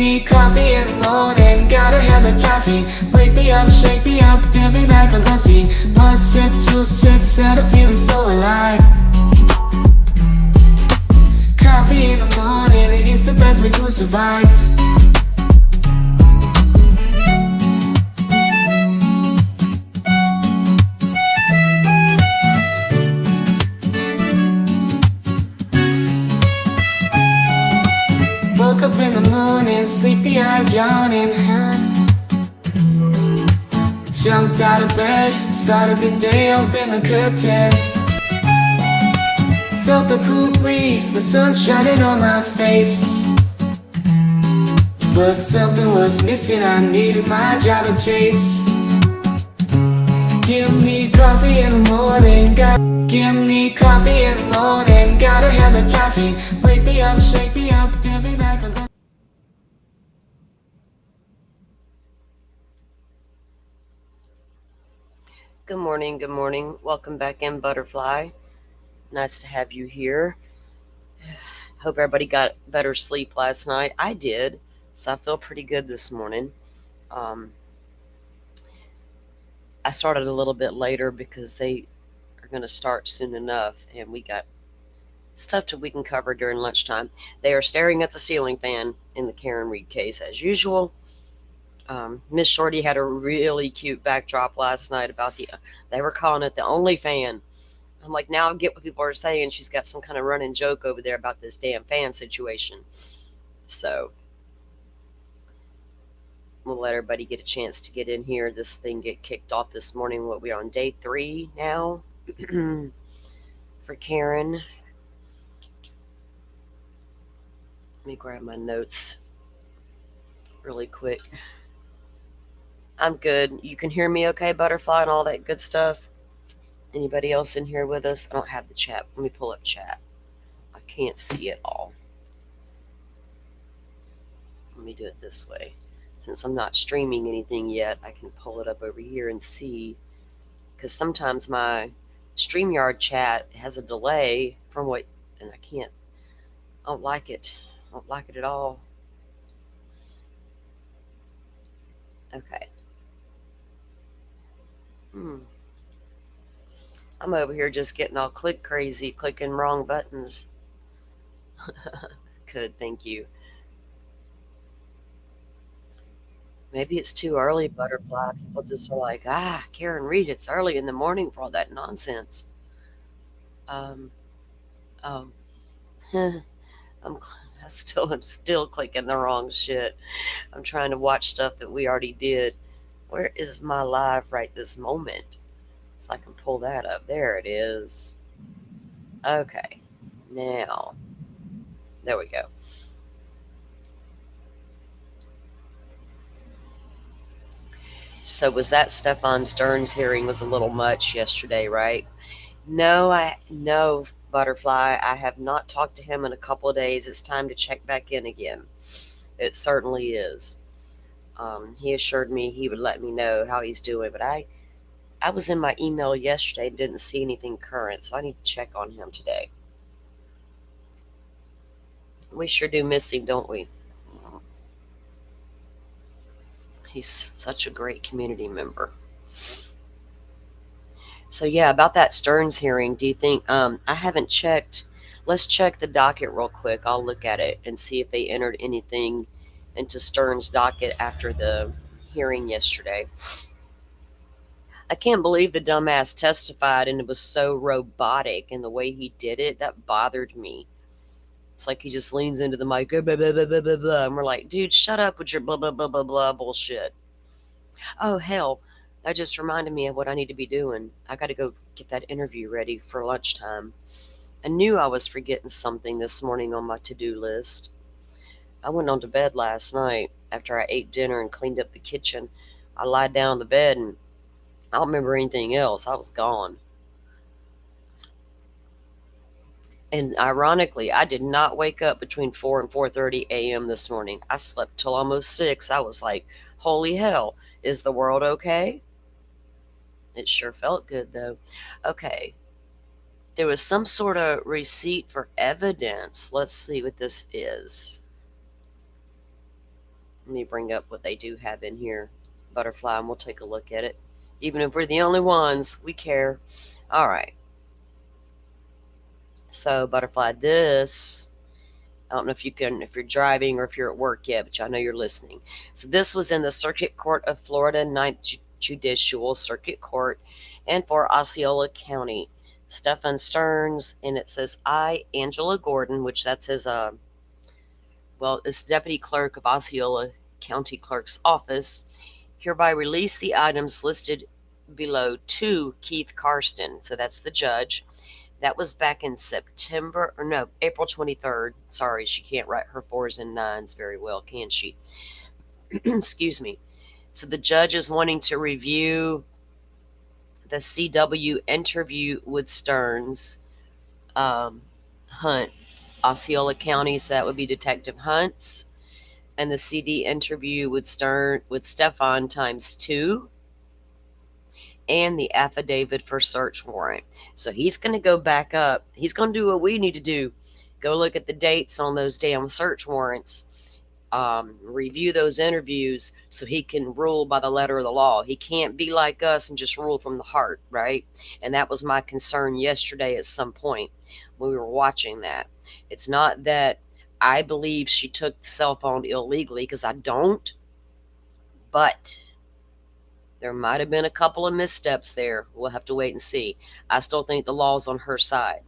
me coffee in the morning, gotta have the caffeine. Wake me up, shake me up, dip me back on the scene. Must shit, juice, shit, set a feeling so alive. Coffee in the morning, it's the best way to survive. Woke up in the morning, sleepy eyes yawning. Jumped out of bed, started the day, opened the curtains. Felt the cool breeze, the sun shining on my face. But something was missing, I needed my job to chase. Give me coffee in the morning, give me coffee in the morning, gotta have the caffeine. Wake me up, shake me up, dip me back on the... Good morning, good morning. Welcome back in, Butterfly. Nice to have you here. Hope everybody got better sleep last night. I did, so I feel pretty good this morning. I started a little bit later because they are going to start soon enough, and we got stuff that we can cover during lunchtime. They are staring at the ceiling fan in the KarenRead case as usual. Miss Shorty had a really cute backdrop last night about they were calling it the only fan. I'm like, now I get what people are saying. She's got some kind of running joke over there about this damn fan situation. So we'll let everybody get a chance to get in here. This thing get kicked off this morning. What, we're on day 3 now for Karen. Let me grab my notes really quick. I'm good. You can hear me okay, Butterfly, and all that good stuff? Anybody else in here with us? I don't have the chat. Let me pull up chat. I can't see it all. Let me do it this way. Since I'm not streaming anything yet, I can pull it up over here and see. Because sometimes my StreamYard chat has a delay from what, and I don't like it. I don't like it at all. Okay. I'm over here just getting all click crazy, clicking wrong buttons. Good, thank you. Maybe it's too early, Butterfly. People just are like, KarenRead, it's early in the morning for all that nonsense. I'm still clicking the wrong shit. I'm trying to watch stuff that we already did. Where is my live right this moment? So I can pull that up. There it is. Okay. Now, there we go. So was that Stefan Stern's hearing was a little much yesterday, right? No, Butterfly. I have not talked to him in a couple of days. It's time to check back in again. It certainly is. He assured me he would let me know how he's doing, but I was in my email yesterday and didn't see anything current, so I need to check on him today. We sure do miss him, don't we? He's such a great community member. So yeah, about that Stearns hearing, do you think, I haven't checked, let's check the docket real quick. I'll look at it and see if they entered anything into Stearns' docket after the hearing yesterday. I can't believe the dumbass testified and it was so robotic, and the way he did it, that bothered me. It's like he just leans into the mic, blah, blah, blah, blah, blah, blah, and we're like, dude, shut up with your blah, blah, blah, blah, blah bullshit. Oh, hell, that just reminded me of what I need to be doing. I got to go get that interview ready for lunchtime. I knew I was forgetting something this morning on my to-do list. I went on to bed last night after I ate dinner and cleaned up the kitchen. I lied down on the bed and I don't remember anything else. I was gone. And ironically, I did not wake up between 4 and 4:30 a.m. this morning. I slept till almost 6. I was like, holy hell, is the world okay? It sure felt good, though. Okay. There was some sort of receipt for evidence. Let's see what this is. Let me bring up what they do have in here, Butterfly, and we'll take a look at it. Even if we're the only ones, we care. All right. So, Butterfly, this, I don't know if if you're driving or if you're at work yet, but I know you're listening. So, this was in the Circuit Court of Florida, Ninth Judicial Circuit Court, and for Osceola County. Stephen Stearns, and it says, I, Angela Gordon, which that's his, it's Deputy Clerk of Osceola County Clerk's Office, hereby release the items listed below to Keith Karsten. So that's the judge. That was back in April 23rd. Sorry, she can't write her 4s and 9s very well, can she? Excuse me. So the judge is wanting to review the CW interview with Stearns, Hunt, Osceola County. So that would be Detective Hunt's, and the CD interview with Stefan ×2, and the affidavit for search warrant. So he's going to go back up. He's going to do what we need to do. Go look at the dates on those damn search warrants. Review those interviews so he can rule by the letter of the law. He can't be like us and just rule from the heart, right? And that was my concern yesterday at some point when we were watching that. It's not that I believe she took the cell phone illegally, because I don't, but there might have been a couple of missteps there. We'll have to wait and see. I still think the law's on her side,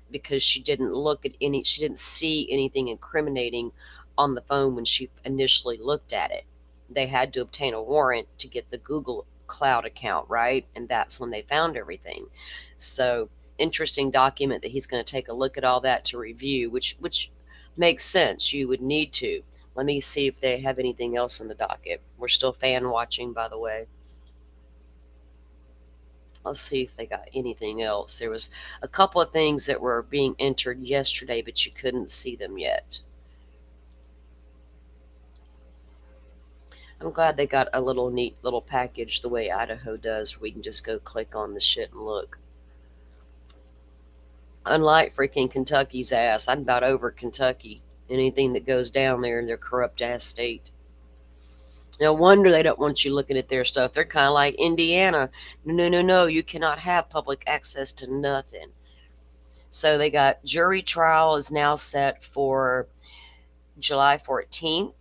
because she didn't see anything incriminating on the phone when she initially looked at it. They had to obtain a warrant to get the Google Cloud account, right? And that's when they found everything. So, interesting document that he's going to take a look at all that to review, which makes sense. You would need to. Let me see if they have anything else in the docket. We're still fan watching, by the way. Let's see if they got anything else. There was a couple of things that were being entered yesterday, but you couldn't see them yet. I'm glad they got a little neat little package the way Idaho does, where we can just go click on the shit and look. Unlike freaking Kentucky's ass. I'm about over Kentucky. Anything that goes down there in their corrupt ass state. No wonder they don't want you looking at their stuff. They're kind of like Indiana. No. You cannot have public access to nothing. So they got jury trial is now set for July 14th.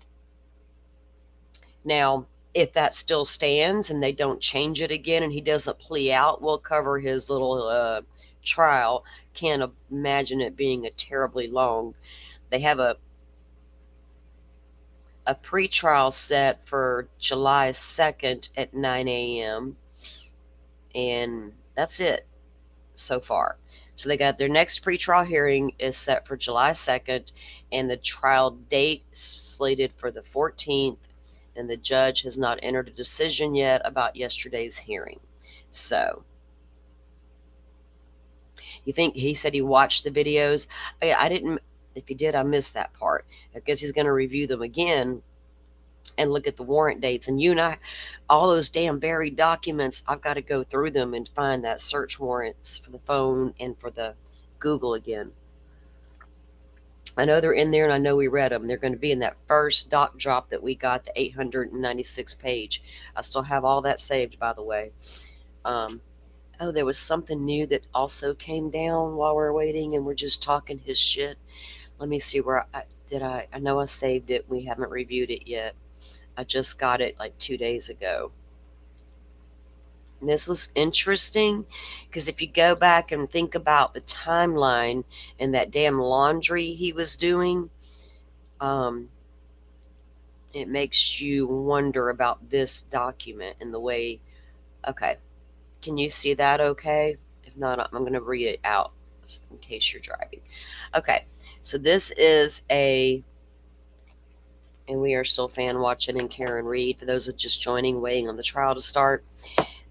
Now, if that still stands and they don't change it again and he doesn't plea out, we'll cover his little trial. Can't imagine it being a terribly long. They have a pre-trial set for July 2nd at 9 a.m. And that's it so far. So they got their next pre-trial hearing is set for July 2nd, and the trial date slated for the 14th, and the judge has not entered a decision yet about yesterday's hearing. So, you think he said he watched the videos? I didn't. If he did, I missed that part. I guess he's going to review them again and look at the warrant dates. And you and I, all those damn buried documents, I've got to go through them and find that search warrants for the phone and for the Google again. I know they're in there, and I know we read them. They're going to be in that first doc drop that we got, the 896 page. I still have all that saved, by the way. Oh, there was something new that also came down while we're waiting, and we're just talking his shit. Let me see where I know I saved it. We haven't reviewed it yet. I just got it like 2 days ago. And this was interesting because if you go back and think about the timeline and that damn laundry he was doing, it makes you wonder about this document and the way. Okay, can you see that okay? If not, I'm going to read it out in case you're driving. Okay, so this is and we are still fan watching and KarenRead. For those of just joining, waiting on the trial to start.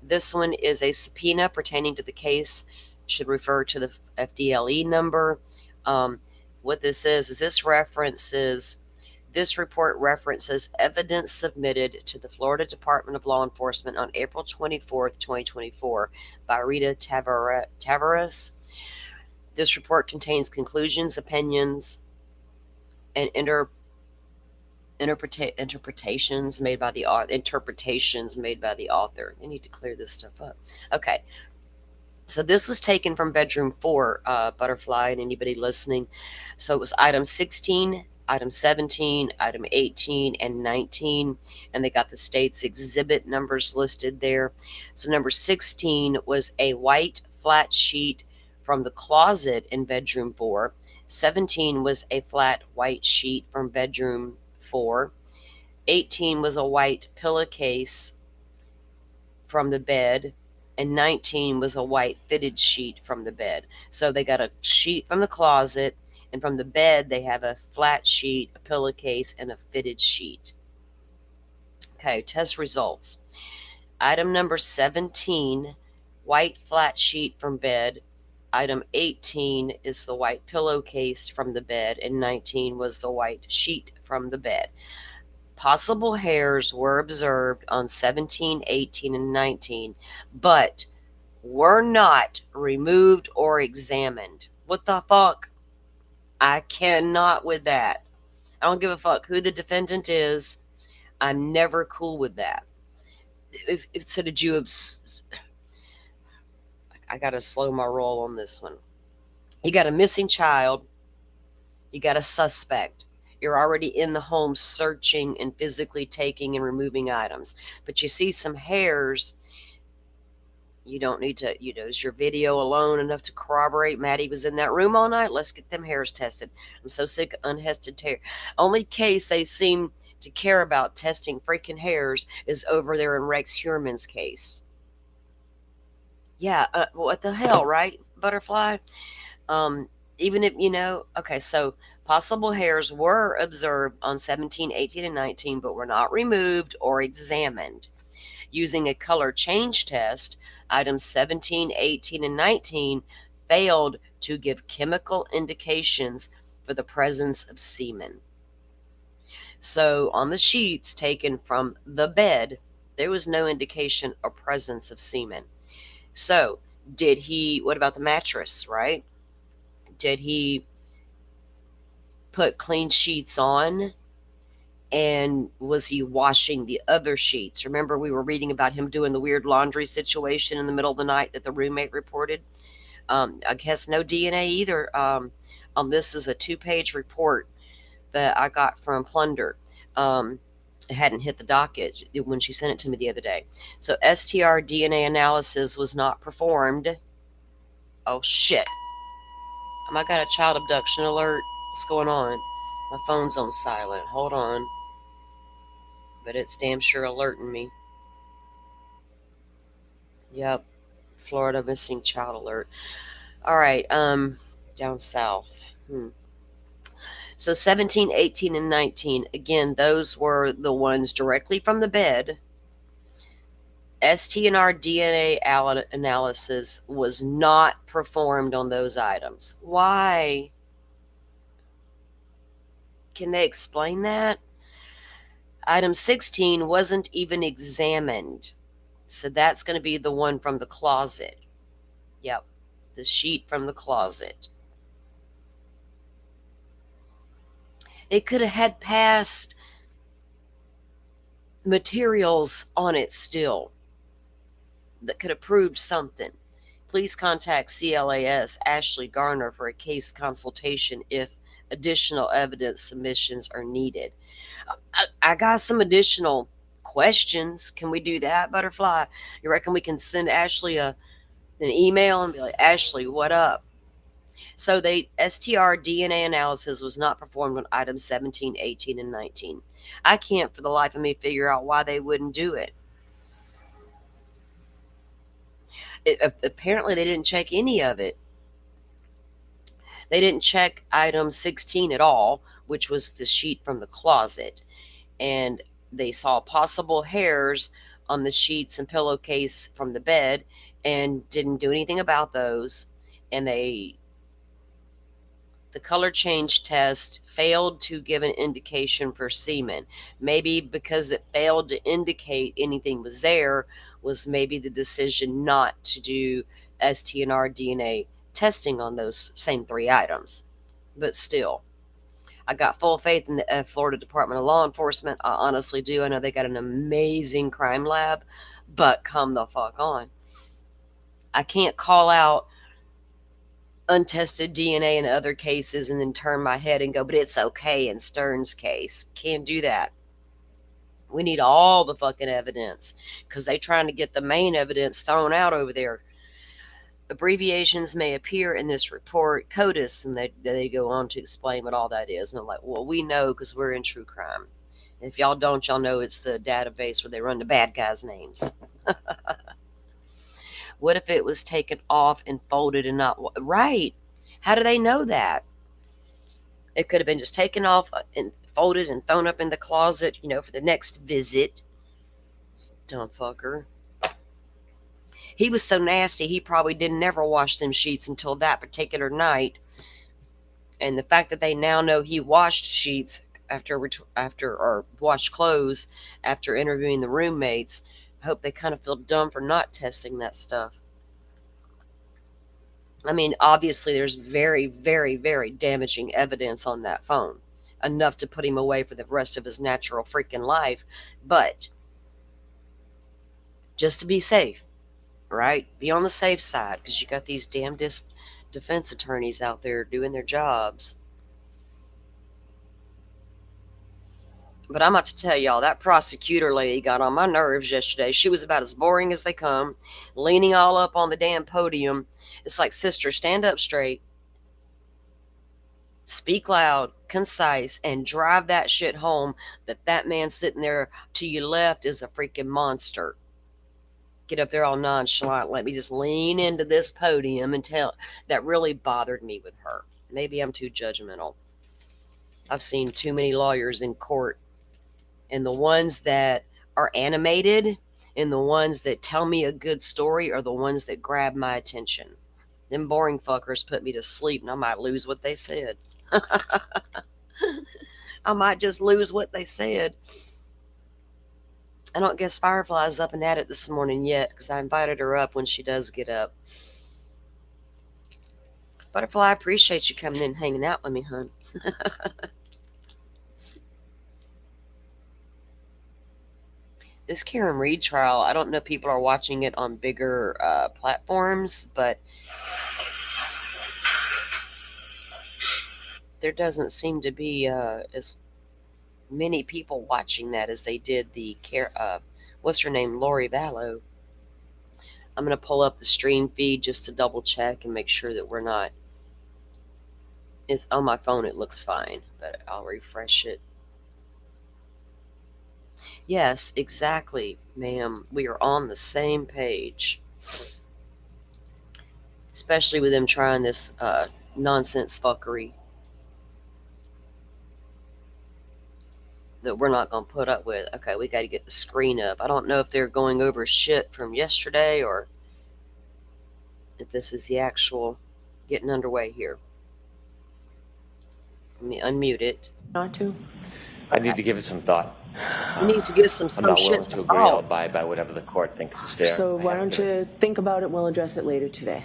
This one is a subpoena pertaining to the case. Should refer to the FDLE number. What this is this report references evidence submitted to the Florida Department of Law Enforcement on April 24th, 2024 by Rita Tavares. This report contains conclusions, opinions, and interpretations made by the author. Interpretations made by the author. They need to clear this stuff up. Okay. So this was taken from bedroom 4, Butterfly, and anybody listening. So it was item 16, item 17, item 18, and 19, and they got the state's exhibit numbers listed there. So number 16 was a white flat sheet from the closet in bedroom 4. 17 was a flat white sheet from bedroom 4. 18 was a white pillowcase from the bed, and 19 was a white fitted sheet from the bed. So they got a sheet from the closet, and from the bed they have a flat sheet, a pillowcase, and a fitted sheet. Okay, test results. Item number 17, white flat sheet from bed. Item 18 is the white pillowcase from the bed, and 19 was the white sheet from the bed. Possible hairs were observed on 17, 18, and 19, but were not removed or examined. What the fuck? I cannot with that. I don't give a fuck who the defendant is. I'm never cool with that. If so, did you? I gotta slow my roll on this one. You got a missing child. You got a suspect. You're already in the home searching and physically taking and removing items. But you see some hairs. You don't need to, is your video alone enough to corroborate Maddie was in that room all night? Let's get them hairs tested. I'm so sick of untested hair. Only case they seem to care about testing freaking hairs is over there in Rex Heuermann's case. Yeah, what the hell, right, Butterfly? Even if, okay, so possible hairs were observed on 17, 18, and 19, but were not removed or examined. Using a color change test, items 17, 18, and 19 failed to give chemical indications for the presence of semen. So on the sheets taken from the bed, there was no indication or presence of semen. So what about the mattress, right? Did he put clean sheets on? And was he washing the other sheets? Remember, we were reading about him doing the weird laundry situation in the middle of the night that the roommate reported? I guess no DNA either. This is a 2-page report that I got from Plunder. It hadn't hit the docket when she sent it to me the other day. So STR DNA analysis was not performed. Oh, shit. I got a child abduction alert. What's going on? My phone's on silent. Hold on. But it's damn sure alerting me. Yep. Florida missing child alert. All right. Down south. So 17, 18, and 19. Again, those were the ones directly from the bed. STNR DNA analysis was not performed on those items. Why? Can they explain that? Item 16 wasn't even examined. So that's going to be the one from the closet. Yep, the sheet from the closet. It could have had past materials on it still that could have proved something. Please contact CLAS Ashley Garner for a case consultation if additional evidence submissions are needed. I got some additional questions. Can we do that, Butterfly? You reckon we can send Ashley an email and be like, Ashley, what up? So STR DNA analysis was not performed on items 17, 18, and 19. I can't for the life of me figure out why they wouldn't do it. Apparently they didn't check any of it. They didn't check item 16 at all, which was the sheet from the closet. And they saw possible hairs on the sheets and pillowcase from the bed and didn't do anything about those. And the color change test failed to give an indication for semen. Maybe because it failed to indicate anything was there was maybe the decision not to do STNR DNA testing on those same 3 items. But still, I got full faith in the Florida Department of Law Enforcement. I honestly do. I know they got an amazing crime lab, but come the fuck on. I can't call out untested DNA in other cases and then turn my head and go, but it's okay in Stern's case. Can't do that. We need all the fucking evidence because they trying to get the main evidence thrown out over there. Abbreviations may appear in this report, CODIS, and they go on to explain what all that is. And I'm like, well, we know because we're in true crime. If y'all don't, y'all know it's the database where they run the bad guys' names. What if it was taken off and folded and not right? How do they know that? It could have been just taken off and folded and thrown up in the closet, for the next visit. Dumb fucker. He was so nasty, he probably didn't never wash them sheets until that particular night. And the fact that they now know he washed sheets or washed clothes after interviewing the roommates, I hope they kind of feel dumb for not testing that stuff. I mean, obviously there's very, very, very damaging evidence on that phone. Enough to put him away for the rest of his natural freaking life. But just to be safe, right? Be on the safe side because you got these damn defense attorneys out there doing their jobs. But I'm about to tell y'all, that prosecutor lady got on my nerves yesterday. She was about as boring as they come, leaning all up on the damn podium. It's like, sister, stand up straight, speak loud, concise, and drive that shit home that man sitting there to your left is a freaking monster. Get up there all nonchalant. Let me just lean into this podium and tell. That really bothered me with her. Maybe I'm too judgmental. I've seen too many lawyers in court, and the ones that are animated and the ones that tell me a good story are the ones that grab my attention. Them boring fuckers put me to sleep, and I might lose what they said. I might just lose what they said. I don't guess Firefly's up and at it this morning yet because I invited her up when she does get up. Butterfly, I appreciate you coming in and hanging out with me, hon. This KarenRead trial, I don't know if people are watching it on bigger platforms, but there doesn't seem to be as many people watching that as they did the what's her name, Lori Vallow. I'm going to pull up the stream feed just to double check and make sure that we're not. It's on my phone, it looks fine, but I'll refresh it. Yes, exactly, ma'am. We are on the same page. Especially with them trying this nonsense fuckery that we're not going to put up with. Okay, we got to get the screen up. I don't know if they're going over shit from yesterday or if this is the actual getting underway here. Let me unmute it. Not to? I need to give it some thought. You need to give some I'm not willing shit to agree. I'll abide by whatever the court thinks is fair. So why don't you think about it? We'll address it later today.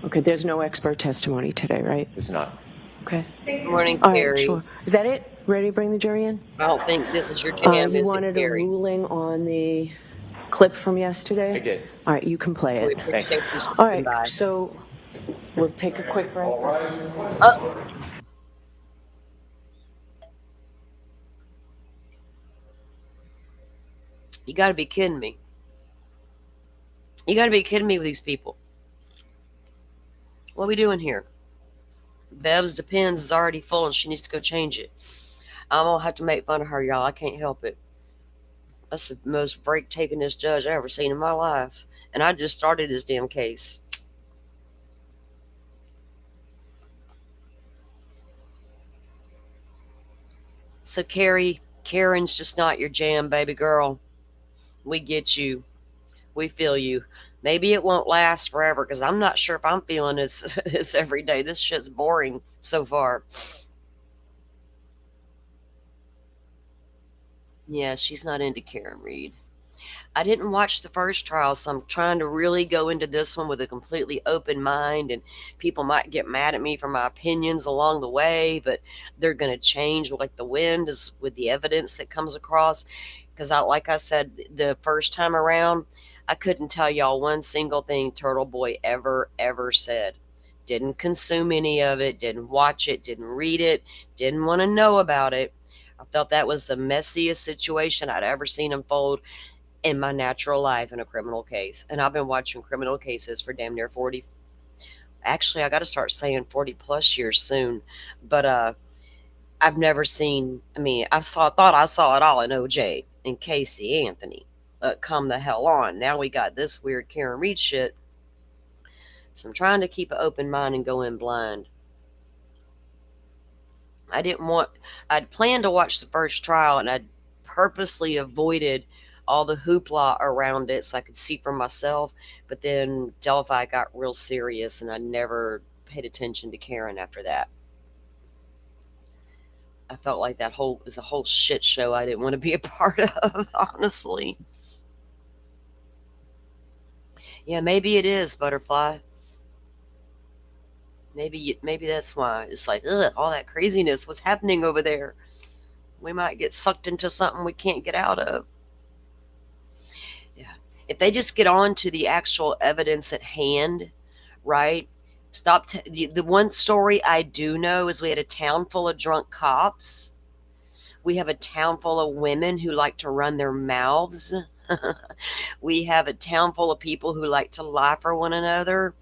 Okay, there's no expert testimony today, right? It's not. Okay. Good morning, All Carrie. right, sure. Is that it? Ready to bring the jury in? I don't think this is your jam, You is it, wanted a Carrie? ruling on the clip from yesterday? I did. All right, you can play We it. appreciate you All stopping right, by. so we'll take a quick break. You got to be kidding me. You got to be kidding me with these people. What are we doing here? Bev's Depends is already full and she needs to go change it. I'm going to have to make fun of her, y'all. I can't help it. That's the most break-takingest judge I've ever seen in my life. And I just started this damn case. So, Karen's just not your jam, baby girl. We get you. We feel you. Maybe it won't last forever because I'm not sure if I'm feeling this every day. This shit's boring so far. Yeah, she's not into KarenRead. I didn't watch the first trial, so I'm trying to really go into this one with a completely open mind, and people might get mad at me for my opinions along the way, but they're going to change like the wind is with the evidence that comes across. Because like I said, the first time around, I couldn't tell y'all one single thing Turtle Boy ever said. Didn't consume any of it, didn't watch it, didn't read it, didn't want to know about it. I felt that was the messiest situation I'd ever seen unfold in my natural life in a criminal case. And I've been watching criminal cases for damn near 40. Actually, I got to start saying 40 plus years soon. But I've never seen, I mean, thought I saw it all in OJ and Casey Anthony. Come the hell on. Now we got this weird Karen Read shit. So I'm trying to keep an open mind and go in blind. I'd planned to watch the first trial, and I'd purposely avoided all the hoopla around it so I could see for myself. But then Delphi got real serious, and I never paid attention to Karen after that. I felt like that was a whole shit show I didn't want to be a part of, honestly. Yeah, maybe it is, Butterfly. Maybe that's why. It's like, ugh, all that craziness. What's happening over there? We might get sucked into something we can't get out of. Yeah. If they just get on to the actual evidence at hand, right? The one story I do know is we had a town full of drunk cops. We have a town full of women who like to run their mouths. We have a town full of people who like to lie for one another.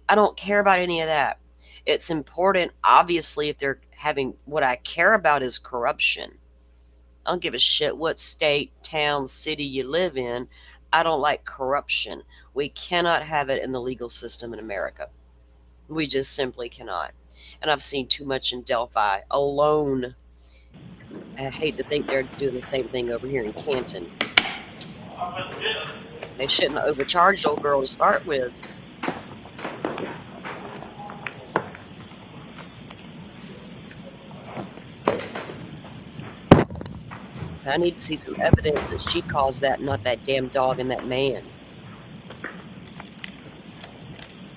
I don't care about any of that. It's important, obviously, if they're having, what I care about is corruption. I don't give a shit what state, town, city you live in. I don't like corruption. We cannot have it in the legal system in America. We just simply cannot. And I've seen too much in Delphi alone. I hate to think they're doing the same thing over here in Canton. They shouldn't have overcharged old girl to start with. I need to see some evidence that she caused that, not that damn dog and that man.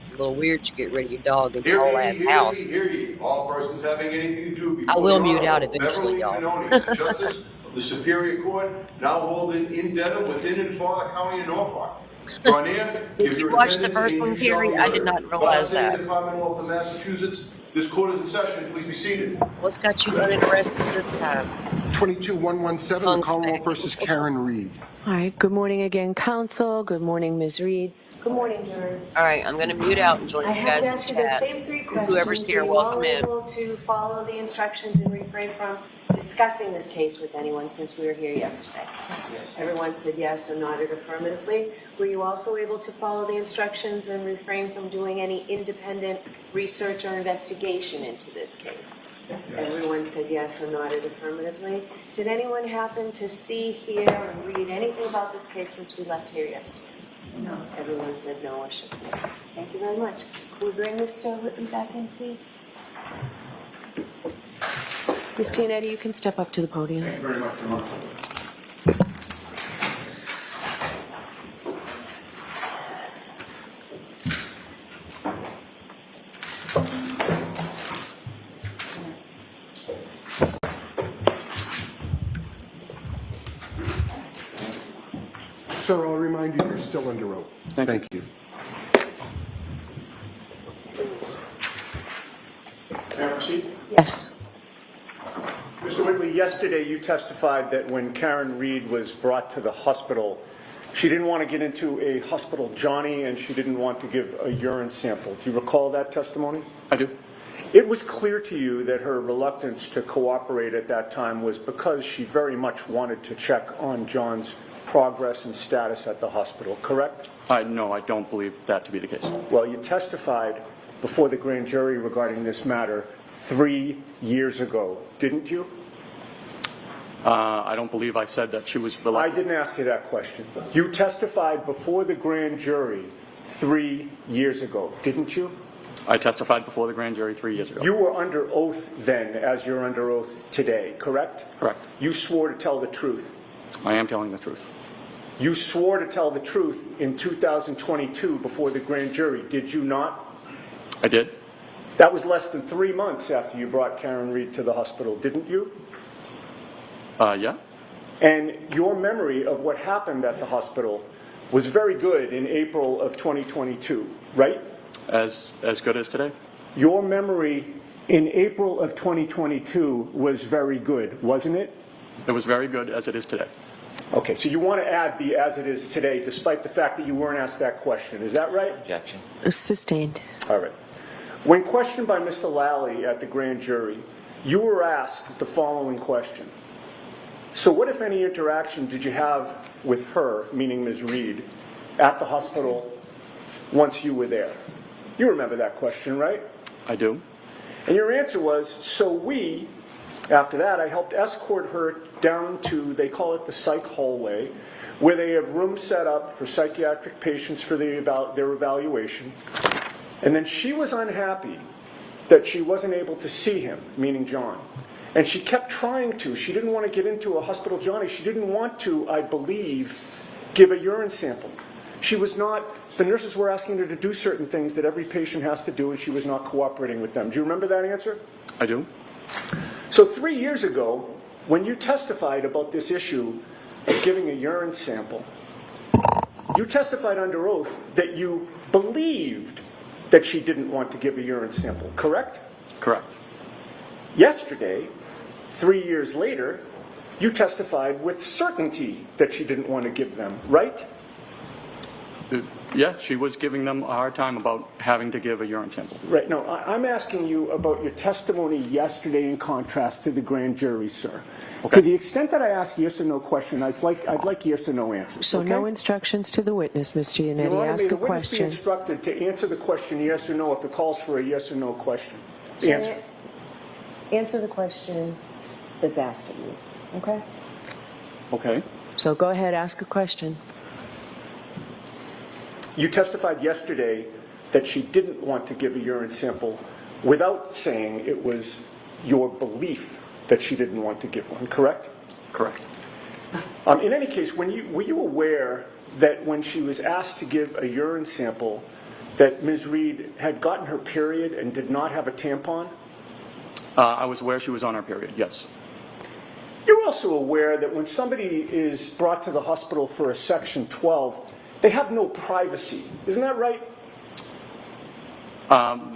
A little weird you get rid of your dog in your whole ass house. Hear ye. All persons having anything to do before I will the mute out Honorable eventually, Beverly y'all. Benoni, Justice of the Superior Court, now holding in Dedham within and for the County of Norfolk. Draw near, Did give you your watch the attendance, first and one, you shall Carrie? be I did heard. not realize Last day that. of the Commonwealth of Massachusetts. This court is in session. Please be seated. What's got you uninterested this time? 22117, the Commonwealth versus KarenRead. All right. Good morning again, counsel. Good morning, Ms. Reed. Good morning, jurors. All right, I'm going to mute out and join I you have guys to in ask you the chat. same three questions. Whoever's here, Were you welcome all in. able to follow the instructions and refrain from discussing this case with anyone since we were here yesterday? Yes. Everyone said yes or nodded affirmatively. Were you also able to follow the instructions and refrain from doing any independent research or investigation into this case? Yes. Everyone said yes or nodded affirmatively. Did anyone happen to see, hear, or read anything about this case since we left here yesterday? No. Everyone said no or shook their heads. Thank you very much. Can we bring Mr. Whitman back in, please? Ms. Tianetti, you can step up to the podium. Thank you very much, Emma. Sir, I'll remind you, you're still under oath. Thank you. May I proceed? Yes. Mr. Whitley, yesterday you testified that when Karen Read was brought to the hospital, she didn't want to get into a hospital Johnny and she didn't want to give a urine sample. Do you recall that testimony? I do. It was clear to you that her reluctance to cooperate at that time was because she very much wanted to check on John's progress and status at the hospital, correct? No, I don't believe that to be the case. Well, you testified before the grand jury regarding this matter 3 years ago, didn't you? I don't believe I said that she was I reluctant. didn't ask you that question. You testified before the grand jury 3 years ago, didn't you? I testified before the grand jury 3 years ago. You were under oath then, as you're under oath today, correct? Correct. You swore to tell the truth. I am telling the truth. You swore to tell the truth in 2022 before the grand jury, did you not? I did. That was less than 3 months after you brought Karen Read to the hospital, didn't you? Yeah. And your memory of what happened at the hospital was very good in April of 2022, right? As good as today? Your memory in April of 2022 was very good, wasn't it? It was very good as it is today. Okay, so you want to add the as it is today, despite the fact that you weren't asked that question. Is that right? Objection. Sustained. All right. When questioned by Mr. Lally at the grand jury, you were asked the following question. So what, if any, interaction did you have with her, meaning Ms. Read, at the hospital once you were there? You remember that question, right? I do. And your answer was, after that, I helped escort her down to, they call it the psych hallway, where they have rooms set up for psychiatric patients for their evaluation. And then she was unhappy that she wasn't able to see him, meaning John. And she kept trying to. She didn't want to get into a hospital Johnny. She didn't want to, I believe, give a urine sample. She was not, the nurses were asking her to do certain things that every patient has to do, and she was not cooperating with them. Do you remember that answer? I do. So 3 years ago, when you testified about this issue of giving a urine sample, you testified under oath that you believed that she didn't want to give a urine sample, correct? Correct. Yesterday, 3 years later, you testified with certainty that she didn't want to give them, right? Yeah, she was giving them a hard time about having to give a urine sample. Right. No, I'm asking you about your testimony yesterday in contrast to the grand jury, sir. Okay. To the extent that I ask yes or no question, I'd like yes or no answers. So okay? no instructions to the witness, Mr. Your Yannetti. Honor, Ask may the a witness be question. instructed to answer the question yes or no if it calls for a yes or no question. So Answer. Answer the question that's asked of you, okay? Okay. So go ahead, ask a question. You testified yesterday that she didn't want to give a urine sample without saying it was your belief that she didn't want to give one, correct? Correct. In any case, were you aware that when she was asked to give a urine sample, that Ms. Read had gotten her period and did not have a tampon? I was aware she was on her period, yes. You're also aware that when somebody is brought to the hospital for a Section 12, they have no privacy. Isn't that right?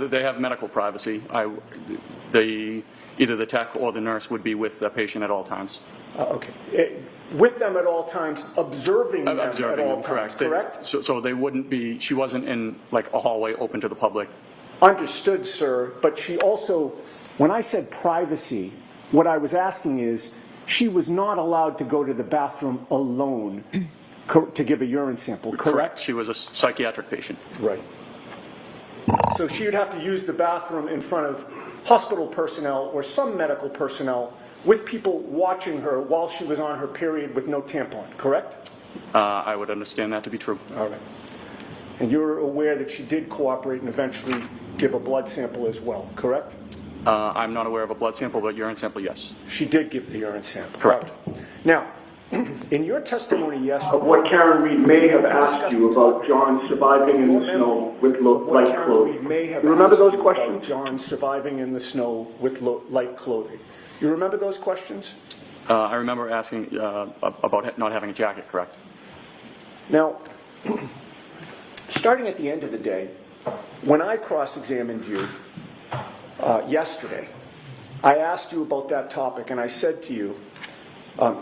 They have medical privacy. Either the tech or the nurse would be with the patient at all times. Okay. With them at all times, observing them at all times, correct? So they wouldn't be, she wasn't in like a hallway open to the public. Understood, sir. But she also, when I said privacy, what I was asking is, she was not allowed to go to the bathroom alone to give a urine sample, correct? She was a psychiatric patient. Right. So she would have to use the bathroom in front of hospital personnel or some medical personnel with people watching her while she was on her period with no tampon, correct? I would understand that to be true. All right. And you're aware that she did cooperate and eventually give a blood sample as well, correct? I'm not aware of a blood sample, but urine sample, yes. She did give the urine sample. Correct. Now, in your testimony yesterday, of what Karen Read may have asked you about John surviving in the snow with light clothing. You remember those questions? John surviving in the snow with light clothing. You remember those questions? I remember asking about not having a jacket, correct? Now, starting at the end of the day, when I cross-examined you yesterday, I asked you about that topic, and I said to you,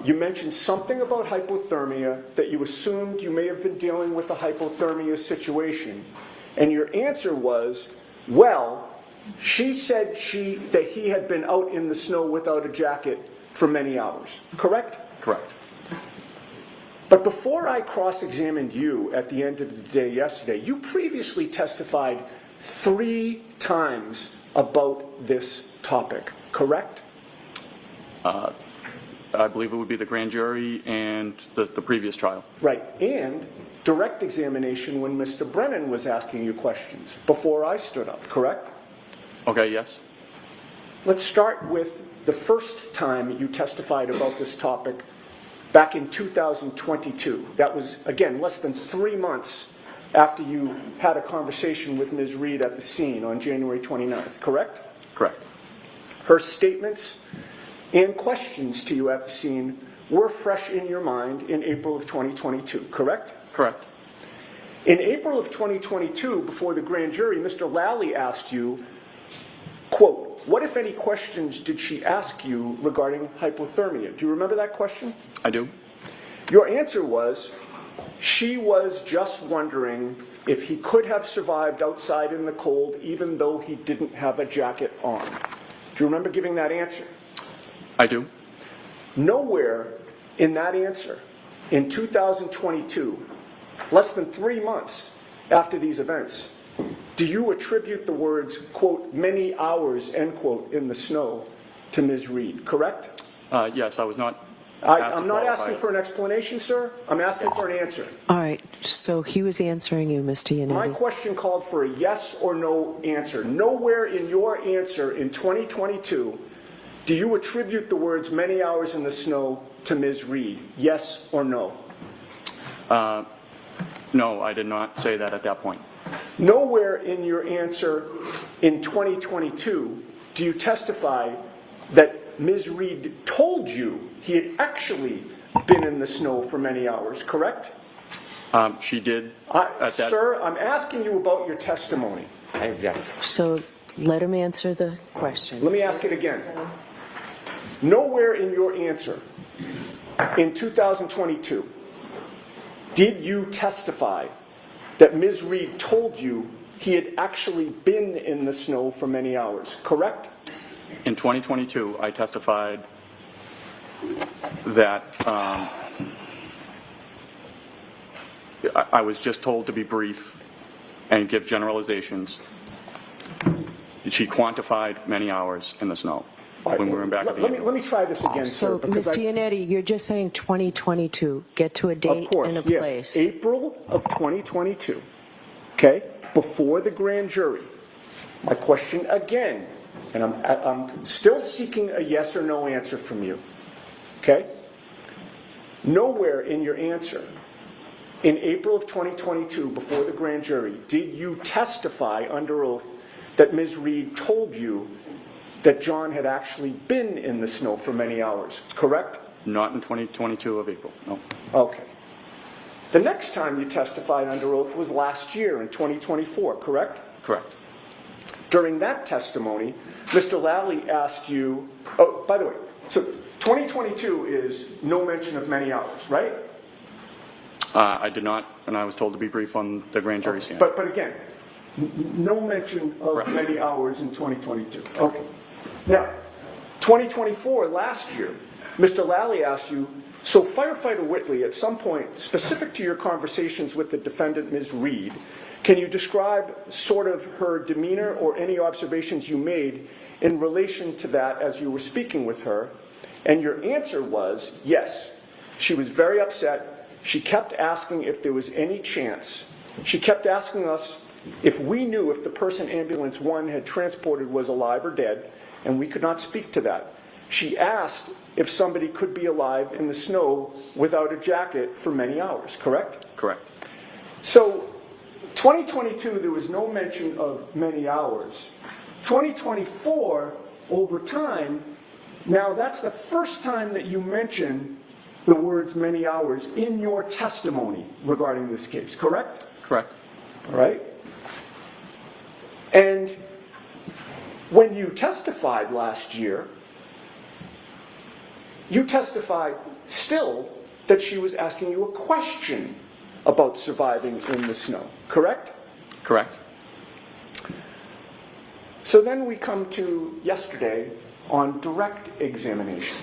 you mentioned something about hypothermia, that you assumed you may have been dealing with a hypothermia situation. And your answer was, well, she said that he had been out in the snow without a jacket for many hours. Correct? Correct. But before I cross-examined you at the end of the day yesterday, you previously testified 3 times about this topic. Correct? I believe it would be the grand jury and the previous trial. Right, and direct examination when Mr. Brennan was asking you questions before I stood up, correct? Okay, yes. Let's start with the first time you testified about this topic back in 2022. That was, again, less than 3 months after you had a conversation with Ms. Reed at the scene on January 29th, correct? Correct. Her statements and questions to you at the scene were fresh in your mind in April of 2022, correct? Correct. In April of 2022, before the grand jury, Mr. Lally asked you, quote, what, if any, questions did she ask you regarding hypothermia? Do you remember that question? I do. Your answer was, she was just wondering if he could have survived outside in the cold even though he didn't have a jacket on. Do you remember giving that answer? I do. Nowhere in that answer, in 2022, less than 3 months after these events, do you attribute the words, quote, many hours, end quote, in the snow to Ms. Reed, correct? Yes, I was not. I'm not asking for an explanation, sir. I'm asking for an answer. All right, so he was answering you, Mr. My Yannetti. question called for a yes or no answer. Nowhere in your answer in 2022 do you attribute the words many hours in the snow to Ms. Reed, yes or no? No, I did not say that at that point. Nowhere in your answer in 2022 do you testify that Ms. Reed told you he had actually been in the snow for many hours, correct? She did at that. Sir, I'm asking you about your testimony. I object. So let him answer the question. Let me ask it again. Nowhere in your answer in 2022 did you testify that Ms. Reed told you he had actually been in the snow for many hours, correct? In 2022, I testified that I was just told to be brief and give generalizations. She quantified many hours in the snow when we were in back of the let me try this again, So, sir. because Mr. Yannetti, you're just saying 2022. Get to a date Of course, and a yes. place. April of 2022, okay, before the grand jury. My question again, and I'm still seeking a yes or no answer from you, okay? Nowhere in your answer in April of 2022, before the grand jury, did you testify under oath that Ms. Reed told you that John had actually been in the snow for many hours, correct? Not in 2022 of April, no. Okay. The next time you testified under oath was last year in 2024, correct? Correct. During that testimony, Mr. Lally asked you, oh, by the way, so 2022 is no mention of many hours, right? I did not, and I was told to be brief on the grand jury stand. But again, no mention of Right. many hours in 2022. Okay. Now, 2024, last year, Mr. Lally asked you, so Firefighter Whitley, at some point, specific to your conversations with the defendant, Ms. Reed, can you describe sort of her demeanor or any observations you made in relation to that as you were speaking with her? And your answer was, yes. She was very upset. She kept asking if there was any chance. She kept asking us if we knew if the person Ambulance 1 had transported was alive or dead, and we could not speak to that. She asked if somebody could be alive in the snow without a jacket for many hours, correct? Correct. So, 2022, there was no mention of many hours. 2024, over time, now that's the first time that you mention the words many hours in your testimony regarding this case, correct? Correct. All right? And when you testified last year, you testified still that she was asking you a question about surviving in the snow, correct? Correct. So then we come to yesterday on direct examination.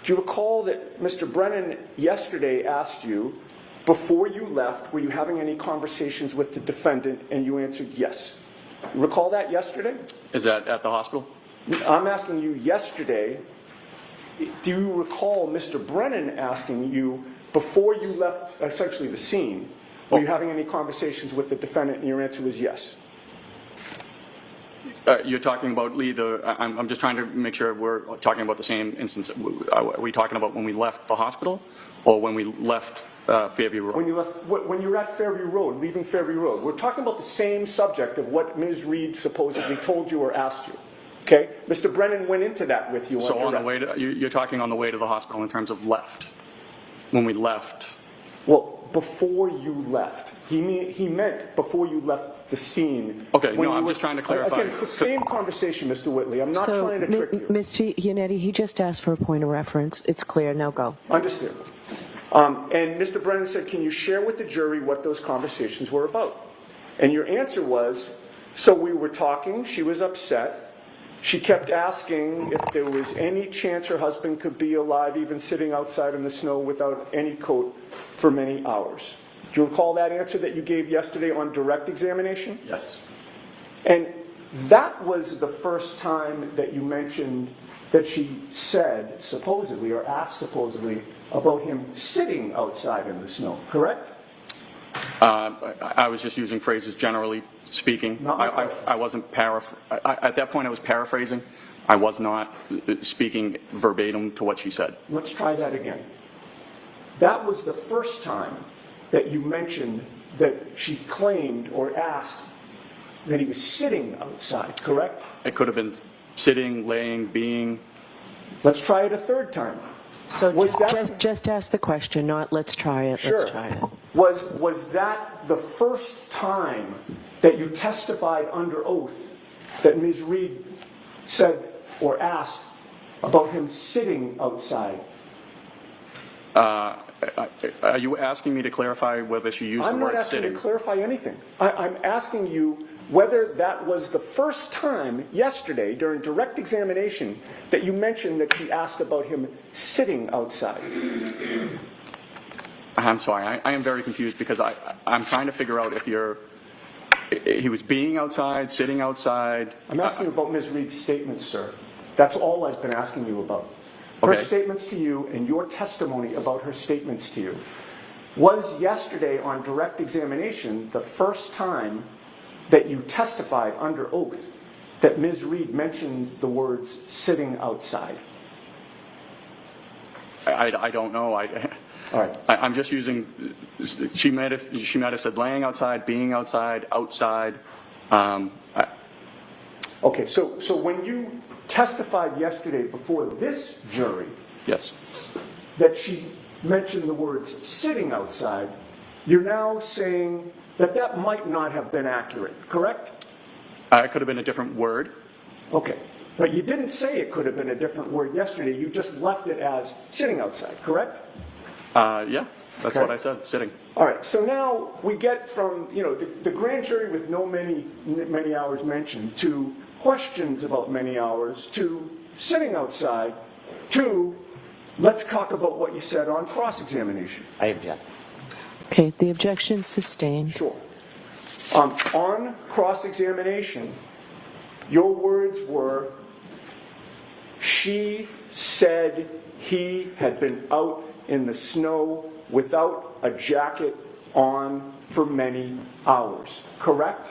Do you recall that Mr. Brennan yesterday asked you, before you left, were you having any conversations with the defendant, and you answered yes? You recall that yesterday? Is that at the hospital? I'm asking you yesterday, do you recall Mr. Brennan asking you, before you left essentially the scene, were you having any conversations with the defendant, and your answer was yes? You're talking about, Lee, I'm just trying to make sure we're talking about the same instance. Are we talking about when we left the hospital or when we left Fairview Road? When you're at Fairview Road, leaving Fairview Road, we're talking about the same subject of what Ms. Reed supposedly told you or asked you. Okay? Mr. Brennan went into that with you. So on the way to, you're talking on the way to the hospital in terms of left. When we left. Well, before you left. He meant before you left the scene. Okay, no, I'm just trying to clarify. Again, the same conversation, Mr. Whitley. I'm not trying to trick you. Mr. Yannetti, he just asked for a point of reference. It's clear. Now go. Understood. And Mr. Brennan said, can you share with the jury what those conversations were about? And your answer was, so we were talking, she was upset. She kept asking if there was any chance her husband could be alive, even sitting outside in the snow without any coat for many hours. Do you recall that answer that you gave yesterday on direct examination? Yes. And that was the first time that you mentioned that she said, supposedly, or asked supposedly, about him sitting outside in the snow, correct? I was just using phrases generally speaking. I wasn't at that point I was paraphrasing. I was not speaking verbatim to what she said. Let's try that again. That was the first time that you mentioned that she claimed or asked that he was sitting outside, correct? It could have been sitting, laying, being. Let's try it a third time. So just ask the question, not let's try it. Sure. Let's try it. Was that the first time that you testified under oath that Ms. Reed said or asked about him sitting outside? Are you asking me to clarify whether she used the word sitting? I'm not asking you to clarify anything. I'm asking you whether that was the first time yesterday during direct examination that you mentioned that she asked about him sitting outside. I'm sorry. I am very confused because I'm trying to figure out if he was being outside, sitting outside. I'm asking you about Ms. Reed's statements, sir. That's all I've been asking you about. Her statements to you and your testimony about her statements to you. Was yesterday on direct examination the first time that you testified under oath that Ms. Reed mentions the words sitting outside? I don't know. All right. I'm just using, she might have said laying outside, being outside, outside. Okay, so when you testified yesterday before this jury, yes, that she mentioned the words sitting outside, you're now saying that that might not have been accurate, correct? It could have been a different word. Okay, but you didn't say it could have been a different word yesterday. You just left it as sitting outside, correct? Yeah, that's Okay. what I said, sitting. All right, so now we get from, the grand jury with many hours mentioned to questions about many hours to sitting outside to let's talk about what you said on cross-examination. I object. Okay, the objection sustained. Sure. On cross-examination, your words were, she said he had been out in the snow without a jacket on for many hours, correct?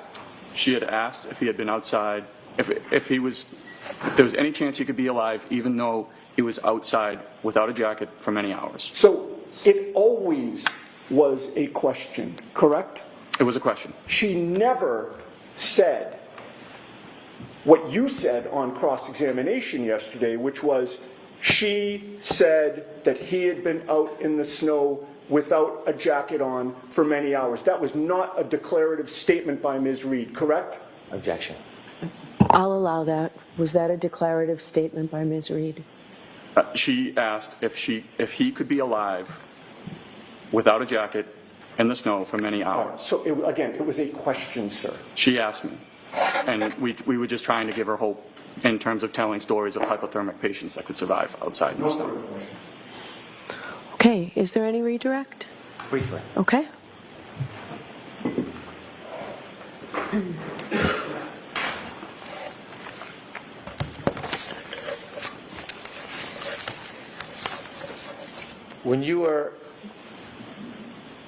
She had asked if he had been outside, if there was any chance he could be alive, even though he was outside without a jacket for many hours. So it always was a question, correct? It was a question. She never said what you said on cross-examination yesterday, which was she said that he had been out in the snow without a jacket on for many hours. That was not a declarative statement by Ms. Reed, correct? Objection. I'll allow that. Was that a declarative statement by Ms. Reed? She asked if he could be alive without a jacket in the snow for many hours. So again, it was a question, sir. She asked me, and we were just trying to give her hope in terms of telling stories of hypothermic patients that could survive outside in the snow. Okay, is there any redirect? Briefly. Okay. When you were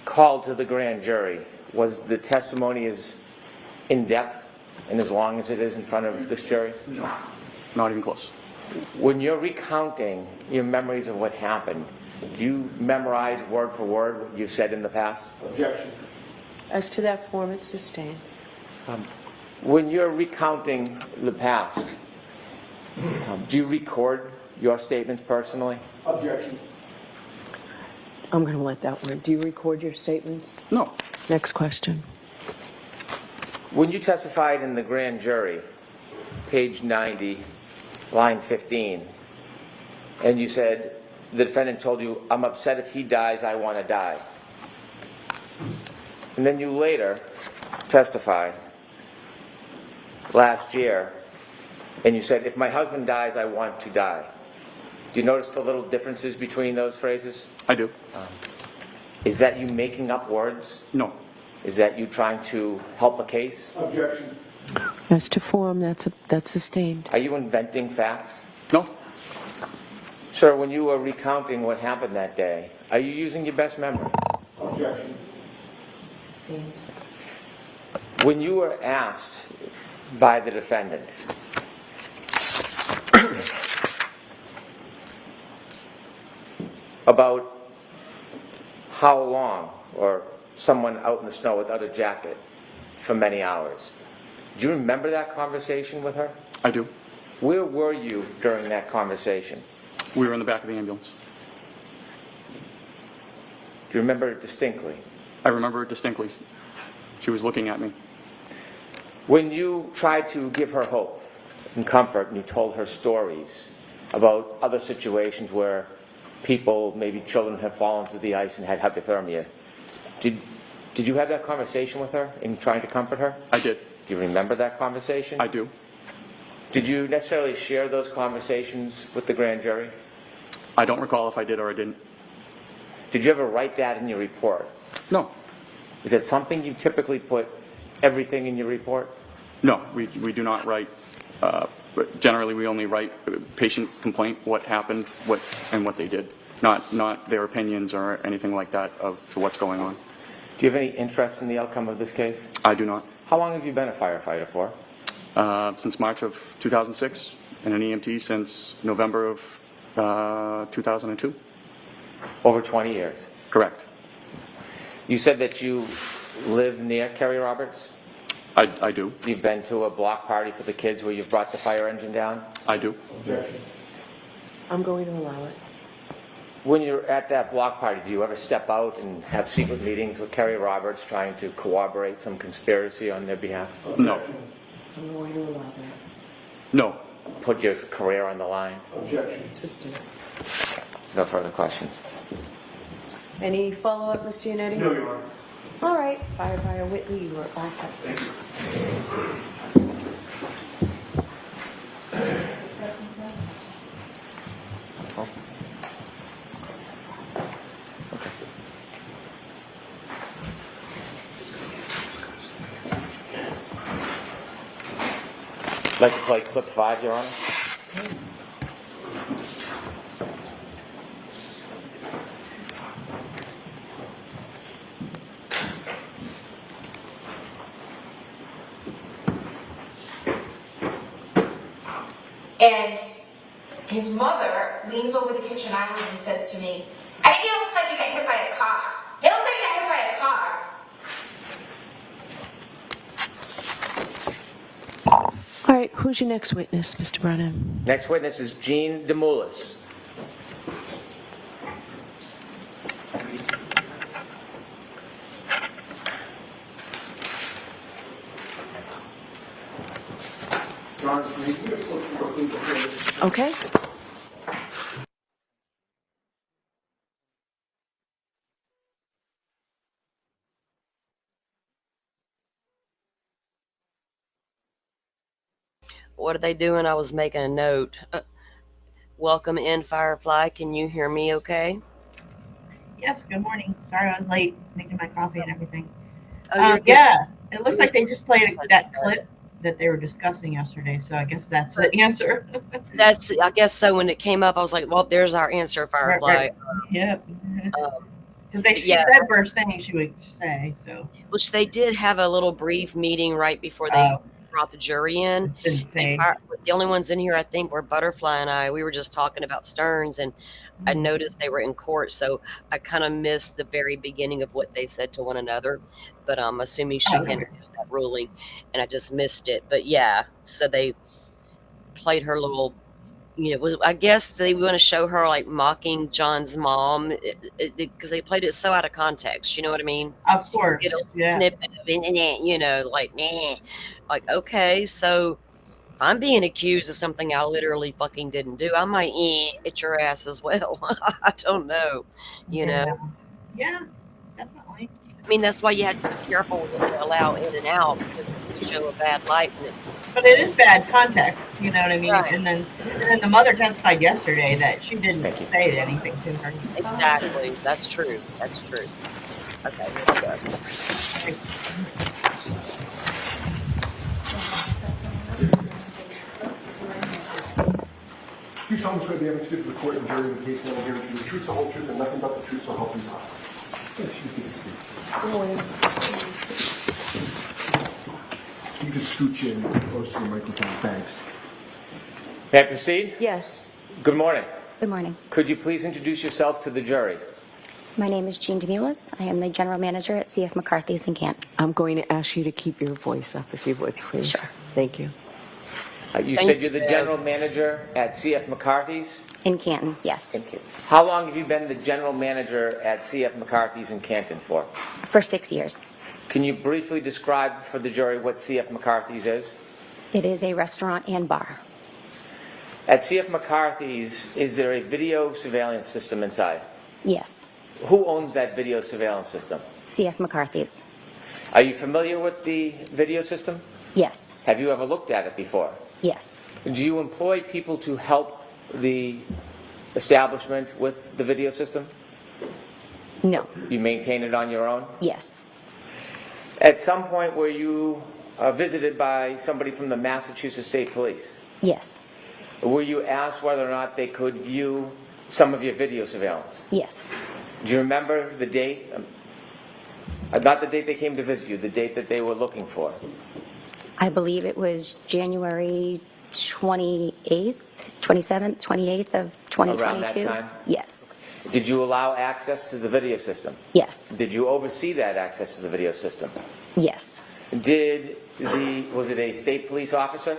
called to the grand jury, was the testimony as in-depth and as long as it is in front of this jury? No, not even close. When you're recounting your memories of what happened, do you memorize word for word what you've said in the past? Objection. As to that form, it's sustained. When you're recounting the past, do you record your statements personally? Objection. I'm going to let that one. Do you record your statements? No. Next question. When you testified in the grand jury, page 90, line 15, and you said the defendant told you, "I'm upset if he dies, I want to die." And then you later testify last year, and you said, "If my husband dies, I want to die." Do you notice the little differences between those phrases? I do. Is that you making up words? No. Is that you trying to help a case? Objection. As to form, that's sustained. Are you inventing facts? No. Sir, when you were recounting what happened that day, are you using your best memory? Objection. Sustained. When you were asked by the defendant, about how long, or someone out in the snow without a jacket for many hours, do you remember that conversation with her? I do. Where were you during that conversation? We were in the back of the ambulance. Do you remember it distinctly? I remember it distinctly. She was looking at me. When you tried to give her hope and comfort, and you told her stories about other situations where people, maybe children, have fallen to the ice and had hypothermia, did you have that conversation with her in trying to comfort her? I did. Do you remember that conversation? I do. Did you necessarily share those conversations with the grand jury? I don't recall if I did or I didn't. Did you ever write that in your report? No. Is it something you typically put everything in your report? No, we do not write. But generally, we only write patient complaint, what happened, what they did, not their opinions or anything like that to what's going on. Do you have any interest in the outcome of this case? I do not. How long have you been a firefighter for? Since March of 2006, and an EMT since November of 2002. Over 20 years. Correct. You said that you live near Kerry Roberts? I do. You've been to a block party for the kids where you've brought the fire engine down? I do. Objection. I'm going to allow it. When you're at that block party, do you ever step out and have secret meetings with Kerry Roberts trying to corroborate some conspiracy on their behalf? No. I'm going to allow that. No. Put your career on the line? Objection. Sustained. No further questions. Any follow-up, Mr. Yannetti? No, Your Honor. All right, Firefighter Whitley, you are all set, sir. Like to play clip 5, Your Honor? And his mother leans over the kitchen island and says to me, "I think it looks like you got hit by a car. It looks like you got hit by a car." All right, who's your next witness, Mr. Brennan? Next witness is Jean DeMoulis. Okay. What are they doing? I was making a note. Welcome in, Firefly. Can you hear me okay? Yes, good morning. Sorry I was late making my coffee and everything. Oh, you're good. Yeah, it looks like they just played that clip that they were discussing yesterday, so I guess that's the answer. I guess so. When it came up, I was like, well, there's our answer, Firefly. Right. Yep. Because she yeah. said first thing she would say, so. Which they did have a little brief meeting right before they brought the jury in. Didn't say. The only ones in here, I think, were Butterfly and I. We were just talking about Stearns, and I noticed they were in court, so I kind of missed the very beginning of what they said to one another. But I'm assuming she handed down that ruling, and I just missed it. But yeah, so they played her little. I guess they want to show her like mocking John's mom because they played it so out of context. You know what I mean? Of course. Yeah. Snippet of it, like, meh. Like, okay, so if I'm being accused of something I literally fucking didn't do, I might at your ass as well. I don't know, know. Yeah, definitely. I mean, that's why you have to be careful what you allow in and out because it can show a bad light. But it is bad context, you know what I mean? Right. And then the mother testified yesterday that she didn't say anything to her. Exactly. That's true. That's true. Okay, here we go. You solemnly swear the evidence given to the court and jury in the case now hearing to the truth, the whole truth, and nothing but the truth, so help you God. Yes, you can speak. Good morning. You can scooch in close to the microphone. Thanks. May I proceed? Yes. Good morning. Good morning. Could you please introduce yourself to the jury? My name is Jean Demulis. I am the general manager at CF McCarthy's in Canton. I'm going to ask you to keep your voice up, if you would, please. Sure. Thank you. You said you're the general manager at CF McCarthy's? In Canton, yes. Thank you. How long have you been the general manager at CF McCarthy's in Canton for? For 6 years. Can you briefly describe for the jury what CF McCarthy's is? It is a restaurant and bar. At CF McCarthy's, is there a video surveillance system inside? Yes. Who owns that video surveillance system? CF McCarthy's. Are you familiar with the video system? Yes. Have you ever looked at it before? Yes. Do you employ people to help the establishment with the video system? No. You maintain it on your own? Yes. At some point were you visited by somebody from the Massachusetts State Police? Yes. Were you asked whether or not they could view some of your video surveillance? Yes. Do you remember the date? Not the date they came to visit you, the date that they were looking for. I believe it was January 28th, 27th, 28th of 2022. Around that time? Yes. Did you allow access to the video system? Yes. Did you oversee that access to the video system? Yes. Was it a state police officer?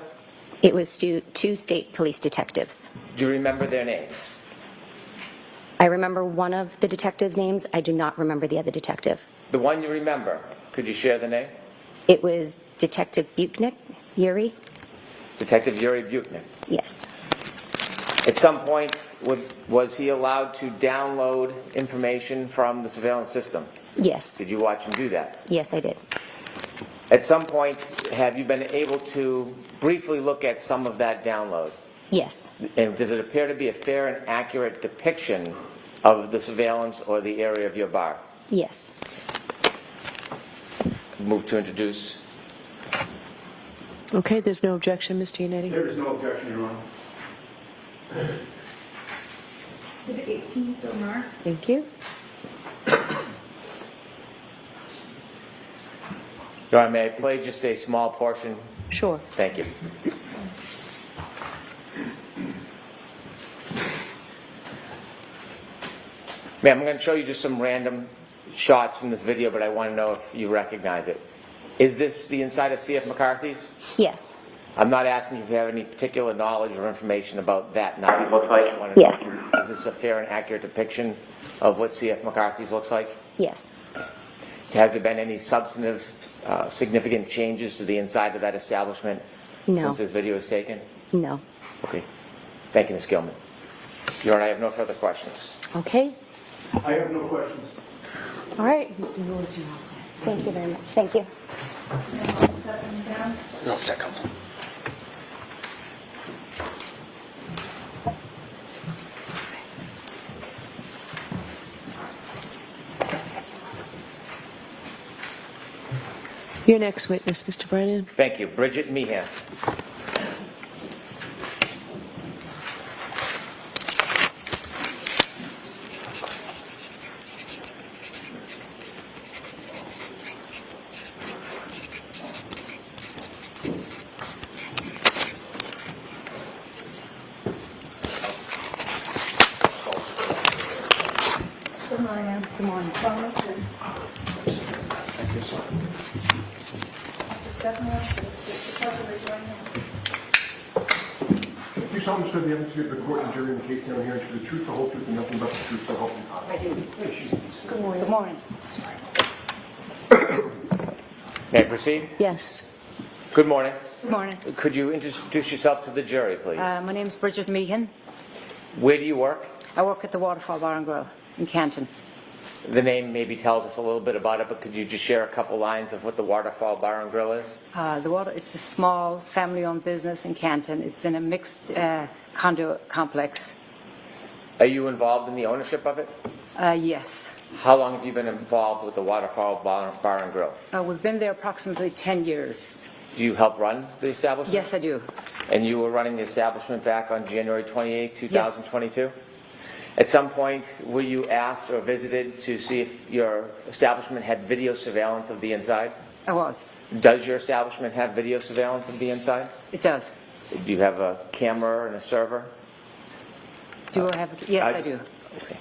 It was two state police detectives. Do you remember their names? I remember one of the detectives' names. I do not remember the other detective. The one you remember, could you share the name? It was Detective Buchnick, Yuri. Detective Yuri Buchnick. Yes. At some point, was he allowed to download information from the surveillance system? Yes. Did you watch him do that? Yes, I did. At some point, have you been able to briefly look at some of that download? Yes. And does it appear to be a fair and accurate depiction of the surveillance or the area of your bar? Yes. Move to introduce. Okay, there's no objection, Ms. Giannetti? There is no objection, Your Honor. Exhibit 18, so marked. Thank you. Your Honor, may I play just a small portion? Sure. Thank you. Ma'am, I'm going to show you just some random shots from this video, but I want to know if you recognize it. Is this the inside of CF McCarthy's? Yes. I'm not asking if you have any particular knowledge or information about that now. Looks like I want to know yes. Is this a fair and accurate depiction of what CF McCarthy's looks like? Yes. Has there been any substantive, significant changes to the inside of that establishment since this video was taken? No. Okay. Thank you, Ms. Gilman. Your Honor, I have no further questions. Okay. I have no questions. All right, Mr. Lewis, you're all set. Thank you very much. Thank you. No, that counsel. Your next witness, Mr. Brennan. Thank you. Bridget Meehan. Good morning. You solemnly swear the evidence you give the court and jury in the case now hearing to the truth, the whole truth, and nothing but the truth, so help you God. I do. Good morning. Good morning. May I proceed? Yes. Good morning. Good morning. Could you introduce yourself to the jury, please? My name's Bridget Meehan. Where do you work? I work at the Waterfall Bar and Grill in Canton. The name maybe tells us a little bit about it, but could you just share a couple lines of what the Waterfall Bar and Grill is? It's a small family-owned business in Canton. It's in a mixed condo complex. Are you involved in the ownership of it? Yes. How long have you been involved with the Waterfall Bar and Grill? We've been there approximately 10 years. Do you help run the establishment? Yes, I do. And you were running the establishment back on January 28, 2022? Yes. At some point, were you asked or visited to see if your establishment had video surveillance of the inside? I was. Does your establishment have video surveillance of the inside? It does. Do you have a camera and a server? Do I have? Yes, I do. Okay.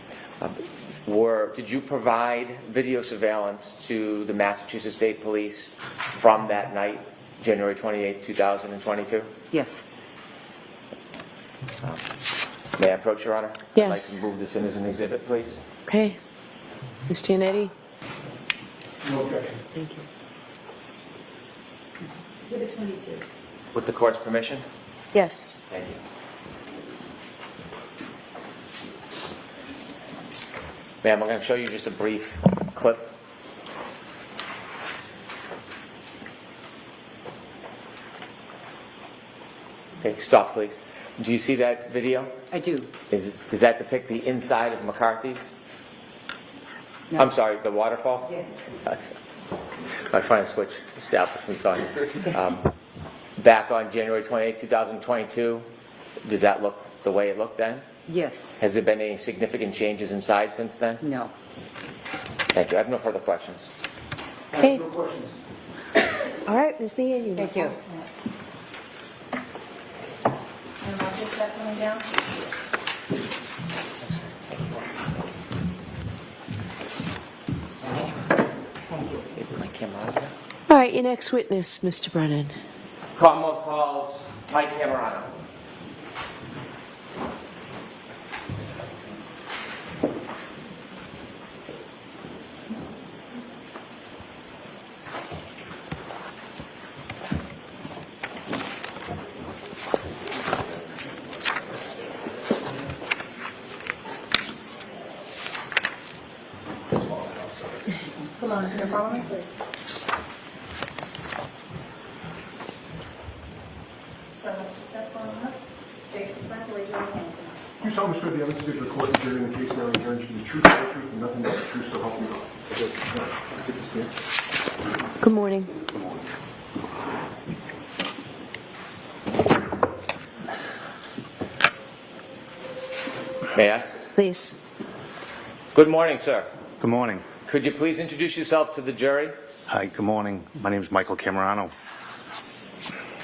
Did you provide video surveillance to the Massachusetts State Police from that night, January 28, 2022? Yes. May I approach, Your Honor? Yes. I'd like to move this in as an exhibit, please. Okay. Ms. Giannetti? No objection. Thank you. Exhibit 22. With the court's permission? Yes. Thank you. Ma'am, I'm going to show you just a brief clip. Okay, stop, please. Do you see that video? I do. Does that depict the inside of McCarthy's? No. I'm sorry, the Waterfall? Yes. I'm trying to switch establishments on you. Back on January 28, 2022, does that look the way it looked then? Yes. Has there been any significant changes inside since then? No. Thank you. I have no further questions. Okay. No questions. All right, Ms. Meehan, you Thank may you. pass that. And I'll take that coming down. Is my camera on there? All right, your next witness, Mr. Brennan. Commonwealth calls Mike Camerano. Come on, can you follow me, please? So let's just step on up. Face the front, raise your right hand. You solemnly swear the evidence you give the court and jury in the case now hearing to the truth, the whole truth, and nothing but the truth, so help you God. Good to stand. Good morning. May I? Please. Good morning, sir. Good morning. Could you please introduce yourself to the jury? Hi, good morning. My name is Michael Camerano.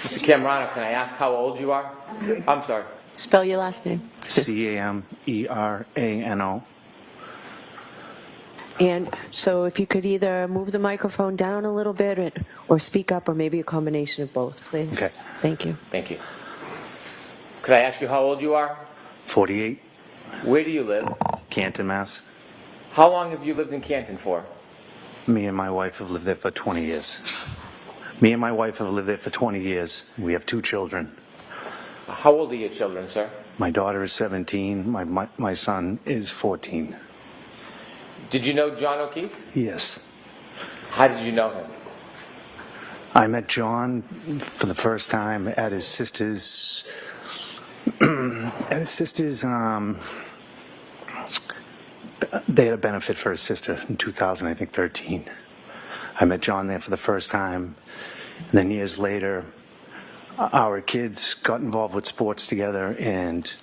Mr. Camerano, can I ask how old you are? I'm sorry. Spell your last name. Camerano. And so if you could either move the microphone down a little bit or speak up, or maybe a combination of both, please. Okay. Thank you. Thank you. Could I ask you how old you are? 48, Where do you live? Canton, Mass. How long have you lived in Canton for? Me and my wife have lived there for 20 years. Me and my wife have lived there for 20 years. We have 2 children. How old are your children, sir? My daughter is 17. My son is 14. Did you know John O'Keefe? Yes. How did you know him? I met John for the first time at his sister's they had a benefit for his sister in 2013. I met John there for the first time. And then years later, our kids got involved with sports together, and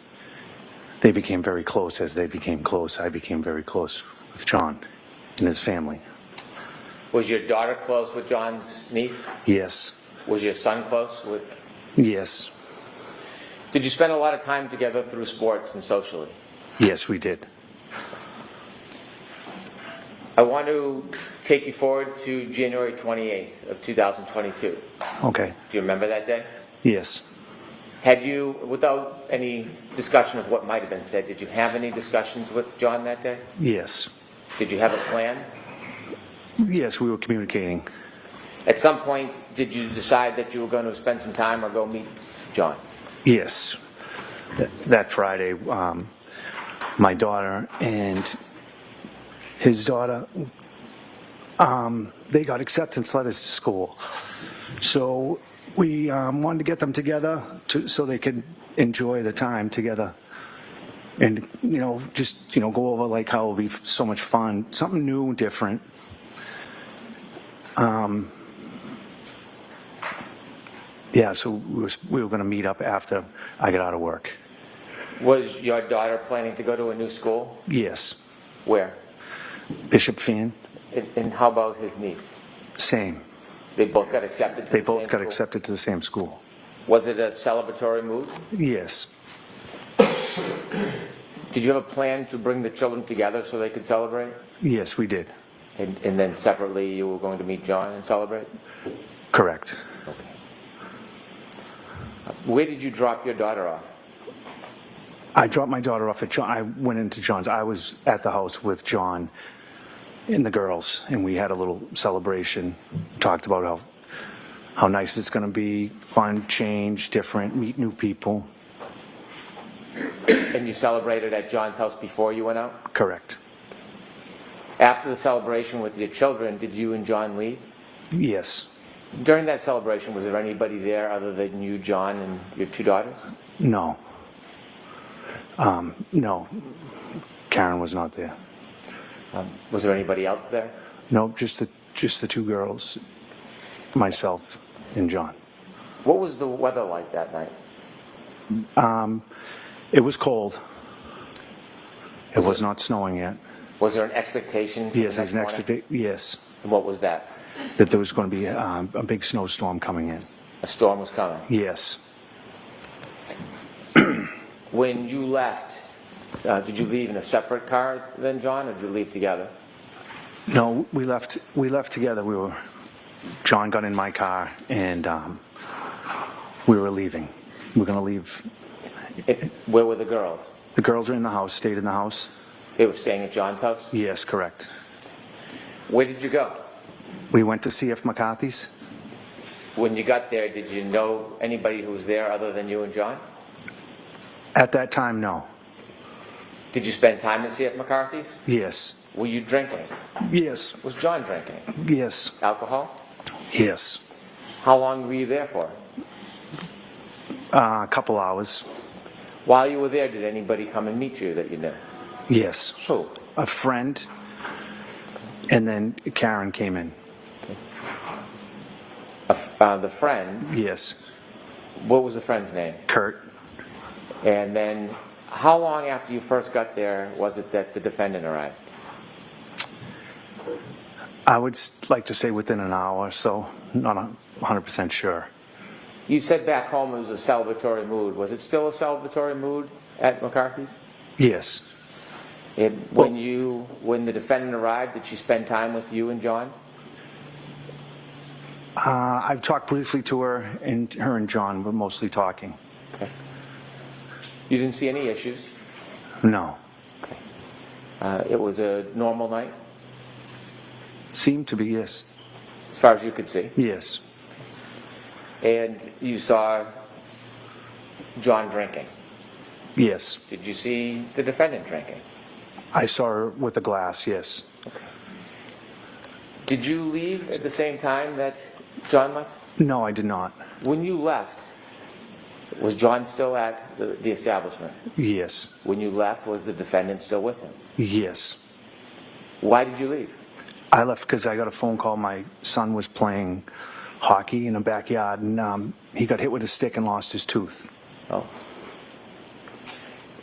they became very close. As they became close, I became very close with John and his family. Was your daughter close with John's niece? Yes. Was your son close with? Yes. Did you spend a lot of time together through sports and socially? Yes, we did. I want to take you forward to January 28th of 2022. Okay. Do you remember that day? Yes. Had you, without any discussion of what might have been said, did you have any discussions with John that day? Yes. Did you have a plan? Yes, we were communicating. At some point, did you decide that you were going to spend some time or go meet John? Yes. That Friday, my daughter and his daughter, they got acceptance letters to school. So we wanted to get them together so they could enjoy the time together. And, just, go over like how it'll be so much fun, something new, different. Yeah, so we were going to meet up after I got out of work. Was your daughter planning to go to a new school? Yes. Where? Bishop Fan. And how about his niece? Same. They both got accepted to the same school? They both got accepted to the same school. Was it a celebratory mood? Yes. Did you have a plan to bring the children together so they could celebrate? Yes, we did. And then separately you were going to meet John and celebrate? Correct. Okay. Where did you drop your daughter off? I dropped my daughter off at John. I went into John's. I was at the house with John and the girls, and we had a little celebration. Talked about how nice it's going to be, fun, change, different, meet new people. And you celebrated at John's house before you went out? Correct. After the celebration with your children, did you and John leave? Yes. During that celebration, was there anybody there other than you, John, and your two daughters? No. No. Karen was not there. Was there anybody else there? No, just the two girls, myself and John. What was the weather like that night? It was cold. It was not snowing yet. Was there an expectation? Yes, there was an expectation. Yes. And what was that? That there was going to be a big snowstorm coming in. A storm was coming? Yes. When you left, did you leave in a separate car then, John, or did you leave together? No, we left together. John got in my car, and we were leaving. We're going to leave. Where were the girls? The girls are in the house, stayed in the house. They were staying at John's house? Yes, correct. Where did you go? We went to C.F. McCarthy's. When you got there, did you know anybody who was there other than you and John? At that time, no. Did you spend time at C.F. McCarthy's? Yes. Were you drinking? Yes. Was John drinking? Yes. Alcohol? Yes. How long were you there for? A couple hours. While you were there, did anybody come and meet you that you knew? Yes. Who? A friend, and then Karen came in. The friend? Yes. What was the friend's name? Kurt. And then, how long after you first got there was it that the defendant arrived? I would like to say within an hour, so not 100% sure. You said back home it was a celebratory mood. Was it still a celebratory mood at McCarthy's? Yes. And when the defendant arrived, did she spend time with you and John? I've talked briefly to her, and her and John were mostly talking. Okay. You didn't see any issues? No. Okay. It was a normal night? Seemed to be, yes. As far as you could see? Yes. And you saw John drinking? Yes. Did you see the defendant drinking? I saw her with a glass, yes. Okay. Did you leave at the same time that John left? No, I did not. When you left, was John still at the establishment? Yes. When you left, was the defendant still with him? Yes. Why did you leave? I left because I got a phone call. My son was playing hockey in the backyard, and he got hit with a stick and lost his tooth. Oh.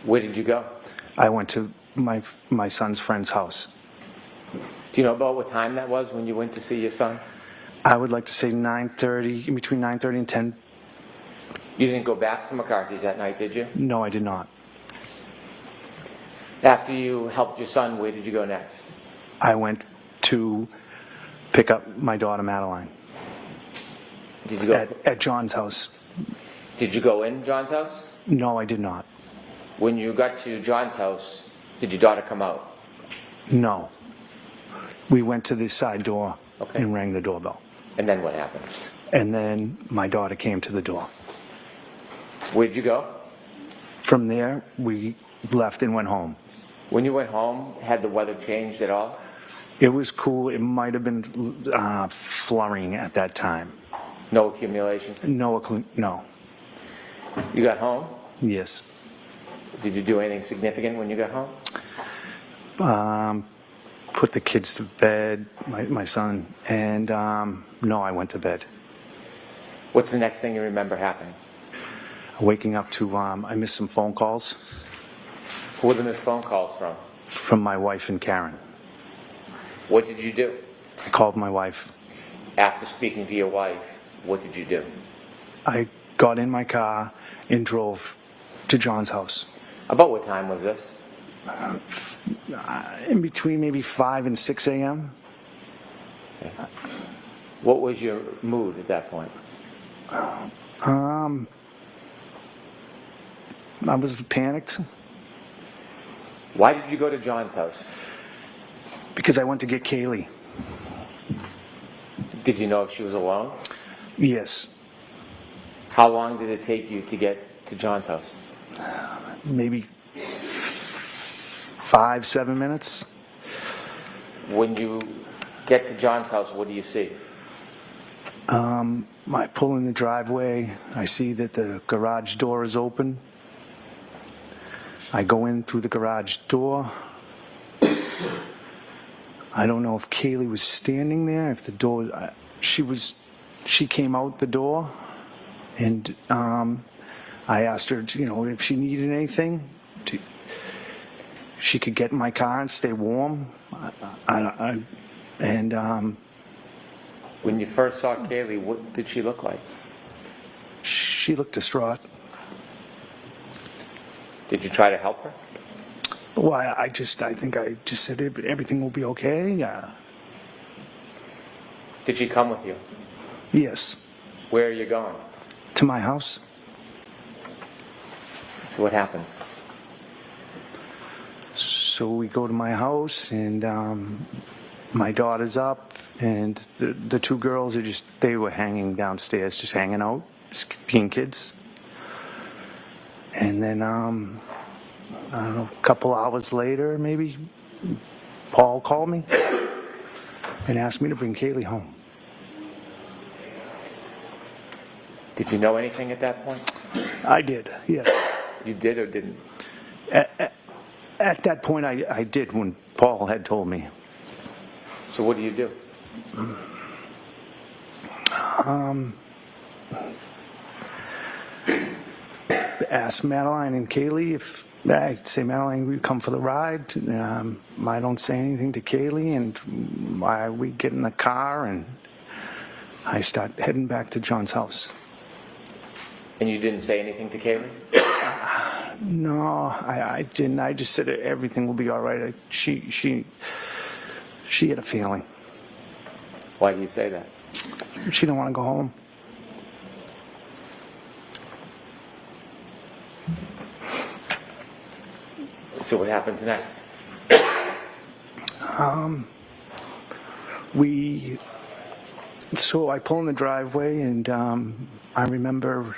Where did you go? I went to my son's friend's house. Do you know about what time that was when you went to see your son? I would like to say 9:30, in between 9:30 and 10. You didn't go back to McCarthy's that night, did you? No, I did not. After you helped your son, where did you go next? I went to pick up my daughter Madeline Did you go? at John's house. Did you go in John's house? No, I did not. When you got to John's house, did your daughter come out? No. We went to the side door Okay. and rang the doorbell. And then what happened? And then my daughter came to the door. Where'd you go? From there, we left and went home. When you went home, had the weather changed at all? It was cool. It might have been flurrying at that time. No accumulation? No. You got home? Yes. Did you do anything significant when you got home? Put the kids to bed, my son, and no, I went to bed. What's the next thing you remember happening? Waking up to, I missed some phone calls. Who were the missed phone calls from? From my wife and Karen. What did you do? I called my wife. After speaking to your wife, what did you do? I got in my car and drove to John's house. About what time was this? In between maybe 5 and 6 a.m. What was your mood at that point? I was panicked. Why did you go to John's house? Because I went to get Kaylee. Did you know if she was alone? Yes. How long did it take you to get to John's house? Maybe 5-7 minutes. When you get to John's house, what do you see? I pull in the driveway. I see that the garage door is open. I go in through the garage door. I don't know if Kaylee was standing there, if the door, she came out the door, and I asked her, if she needed anything, she could get in my car and stay warm. When you first saw Kaylee, what did she look like? She looked distraught. Did you try to help her? Well, I think I just said everything will be okay. Did she come with you? Yes. Where are you going? To my house. So what happens? So we go to my house, and my daughter's up, and the two girls they were hanging downstairs, just hanging out, just being kids. And then, I don't know, a couple hours later, maybe, Paul called me and asked me to bring Kaylee home. Did you know anything at that point? I did, yes. You did or didn't? At that point, I did when Paul had told me. So what do you do? Ask Madeline and Kaylee if I'd say, Madeline, we come for the ride. I don't say anything to Kaylee, and we get in the car, and I start heading back to John's house. And you didn't say anything to Kaylee? No, I didn't. I just said everything will be all right. She had a feeling. Why do you say that? She don't want to go home. So what happens next? So I pull in the driveway, and I remember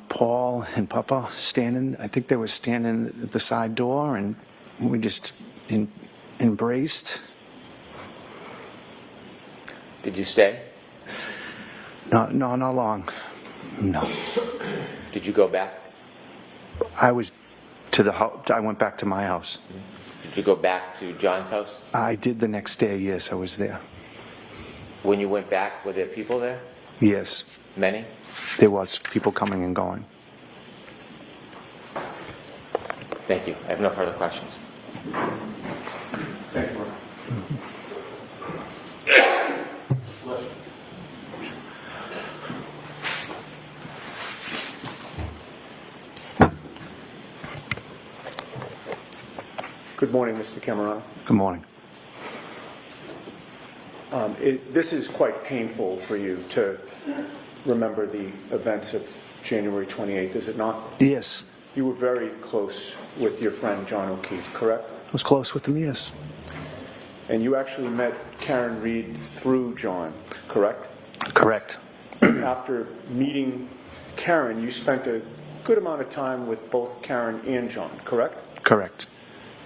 Paul and Papa standing. I think they were standing at the side door, and we just embraced. Did you stay? No, not long. No. Did you go back? I was to the house. I went back to my house. Did you go back to John's house? I did the next day. Yes, I was there. When you went back, were there people there? Yes. Many? There was people coming and going. Thank you. I have no further questions. Thank you. Good morning, Mr. Cameron. Good morning. This is quite painful for you to remember the events of January 28th, is it not? Yes. You were very close with your friend John O'Keefe, correct? I was close with them, yes. And you actually met Karen Read through John, correct? Correct. After meeting Karen, you spent a good amount of time with both Karen and John, correct? Correct.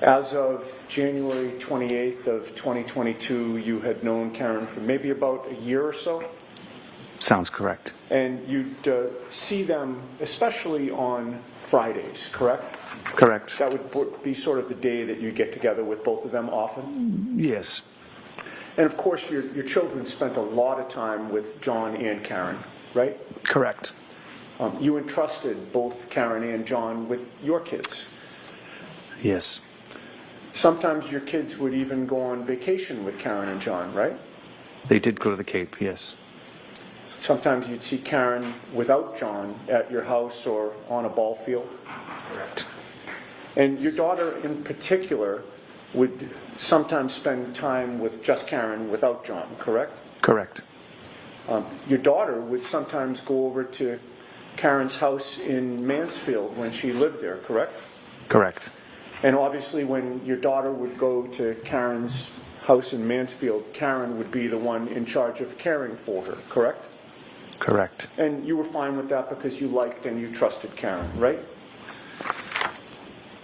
As of January 28th of 2022, you had known Karen for maybe about a year or so? Sounds correct. And you'd see them especially on Fridays, correct? Correct. That would be sort of the day that you get together with both of them often? Yes. And of course, your children spent a lot of time with John and Karen, right? Correct. You entrusted both Karen and John with your kids. Yes. Sometimes your kids would even go on vacation with Karen and John, right? They did go to the Cape, yes. Sometimes you'd see Karen without John at your house or on a ball field. Correct. And your daughter in particular would sometimes spend time with just Karen without John, correct? Correct. Your daughter would sometimes go over to Karen's house in Mansfield when she lived there, correct? Correct. And obviously when your daughter would go to Karen's house in Mansfield, Karen would be the one in charge of caring for her, correct? Correct. And you were fine with that because you liked and you trusted Karen, right?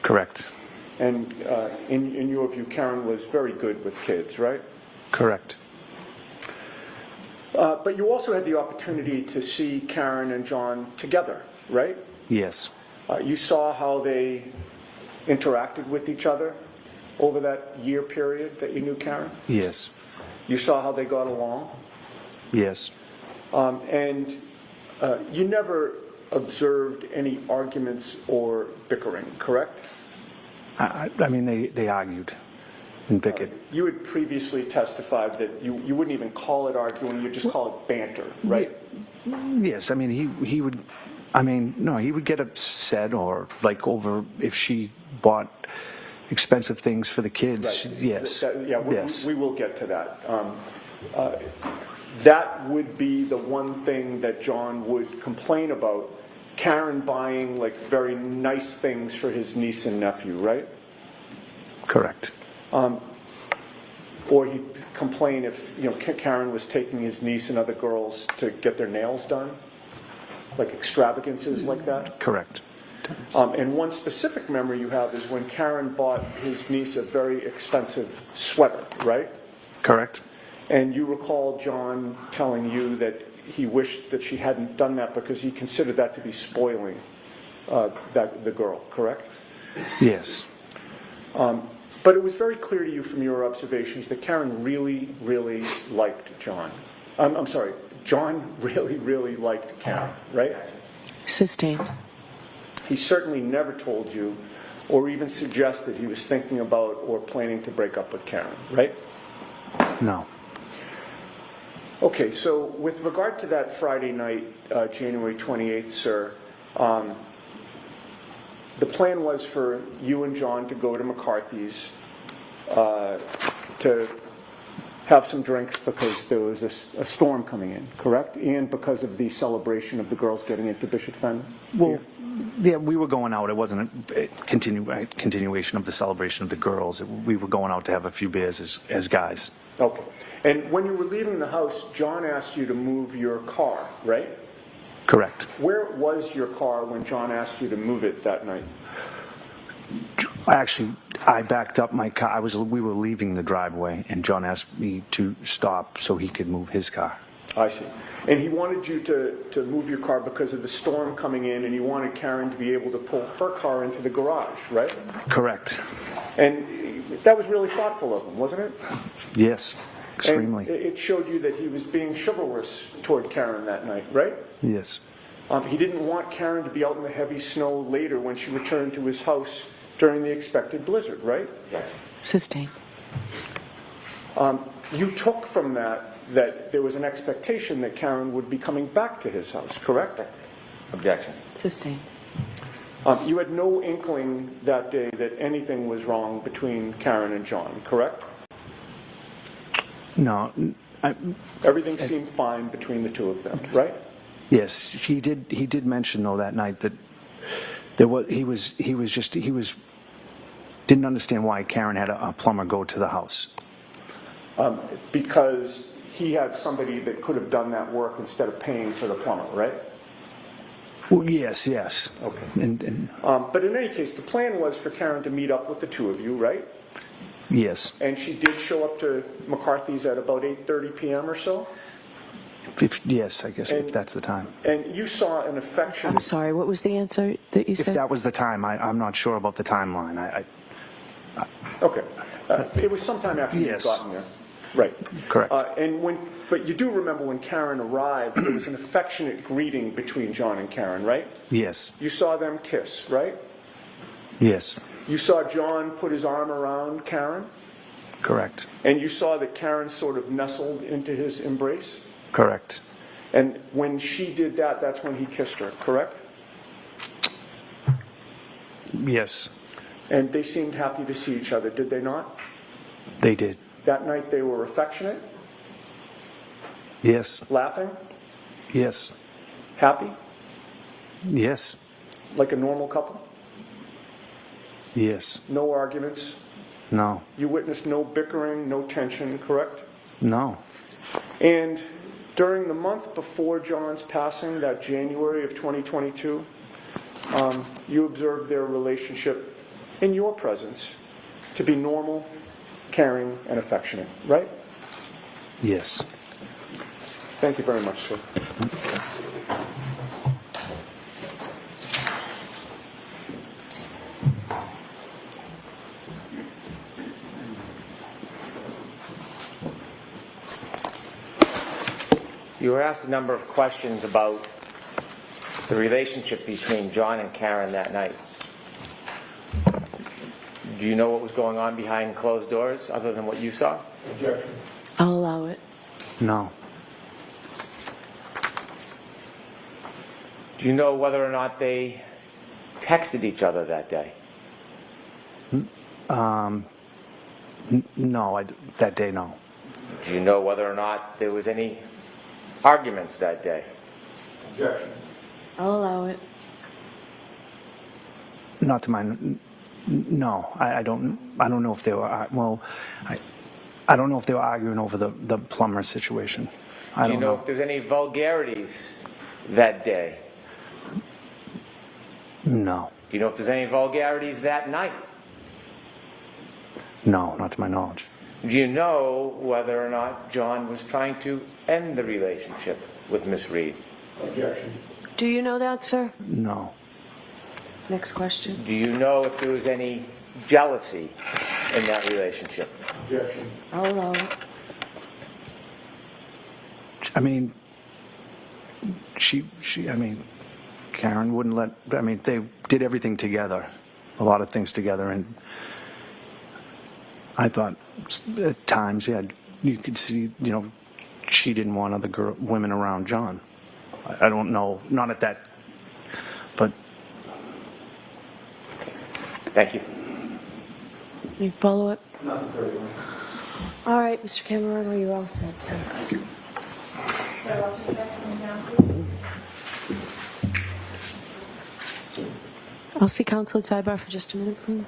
Correct. And in your view, Karen was very good with kids, right? Correct. But you also had the opportunity to see Karen and John together, right? Yes. You saw how they interacted with each other over that year period that you knew Karen? Yes. You saw how they got along? Yes. And you never observed any arguments or bickering, correct? I mean, they argued and bickered. You had previously testified that you wouldn't even call it arguing, you'd just call it banter, right? Yes, I mean, he would, I mean, no, he would get upset or like over if she bought expensive things for the kids. Right. Yes. Yes. We will get to that. That would be the one thing that John would complain about, Karen buying like very nice things for his niece and nephew, right? Correct. Or he'd complain if Karen was taking his niece and other girls to get their nails done, like extravagances like that. Correct. And one specific memory you have is when Karen bought his niece a very expensive sweater, right? Correct. And you recall John telling you that he wished that she hadn't done that because he considered that to be spoiling the girl, correct? Yes. But it was very clear to you from your observations that Karen really, really liked John. I'm sorry, John really, really liked Karen, right? Sustained. He certainly never told you or even suggested he was thinking about or planning to break up with Karen, right? No. Okay, so with regard to that Friday night, January 28th, sir, the plan was for you and John to go to McCarthy's to have some drinks because there was a storm coming in, correct? And because of the celebration of the girls getting into Bishop Fen? Well, yeah, we were going out. It wasn't a continuation of the celebration of the girls. We were going out to have a few beers as guys. Okay. And when you were leaving the house, John asked you to move your car, right? Correct. Where was your car when John asked you to move it that night? Actually, I backed up my car. We were leaving the driveway, and John asked me to stop so he could move his car. I see. And he wanted you to move your car because of the storm coming in, and you wanted Karen to be able to pull her car into the garage, right? Correct. And that was really thoughtful of him, wasn't it? Yes, extremely. And it showed you that he was being chivalrous toward Karen that night, right? Yes. He didn't want Karen to be out in the heavy snow later when she returned to his house during the expected blizzard, right? Yes. Sustained. You took from that there was an expectation that Karen would be coming back to his house, correct? Objection. Sustained. You had no inkling that day that anything was wrong between Karen and John, correct? No, Everything seemed fine between the two of them, right? yes, he did mention though that night that he didn't understand why Karen had a plumber go to the house. Because he had somebody that could have done that work instead of paying for the plumber, right? Well, yes. Okay. And But in any case, the plan was for Karen to meet up with the two of you, right? yes, And she did show up to McCarthy's at about 8:30 p.m. or so? yes, I guess if that's the time. And you saw an affectionate... I'm sorry, what was the answer that you If said? that was the time, I'm not sure about the timeline. Okay. It was sometime after you'd Yes. gotten there. Right. Correct. But you do remember when Karen arrived, there was an affectionate greeting between John and Karen, right? Yes, You saw them kiss, right? yes, You saw John put his arm around Karen, correct, and you saw that Karen sort of nestled into his embrace. correct. And when she did that, that's when he kissed her, correct? Yes, And they seemed happy to see each other, did they not? they did. That night they were affectionate, Yes, laughing, yes, happy, yes, like a normal couple. yes. No arguments. No, You witnessed no bickering, no tension, correct? no, And during the month before John's passing, that January of 2022, you observed their relationship in your presence to be normal, caring, and affectionate, right? yes. Thank you very much, sir. You were asked a number of questions about the relationship between John and Karen that night. Do you know what was going on behind closed doors other than what you saw? Objection. I'll allow it. No, Do you know whether or not they texted each other that day? no, that day, no. Do you know whether or not there was any arguments that day? Objection. I'll allow it. Not to my, no, I don't know if they were, I don't know if they were arguing over the plumber situation. I Do you don't know know. if there's any vulgarities that day? No, Do you know if there's any vulgarities that night? no, not to my knowledge. Do you know whether or not John was trying to end the relationship with Miss Reed? Objection. Do you know that, sir? No, Next question. Do you know if there was any jealousy in that relationship? Objection. I'll allow it. I mean, I mean, Karen wouldn't let, I mean, they did everything together, a lot of things together, and I thought at times, yeah, you could see, she didn't want other women around John. I don't know, not at that, but Thank you. You follow up? Nothing further. All right, Mr. Cameron, you're all set, sir. I'll see counsel at sidebar for just a minute, please.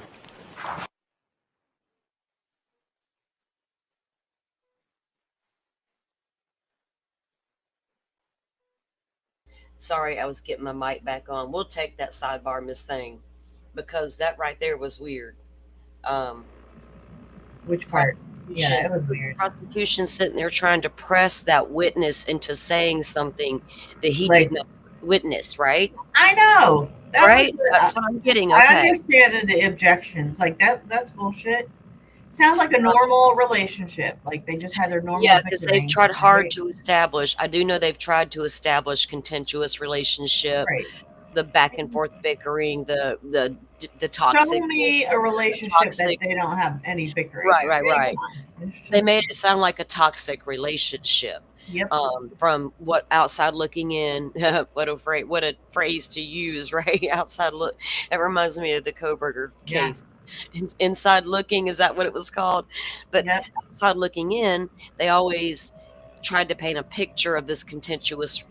Sorry, I was getting my mic back on. We'll take that sidebar, Miss Thing, because that right there was weird. Which part? Yeah, it was weird. Prosecution sitting there trying to press that witness into saying something that he Like- did not witness, right? I know. That Right? was- That's what I'm getting. I Okay. understand the objections. Like that's bullshit. Sounds like a normal relationship. Like they just had their normal. Yeah, because they've bickering. tried hard Right. to establish. I do know they've tried to establish contentious relationship, Right. the back and forth bickering, the toxic. Show me a relationship toxic- that they don't have any bickering. Right. Come on. They made it sound like a toxic relationship. Yep. From what outside looking in, what a phrase to use, right? Outside look. It reminds me of the Koberger Yeah. case. Inside looking, is that what it was called? But Yep. outside looking in, they always tried to paint a picture of this contentious,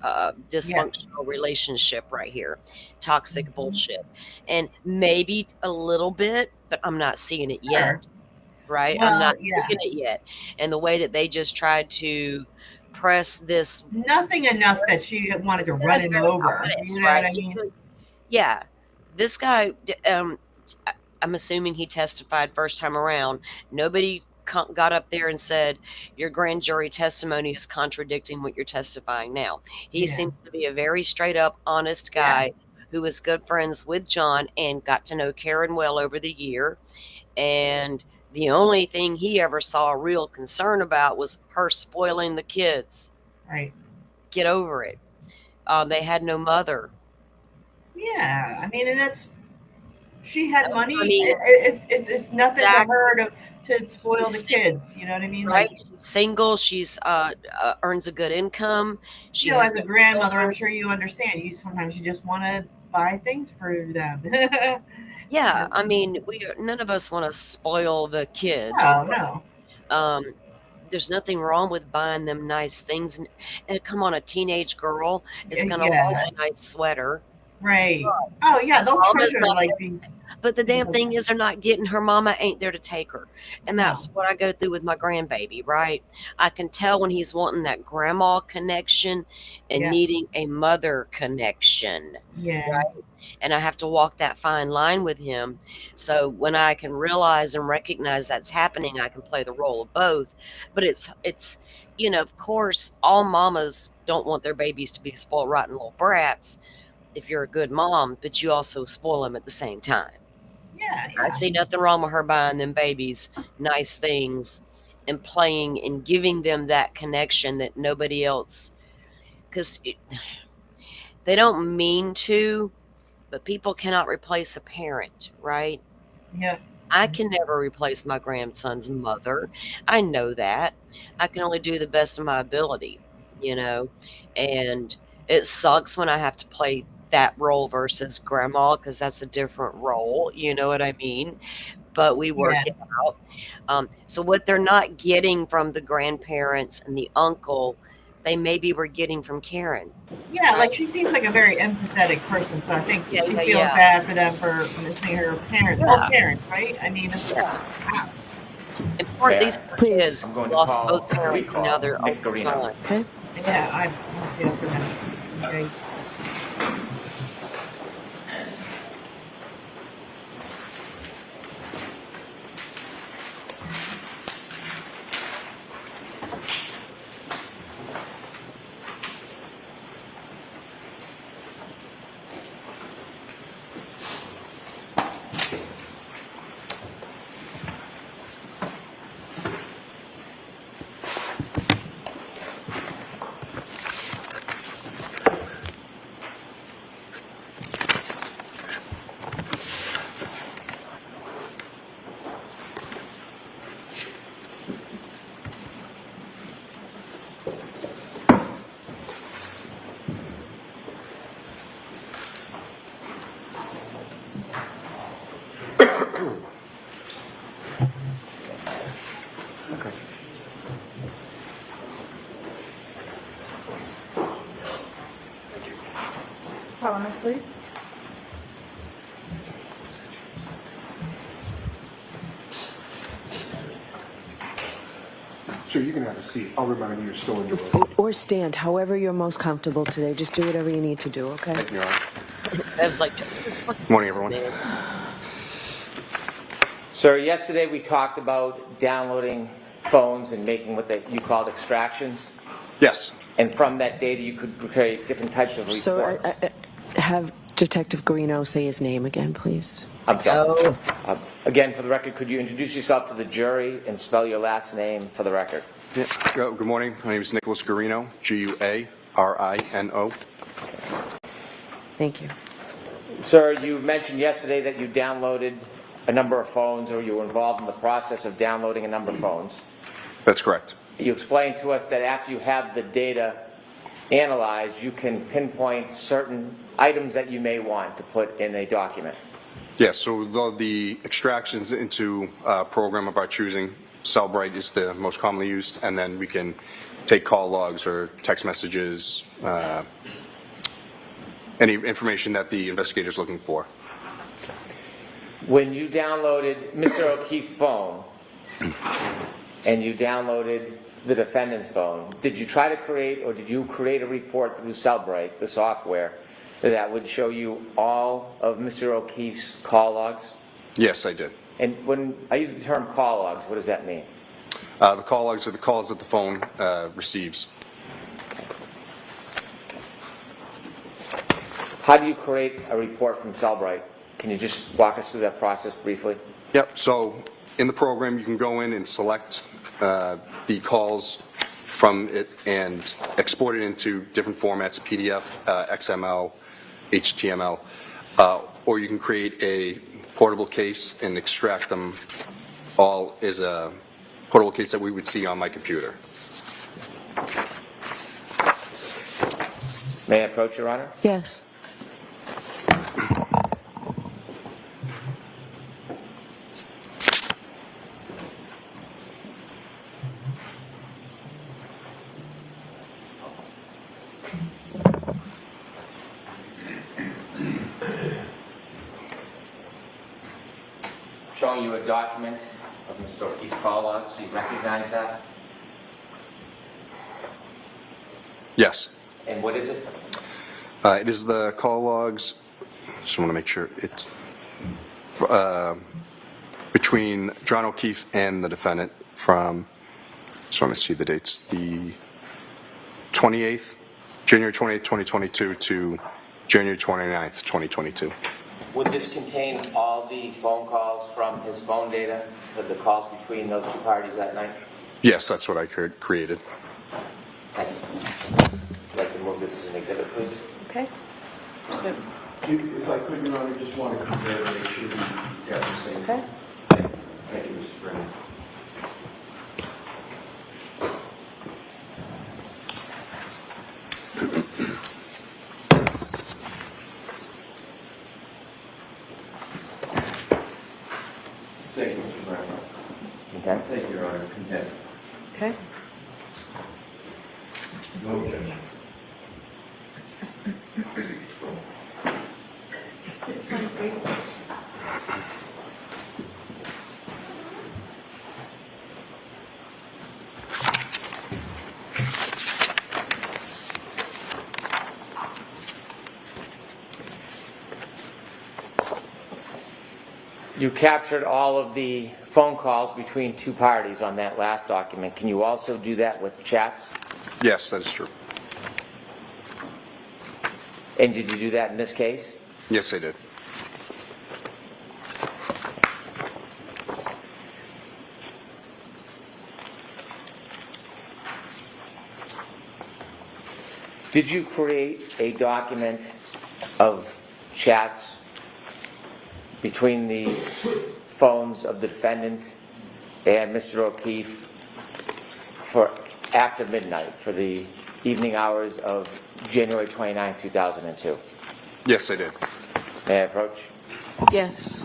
dysfunctional relationship right here, toxic bullshit, and maybe a little bit, but I'm not seeing it Sure. yet. Right? I'm Well, not yeah. seeing it yet. And the way that they just tried to press this. Nothing enough that she wanted to This run guy's him very over. honest, You know right? what I He mean? could, yeah. This guy, I'm assuming he testified first time around. Nobody got up there and said, your grand jury testimony is contradicting what you're testifying now. He Yeah. seems to be a very straight up, honest Yeah. guy who was good friends with John and got to know Karen well over the year. And the only thing he ever saw a real concern about was her spoiling the kids. Right. Get over it. They had no mother. Yeah. I mean, and that's, she had money. I mean, It's nothing exactly. to her to spoil She's the kids. You know what I mean? right? Like, She's single. She's earns a good income. She you know, has as a no grandmother, I'm children. sure you understand. Sometimes you just want to buy things for them. Yeah, I mean, none of us want to spoil the kids. No. There's nothing wrong with buying them nice things. And come on, a teenage girl is going to Yeah. love a nice sweater. Right. Oh yeah, they'll Mama's treasure not like there. these. But the damn thing is, they're not getting her mama ain't there to take her. And that's what I go through with my grandbaby, right? I can tell when he's wanting that grandma connection and Yeah. needing a mother connection. Yeah. Right? And I have to walk that fine line with him. So when I can realize and recognize that's happening, I can play the role of both. But it's you know, of course, all mamas don't want their babies to be spoiled rotten little brats if you're a good mom, but you also spoil them at the same time. Yeah. I see nothing wrong with her buying them babies nice things and playing and giving them that connection that nobody else, because they don't mean to, but people cannot replace a parent, right? Yeah. I can never replace my grandson's mother. I know that. I can only do the best of my ability, you know, and it sucks when I have to play that role versus grandma, because that's a different role, you know what I mean? But we work Yeah. it out. So what they're not getting from the grandparents and the uncle, they maybe were getting from Karen. Yeah, like she seems like a very empathetic person, so I think Yeah, she yeah, feels yeah. bad for them for missing her parents. Yeah. Both parents, right? I mean, Yeah. Important, these kids I'm going to lost call- both parents and now they're all Nick Garino. gone. Okay. yeah, I feel for them. Okay. Parliament, please. Sure, you can have a seat. I'll remind you you're still in your room. Or stand, however you're most comfortable today. Just do whatever you need to do, okay? Thank you, Your Honor. I was like, Good morning, everyone. Sir, yesterday we talked about downloading phones and making what you called extractions. Yes. And from that data, you could create different types of reports. So have Detective Garino say his name again, please. I'm sorry. Again, for the record, could you introduce yourself to the jury and spell your last name for the record? Yeah. Good morning. My name is Nicholas Garino, Guarino. Thank you. Sir, you mentioned yesterday that you downloaded a number of phones, or you were involved in the process of downloading a number of phones. That's correct. you explained to us that after you have the data analyzed, you can pinpoint certain items that you may want to put in a document. Yes, so the extractions into a program of our choosing, Cellbrite is the most commonly used, and then we can take call logs or text messages, any information that the investigator is looking for. When you downloaded Mr. O'Keefe's phone and you downloaded the defendant's phone, did you try to create, or did you create a report through Cellbrite, the software, that would show you all of Mr. O'Keefe's call logs? Yes, I did. And when I use the term call logs, what does that mean? The call logs are the calls that the phone receives. How do you create a report from Cellbrite? Can you just walk us through that process briefly? Yep, so in the program you can go in and select the calls from it and export it into different formats, PDF, XML, HTML, or you can create a portable case and extract them all as a portable case that we would see on my computer. May I approach, Your Honor? Yes. Showing you a document of Mr. O'Keefe's call logs. Do you recognize that? Yes. And what is it? It is the call logs. Just want to make sure it's between John O'Keefe and the defendant from, just want to see the dates, the 28th, January 28th, 2022 to January 29th, 2022. Would this contain all the phone calls from his phone data for the calls between those two parties that night? Yes, that's what I created. Thank you. I'd like to move this as an exhibit, please. Okay. So, If I could, Your Honor, just want to compare to make sure we got the same. okay. Thank you, Mr. Brennan. Thank you, Mr. Brennan. Okay. Thank you, Your Honor. Content. Okay. No objection. You captured all of the phone calls between two parties on that last document. Can you also do that with chats? Yes, that is true. And did you do that in this case? Yes, I did. Did you create a document of chats between the phones of the defendant and Mr. O'Keefe for after midnight, for the evening hours of January 29, 2002? Yes, I did. May I approach? Yes.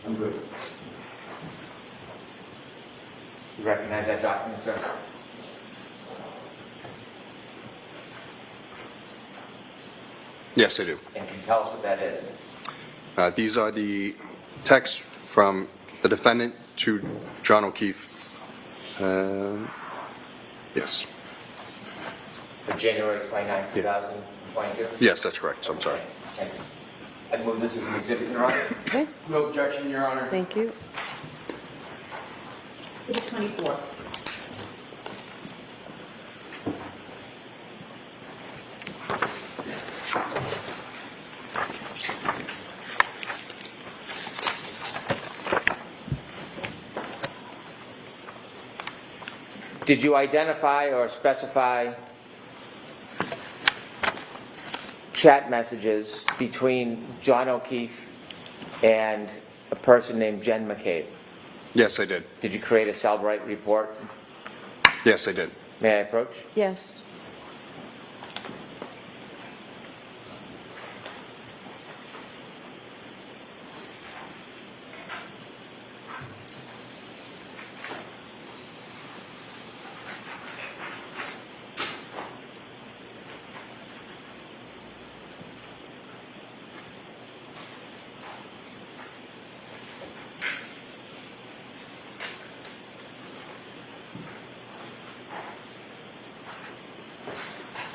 I'm good. You recognize that document, sir? Yes, I do. And can you tell us what that is? These are the texts from the defendant to John O'Keefe. Yes. For January 29, 2022? Yes, that's correct. So I'm sorry. Thank you. I'd move this as an exhibit, Your Honor. Okay. No objection, Your Honor. Thank you. Exhibit 24. Did you identify or specify chat messages between John O'Keefe and a person named Jen McCabe? Yes, I did. Did you create a Cellbrite report? Yes, I did. May I approach? Yes.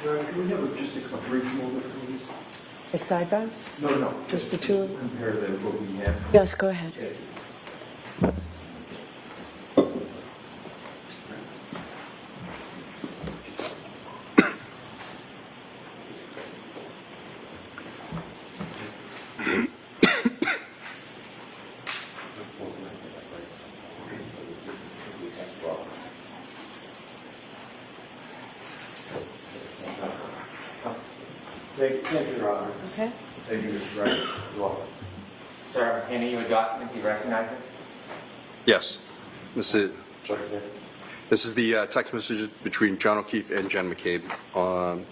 Can we have just a brief moment, please? At sidebar? No. Just the two of them? Compare them what we have. Yes, go ahead. Thank you, Your Honor. Okay. Thank you, Mr. Wright. You're welcome. Sir, I'm handing you a document. Do you recognize it? Yes. This is the text messages between John O'Keefe and Jen McCabe on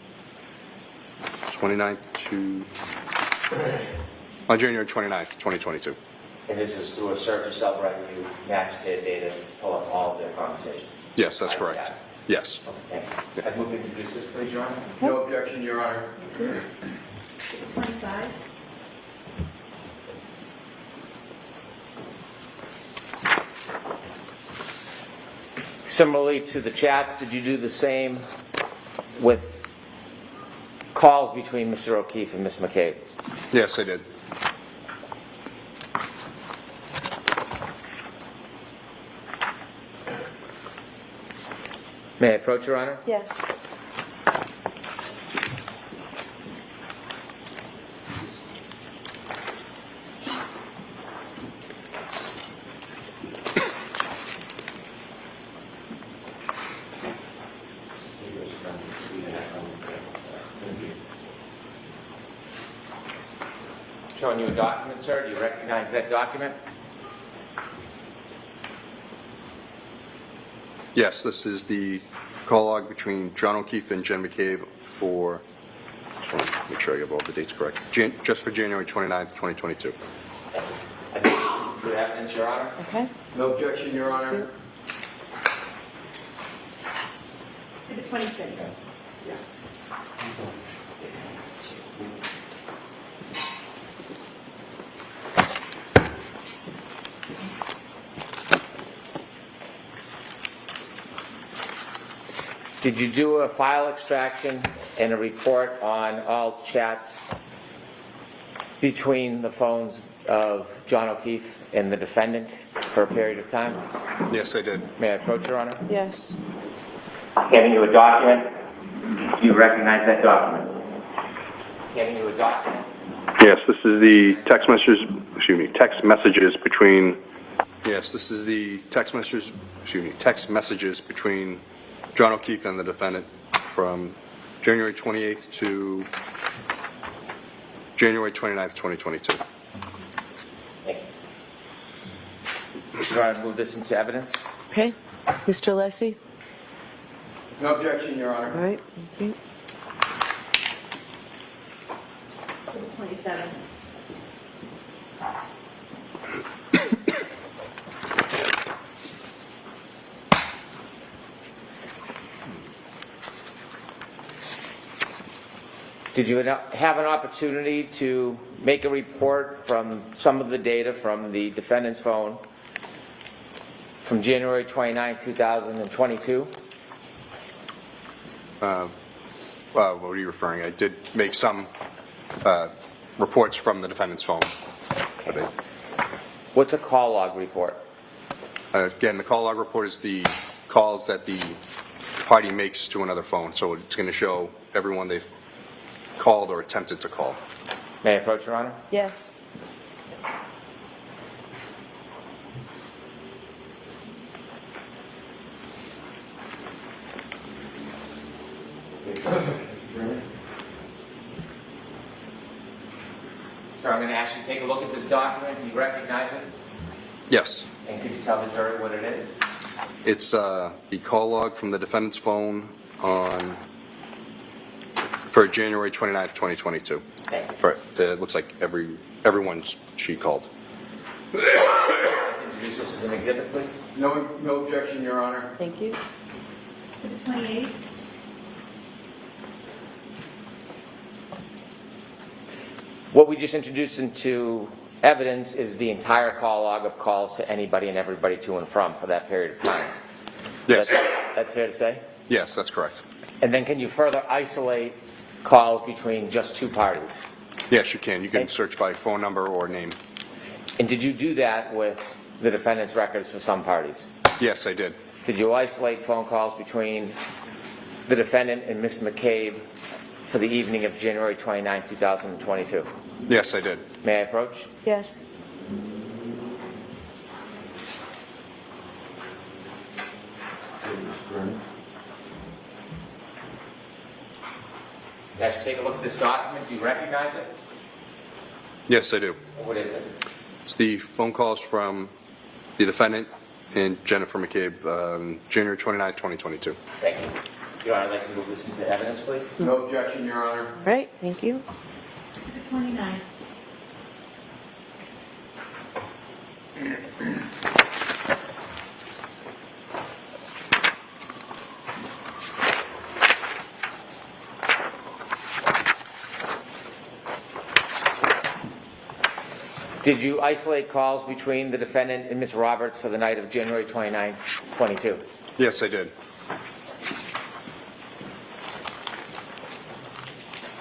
January 29th, 2022. And this is through a search of Cellbrite where you match their data and pull up all of their conversations? Yes, that's correct. Yes. Okay. I move to introduce this, please, Your Honor. No objection, Your Honor. 25. Similarly to the chats, did you do the same with calls between Mr. O'Keefe and Ms. McCabe? Yes, I did. May I approach, Your Honor? Yes. Showing you a document, sir. Do you recognize that document? Yes, this is the call log between John O'Keefe and Jen McCabe for, just want to make sure I have all the dates correct, just for January 29th, 2022. I think through evidence, Your Honor. Okay. No objection, Your Honor. Exhibit 26. Did you do a file extraction and a report on all chats between the phones of John O'Keefe and the defendant for a period of time? Yes, I did. May I approach, Your Honor? Yes. Handing you a document. Do you recognize that document? Handing you a document. Yes, this is the text messages between. Yes, this is the text messages between John O'Keefe and the defendant from January 28th to January 29th, 2022. Thank you. Your Honor, move this into evidence. Okay. Mr. Lessie? No objection, Your Honor. All right. Thank you. 27. Did you have an opportunity to make a report from some of the data from the defendant's phone from January 29, 2022? Well, what are you referring? I did make some reports from the defendant's phone. What's a call log report? Again, the call log report is the calls that the party makes to another phone. So it's going to show everyone they've called or attempted to call. May I approach, Your Honor? Yes. Sir, I'm going to ask you to take a look at this document. Do you recognize it? Yes. And could you tell the jury what it is? It's the call log from the defendant's phone for January 29th, 2022. Thank you. It looks like everyone she called. Introduce this as an exhibit, please. No objection, Your Honor. Thank you. Exhibit 28. What we just introduced into evidence is the entire call log of calls to anybody and everybody to and from for that period of time. Yes. That's fair to say? Yes, that's correct. And then can you further isolate calls between just two parties? Yes, you can. You can search by phone number or name. And did you do that with the defendant's records for some parties? Yes, I did. Did you isolate phone calls between the defendant and Ms. McCabe for the evening of January 29, 2022? Yes, I did. May I approach? Yes. Guys, take a look at this document. Do you recognize it? Yes, I do. What is it? It's the phone calls from the defendant and Jennifer McCabe, January 29th, 2022. Thank you. Your Honor, I'd like to move this into evidence, please. No objection, Your Honor. Right, thank you. Exhibit 29. Did you isolate calls between the defendant and Ms. Roberts for the night of January 29, 22? Yes, I did.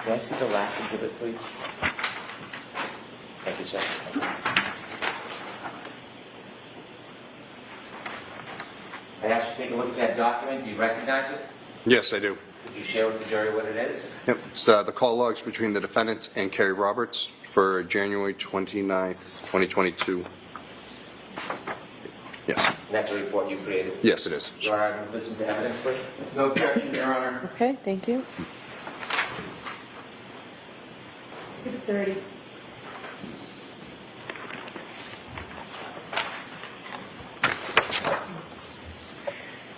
Can I see the last exhibit, please? Thank you, sir. I asked you to take a look at that document. Do you recognize it? Yes, I do. Could you share with the jury what it is? Yep. It's the call logs between the defendant and Carrie Roberts for January 29th, 2022. Yes. And that's a report you created? Yes, it is. Your Honor, listen to evidence, please. No objection, Your Honor. Okay, thank you. Exhibit 30.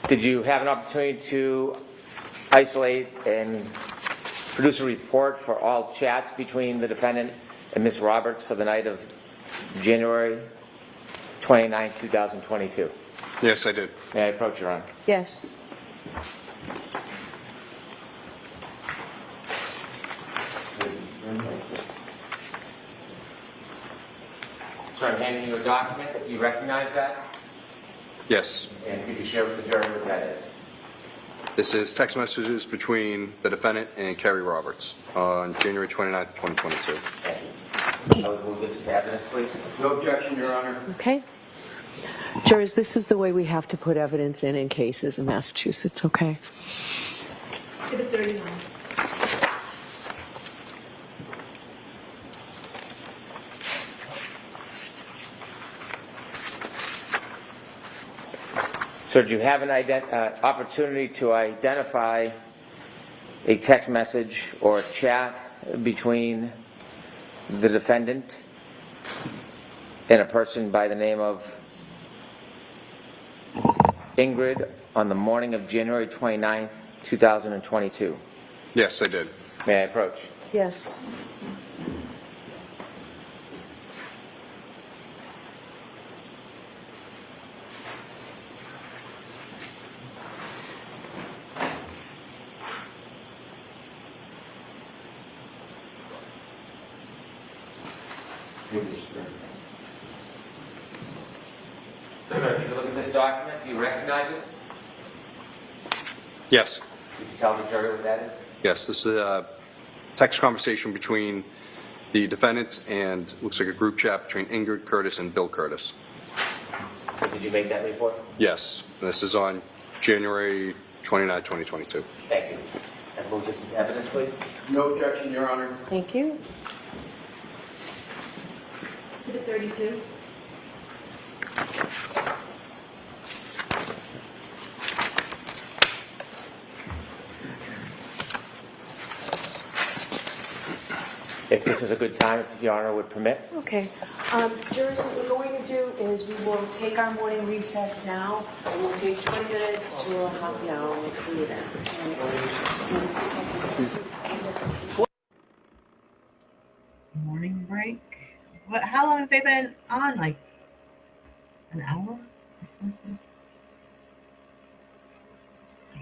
Did you have an opportunity to isolate and produce a report for all chats between the defendant and Ms. Roberts for the night of January 29, 2022? Yes, I did. May I approach, Your Honor? Yes. Sir, I'm handing you a document. Do you recognize that? Yes. And could you share with the jury what that is? This is text messages between the defendant and Carrie Roberts on January 29th, 2022. Thank you. I would move this into evidence, please. No objection, Your Honor. Okay. Jurors, this is the way we have to put evidence in cases in Massachusetts, okay? Exhibit 31. Sir, do you have an opportunity to identify a text message or a chat between the defendant and a person by the name of Ingrid on the morning of January 29th, 2022? Yes, I did. May I approach? Yes. Take a look at this document. Do you recognize it? Yes. Could you tell the jury what that is? Yes, this is a text conversation between the defendant and looks like a group chat between Ingrid Curtis and Bill Curtis. So did you make that report? Yes. This is on January 29, 2022. Thank you. And move this into evidence, please. No objection, Your Honor. Thank you. Exhibit 32. if this is a good time, if the honor would permit. Okay. Jurors, what we're going to do is we will take our morning recess now, and we'll take 20 minutes to a half an hour, and we'll see you then. Morning break. What? How long have they been on? Like an hour?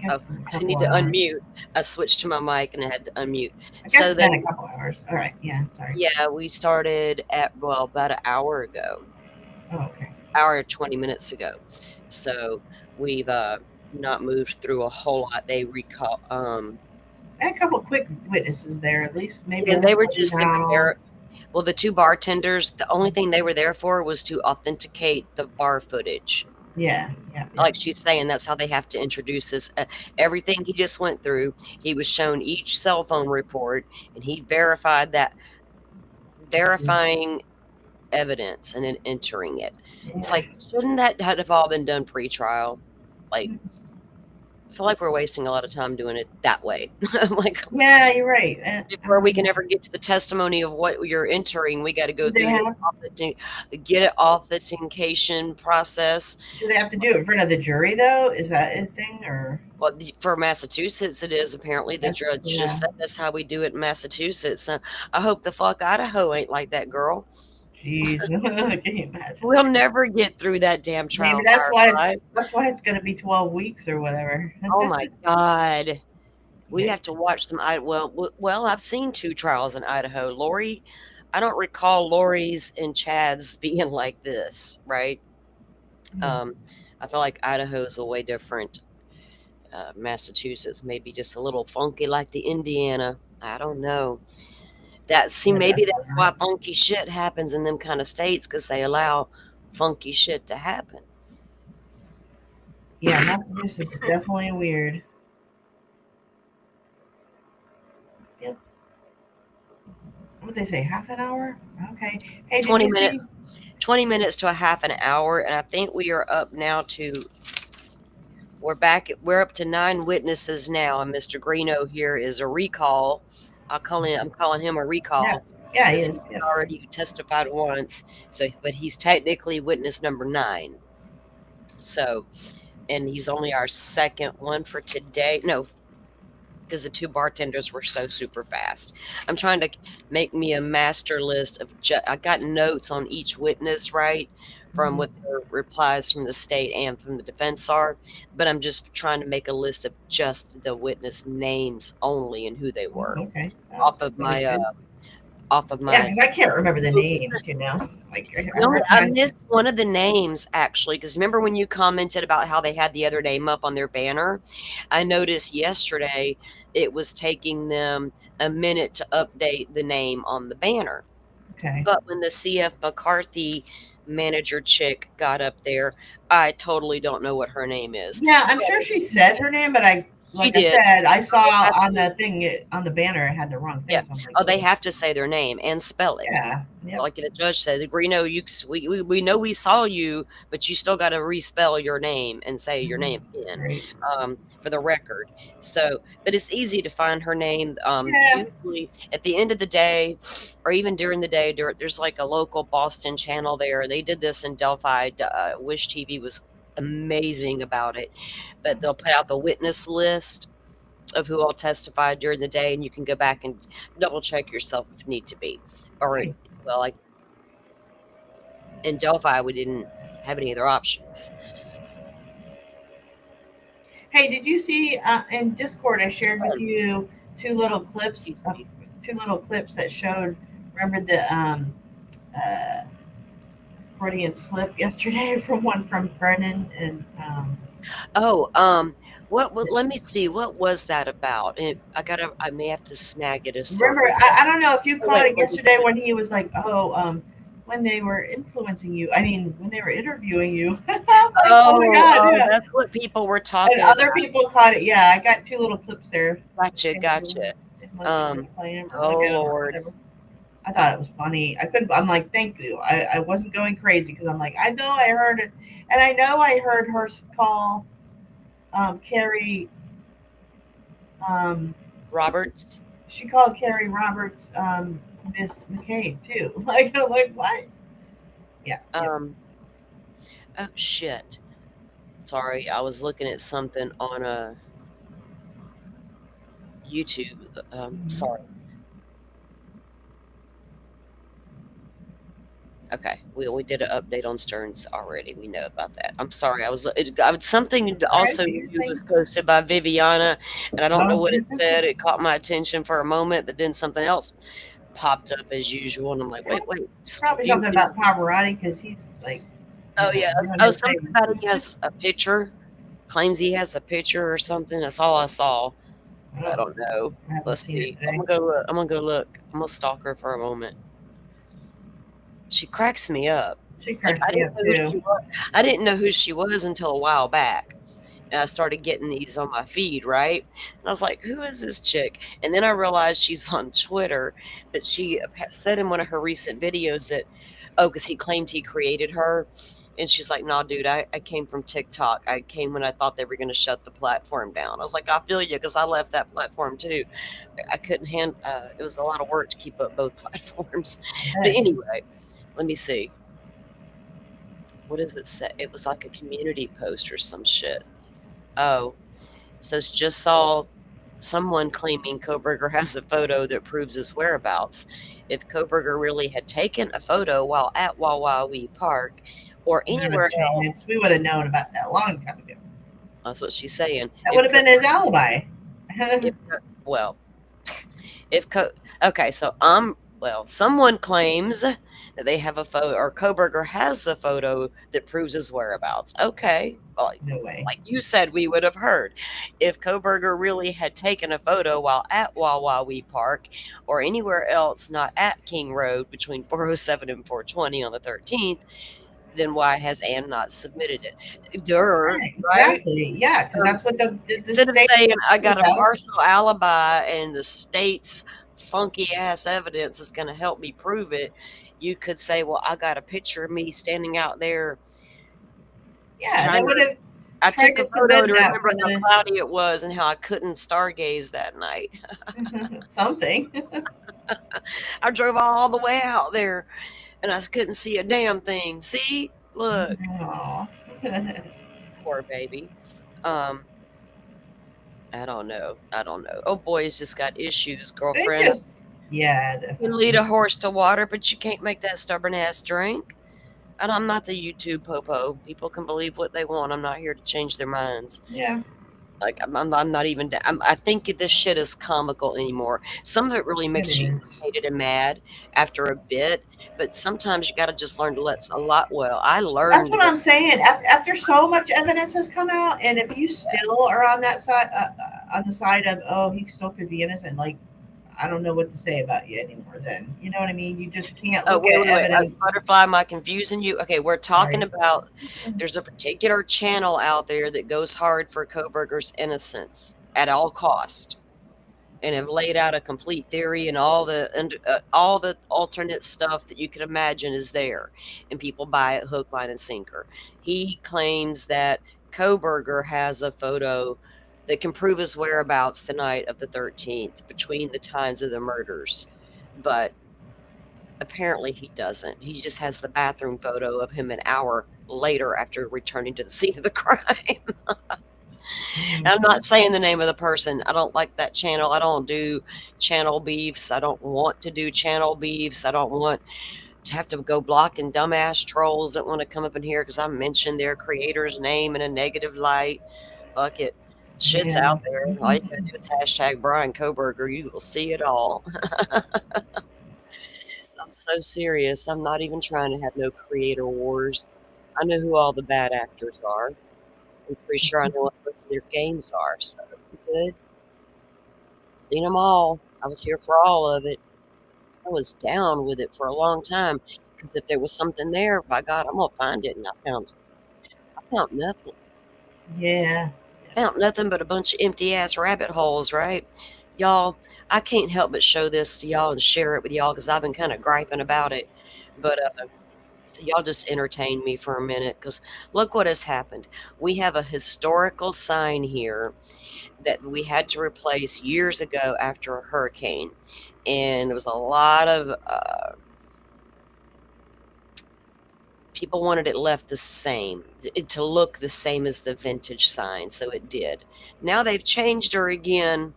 Oh, I need to unmute. I switched to my mic and I had to unmute. I guess So it's been a couple hours. All right. Yeah. Sorry. yeah, we started at about an hour ago. Oh, okay. Hour 20 minutes ago. So we've not moved through a whole lot. They recall. I had a couple quick witnesses there, at least. Maybe. And they were just now. there. Well, the two bartenders. The only thing they were there for was to authenticate the bar footage. Yeah. Like she's saying, that's how they have to introduce this. Everything he just went through, he was shown each cell phone report, and he verified that, verifying evidence and then entering it. It's like, shouldn't that have all been done pre-trial? Like, I feel like we're wasting a lot of time doing it that way. Like, yeah, you're right. Before we can ever get to the testimony of what you're entering, we got to go through get an authentication process. Do they have to do it in front of the jury, though? Is that a thing, or? Well, for Massachusetts, it is. Apparently, the judge just said that's how we do it in Massachusetts. I hope the fuck Idaho ain't like that, girl. Jeez, can you imagine? We'll never get through that damn trial. Maybe that's why it's going to be 12 weeks or whatever. Oh my God. We have to watch some. Well, I've seen 2 trials in Idaho. Lori, I don't recall Lori's and Chad's being like this, right? I feel like Idaho's a way different. Massachusetts maybe just a little funky like the Indiana. I don't know. Maybe that's why funky shit happens in them kind of states, because they allow funky shit to happen. Yeah, Massachusetts is definitely weird. Yep. What would they say? Half an hour? Okay. Hey, 20 minutes. 20 minutes to a half an hour, and I think we are up now to. We're up to 9 witnesses now, and Mr. Greeno here is a recall. I'm calling him a recall. Yeah, he is. He's already testified once, but he's technically witness number 9. So, and he's only our second one for today. No, because the 2 bartenders were so super fast. I'm trying to make me a master list of. I got notes on each witness, right? From what their replies from the state and from the defense are, but I'm just trying to make a list of just the witness names only and who they were. Okay. Off of my. Yeah, because I can't remember the names, I missed one of the names, actually, because remember when you commented about how they had the other name up on their banner? I noticed yesterday it was taking them a minute to update the name on the banner. Okay. But when the CF McCarthy manager chick got up there, I totally don't know what her name is. Yeah, I'm sure she said her name, but I said, I saw on the thing, on the banner, it had the wrong thing. Yeah. So like, Oh, they have to say their name and spell it. Yeah. Yep. Like the judge said, Greeno, we know we saw you, but you still got to respell your name and say your name again, right. For the record. So, but it's easy to find her name. Usually at the end of the day, or even during the day, there's like a local Boston channel there. They did this in Delphi. Wish TV was amazing about it, but they'll put out the witness list of who all testified during the day, and you can go back and double check yourself if need to be. Or like in Delphi, we didn't have any other options. Hey, did you see in Discord? I shared with you 2 little clips. 2 little clips that showed. Remember the Freudian slip yesterday from Brennan and. Let me see. What was that about? I may have to snag it. Remember, I don't know if you caught it yesterday when he was like, when they were influencing you. I mean, when they were interviewing you. Oh my God! Yeah. That's what people were talking. And other people caught it. Yeah, I got 2 little clips there. Gotcha. Lord. I thought it was funny. I'm like, thank you. I wasn't going crazy because I'm like, I know I heard it, and I know I heard her call. Carrie Roberts. She called Carrie Roberts Miss McCabe too. Like, I'm like, what? Yeah. Oh shit. Sorry, I was looking at something on YouTube. Sorry. Okay, we did an update on Stearns already. We know about that. I'm sorry. Something also new was posted by Viviana, and I don't know what it said. It caught my attention for a moment, but then something else popped up as usual, and I'm like, wait, it's Probably something confusing. about Pavarotti because he's like. Oh yeah. Oh, something about he has a picture. Claims he has a picture or something. That's all I saw. I don't know. Let's see. I'm gonna go look. I'm gonna stalk her for a moment. She cracks me up. She Like, cracks me up too. I didn't know who she was until a while back. And I started getting these on my feed, right? And I was like, who is this chick? And then I realized she's on Twitter, but she said in one of her recent videos that, because he claimed he created her. And she's like, nah, dude, I came from TikTok. I came when I thought they were going to shut the platform down. I was like, I feel you, because I left that platform too. I couldn't it was a lot of work to keep up both platforms. But anyway, let me see. What does it say? It was like a community post or some shit. Oh, it says, just saw someone claiming Koberger has a photo that proves his whereabouts. If Koberger really had taken a photo while at Wawa Park or anywhere else, we would have known about that a long time ago. That's what she's saying. That would have been his alibi. Okay, so someone claims that they have a photo, or Koberger has the photo that proves his whereabouts. Okay, no way. Like you said, we would have heard. If Koberger really had taken a photo while at Wawa Park or anywhere else not at King Road between 407 and 420 on the 13th, then why has Ann not submitted it? Right? Exactly. Yeah, because that's what the instead of saying I got a partial alibi and the state's funky ass evidence is going to help me prove it, you could say, well, I got a picture of me standing out there. Yeah, they would have. I took a photo to remember how cloudy it was and how I couldn't stargaze that night. Something. I drove all the way out there and I couldn't see a damn thing. See? Look. Poor baby. I don't know. Oh, boy's just got issues, girlfriend. Yeah. You can lead a horse to water, but you can't make that stubborn ass drink. And I'm not the YouTube popo. People can believe what they want. I'm not here to change their minds. Yeah. Like, I'm not even. I think this shit is comical anymore. Some of it really makes you irritated and mad after a bit, but sometimes you got to just learn to let a lot. Well, I learned. That's what I'm saying. After so much evidence has come out, and if you still are on that side, on the side of, oh, he still could be innocent, like, I don't know what to say about you anymore. Then you know what I mean. You just can't look at evidence. Butterfly, am I confusing you? Okay, we're talking about. There's a particular channel out there that goes hard for Koberger's innocence at all cost, and have laid out a complete theory and all the alternate stuff that you can imagine is there, and people buy it hook, line, and sinker. He claims that Koberger has a photo that can prove his whereabouts the night of the 13th between the times of the murders. But apparently he doesn't. He just has the bathroom photo of him an hour later after returning to the scene of the crime. I'm not saying the name of the person. I don't like that channel. I don't do channel beefs. I don't want to do channel beefs. I don't want to have to go blocking dumbass trolls that want to come up in here because I mentioned their creator's name in a negative light. Fuck it. Shit's out there. All you gotta do is hashtag Brian Koberger. You will see it all. I'm so serious. I'm not even trying to have no creator wars. I know who all the bad actors are. I'm pretty sure I know what most of their games are. So good. Seen them all. I was here for all of it. I was down with it for a long time because if there was something there, by God, I'm gonna find it. And I found nothing. Yeah. Found nothing but a bunch of empty ass rabbit holes, right? Y'all, I can't help but show this to y'all and share it with y'all because I've been kind of griping about it. But So y'all just entertain me for a minute, because look what has happened. We have a historical sign here that we had to replace years ago after a hurricane. And there was a lot of people wanted it left the same, to look the same as the vintage sign, so it did. Now they've changed her again.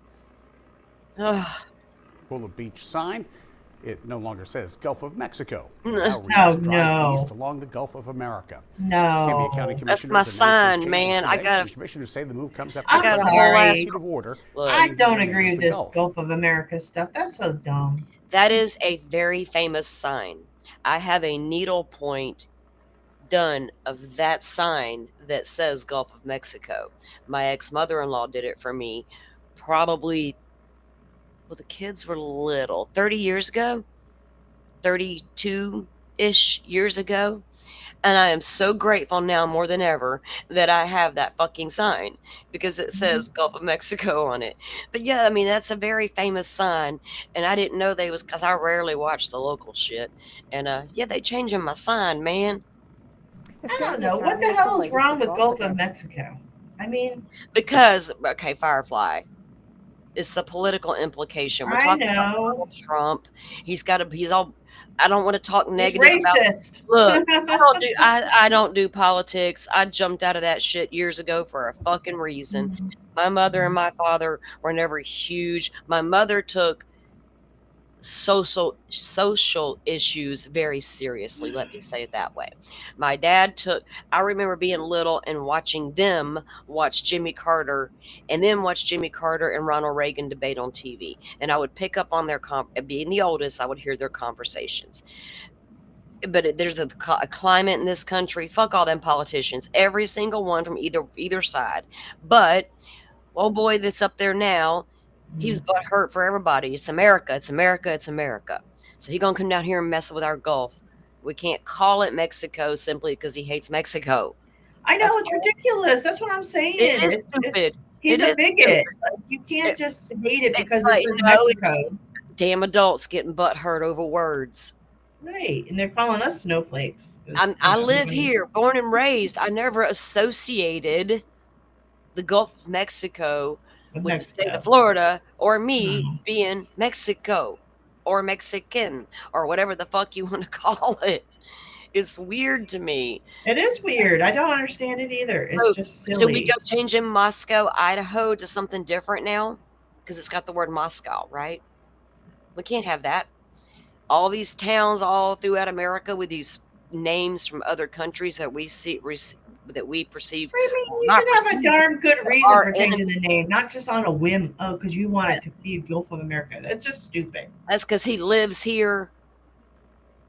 Ugh. Pula Beach sign. It no longer says Gulf of Mexico. It No. now reads Oh, Drive no. East along the Gulf of America. No. Escambia County That's Commissioners my announced those sign, changes man. I today. got The a, commissioners say the move comes after I I'm got a the whole ass. executive order. Look, I don't naming agree of with the this Gulf. Gulf of America stuff. That's so dumb. that is a very famous sign. I have a needlepoint done of that sign that says Gulf of Mexico. My ex-mother-in-law did it for me probably, well, the kids were little, 30 years ago, 32-ish years ago. And I am so grateful now more than ever that I have that fucking sign, because it says Gulf of Mexico on it. But yeah, I mean, that's a very famous sign. And I didn't know they was, because I rarely watch the local shit. And yeah, they changing my sign, man. I don't know. What the hell is wrong with Gulf of Mexico? I mean, Because, okay, Firefly, it's the political implication. We're I talking about know. Donald Trump. He's all, I don't want to talk He's negative about, racist. look, I don't do politics. I jumped out of that shit years ago for a fucking reason. My mother and my father were never huge. My mother took social issues very seriously, let me say it that way. My dad took, I remember being little and watching them watch Jimmy Carter, and then watch Jimmy Carter and Ronald Reagan debate on TV, and I would pick up on their being the oldest, I would hear their conversations. But there's a climate in this country, fuck all them politicians, every single one from either side. But old boy that's up there now, he's butt hurt for everybody. It's America, it's America, it's America. So he gonna come down here and mess with our Gulf. We can't call it Mexico simply because he hates Mexico. I know, it's ridiculous. That's what I'm saying. It is stupid. He's It a is bigot. stupid. Like, you can't just hate it because like, it says no, Mexico. Damn adults getting butt hurt over words. Right, and they're calling us snowflakes. I live here, born and raised. I never associated the Gulf of Mexico with the state of Florida, or me being Mexico or Mexican or whatever the fuck you want to call it. It's weird to me. It is weird. I don't understand it either. So, It's just silly. should we go changing Moscow, Idaho to something different now? Because it's got the word Moscow, right? We can't have that. All these towns all throughout America with these names from other countries that we see, that we perceive. You should have a darn good reason for changing the name, not just on a whim. Oh, because you want it to be Gulf of America. That's just stupid. That's because he lives here.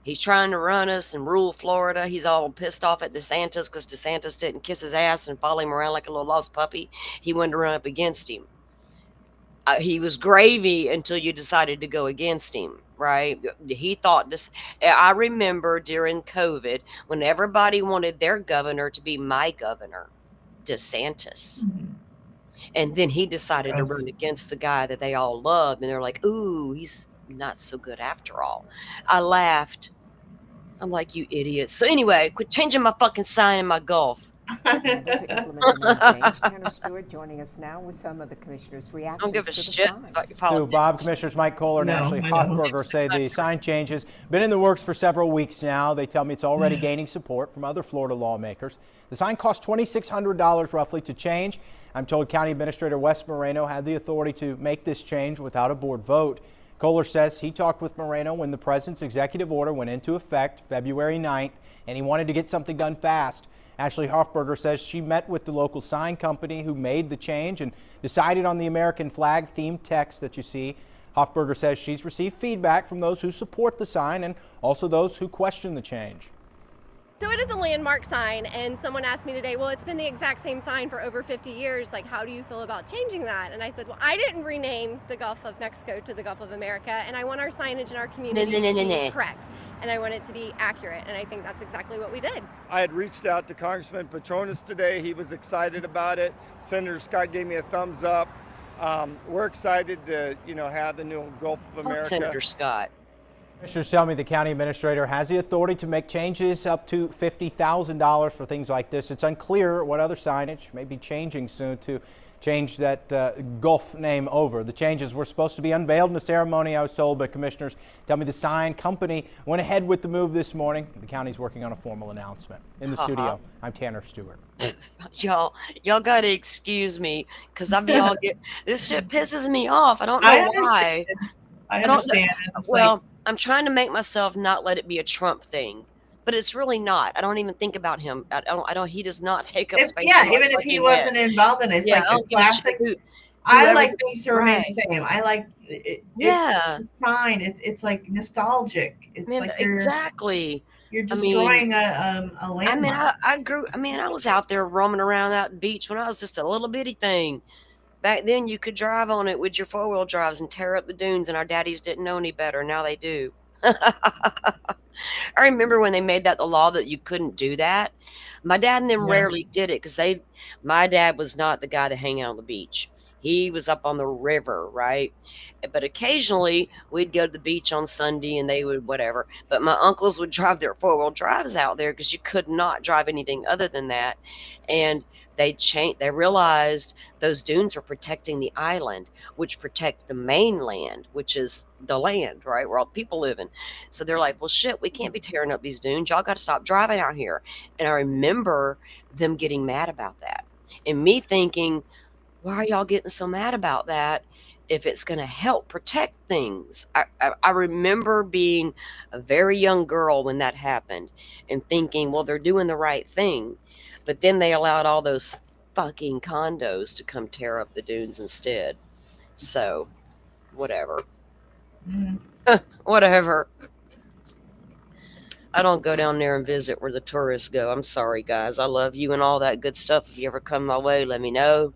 He's trying to run us and rule Florida. He's all pissed off at DeSantis because DeSantis didn't kiss his ass and follow him around like a little lost puppy. He wanted to run up against him. He was gravy until you decided to go against him, right? He thought this. I remember during COVID when everybody wanted their governor to be my governor, DeSantis. And then he decided to run against the guy that they all loved. And they're like, ooh, he's not so good after all. I laughed. I'm like, you idiots. So anyway, quit changing my fucking sign in my Gulf. Tanner Stewart joining us now with some of the commissioners' reactions. Don't give a to the shit sign. about your To politics. Bob, Commissioners Mike Kohler and Ashley Hoffberger say the sign changes been in the works for several weeks now. They tell me it's already gaining support from other Florida lawmakers. The sign cost $2,600 roughly to change. I'm told County Administrator Wes Moreno had the authority to make this change without a board vote. Kohler says he talked with Moreno when the president's executive order went into effect February 9th, and he wanted to get something done fast. Ashley Hoffberger says she met with the local sign company who made the change and decided on the American flag themed text that you see. Hoffberger says she's received feedback from those who support the sign and also those who question the change. So it is a landmark sign, and someone asked me today, well, it's been the exact same sign for over 50 years. Like, how do you feel about changing that? And I said, well, I didn't rename the Gulf of Mexico to the Gulf of America, and I want our signage in our community to be correct, and I want it to be accurate, and I think that's exactly what we did. I had reached out to Congressman Petronas today. He was excited about it. Senator Scott gave me a thumbs up. We're excited to, have the new Gulf of America. Senator Scott. Commissioners tell me the county administrator has the authority to make changes up to $50,000 for things like this. It's unclear what other signage may be changing soon to change that Gulf name over. The changes were supposed to be unveiled in a ceremony, I was told, but commissioners tell me the sign company went ahead with the move this morning. The county's working on a formal announcement. In the studio, I'm Tanner Stewart. Y'all gotta excuse me, because this shit pisses me off. I don't know why. I don't know. understand. Well, I'm trying to make myself not let it be a Trump thing, but it's really not. I don't even think about him. I don't. He does not take up space. Yeah, in my even if he fucking wasn't head. involved in it, it's Yeah, like I a don't give a shit classic. I whoever like things to remain right. the same. I like it. Yeah. It's a sign. It's like nostalgic. It's like exactly. You're destroying a landmark. I was out there roaming around that beach when I was just a little bitty thing. Back then, you could drive on it with your four-wheel drives and tear up the dunes, and our daddies didn't know any better. Now they do. I remember when they made that the law that you couldn't do that. My dad and them rarely did it because my dad was not the guy to hang out on the beach. He was up on the river, right? But occasionally we'd go to the beach on Sunday and they would whatever. But my uncles would drive their four-wheel drives out there because you could not drive anything other than that. And they realized those dunes are protecting the island, which protect the mainland, which is the land, right, where all the people live in. So they're like, well, shit, we can't be tearing up these dunes. Y'all got to stop driving out here. And I remember them getting mad about that. And me thinking, why are y'all getting so mad about that if it's going to help protect things? I remember being a very young girl when that happened and thinking, well, they're doing the right thing. But then they allowed all those fucking condos to come tear up the dunes instead. So, whatever. Whatever. I don't go down there and visit where the tourists go. I'm sorry, guys. I love you and all that good stuff. If you ever come my way, let me know.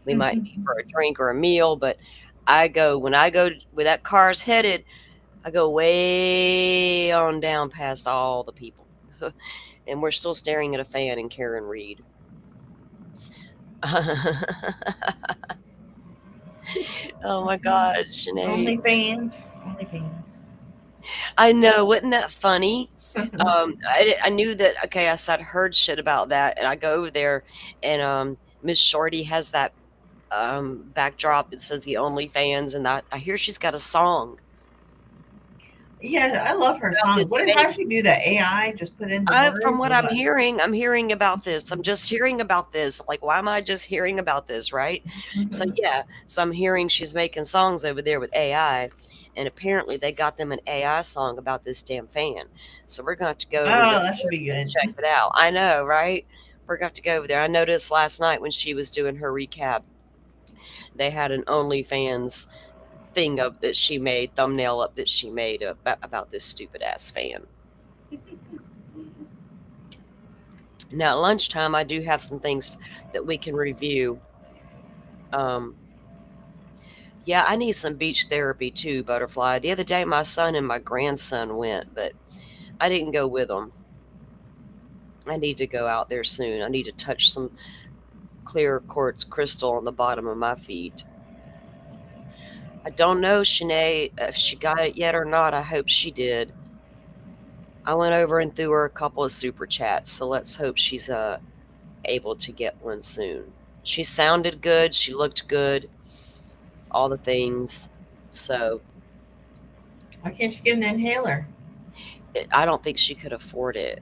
We might meet for a drink or a meal, but when I go where that car's headed, I go way on down past all the people. And we're still staring at a fan in KarenRead. Oh my God, Sinead. OnlyFans. I know, wasn't that funny? I knew that. Okay, I'd heard shit about that, and I go over there, and Miss Shorty has that backdrop that says the OnlyFans, and I hear she's got a song. Yeah, I love her song. How does she do that? AI just put in the words? From what I'm hearing about this. I'm just hearing about this. Like, why am I just hearing about this, right? So yeah, so I'm hearing she's making songs over there with AI, and apparently they got them an AI song about this damn fan. So we're going to have to go. Oh, that should be good. Check it out. I know, right? We're going to have to go over there. I noticed last night when she was doing her recap, they had an OnlyFans thing up that she made, thumbnail up that she made about this stupid ass fan. Now at lunchtime I do have some things that we can review. Yeah, I need some beach therapy too, Butterfly. The other day my son and my grandson went, but I didn't go with them. I need to go out there soon. I need to touch some clear quartz crystal on the bottom of my feet. I don't know, Sinead, if she got it yet or not. I hope she did. I went over and threw her a couple of super chats, so let's hope she's able to get one soon. She sounded good. She looked good. All the things. So. Why can't she get an inhaler? I don't think she could afford it.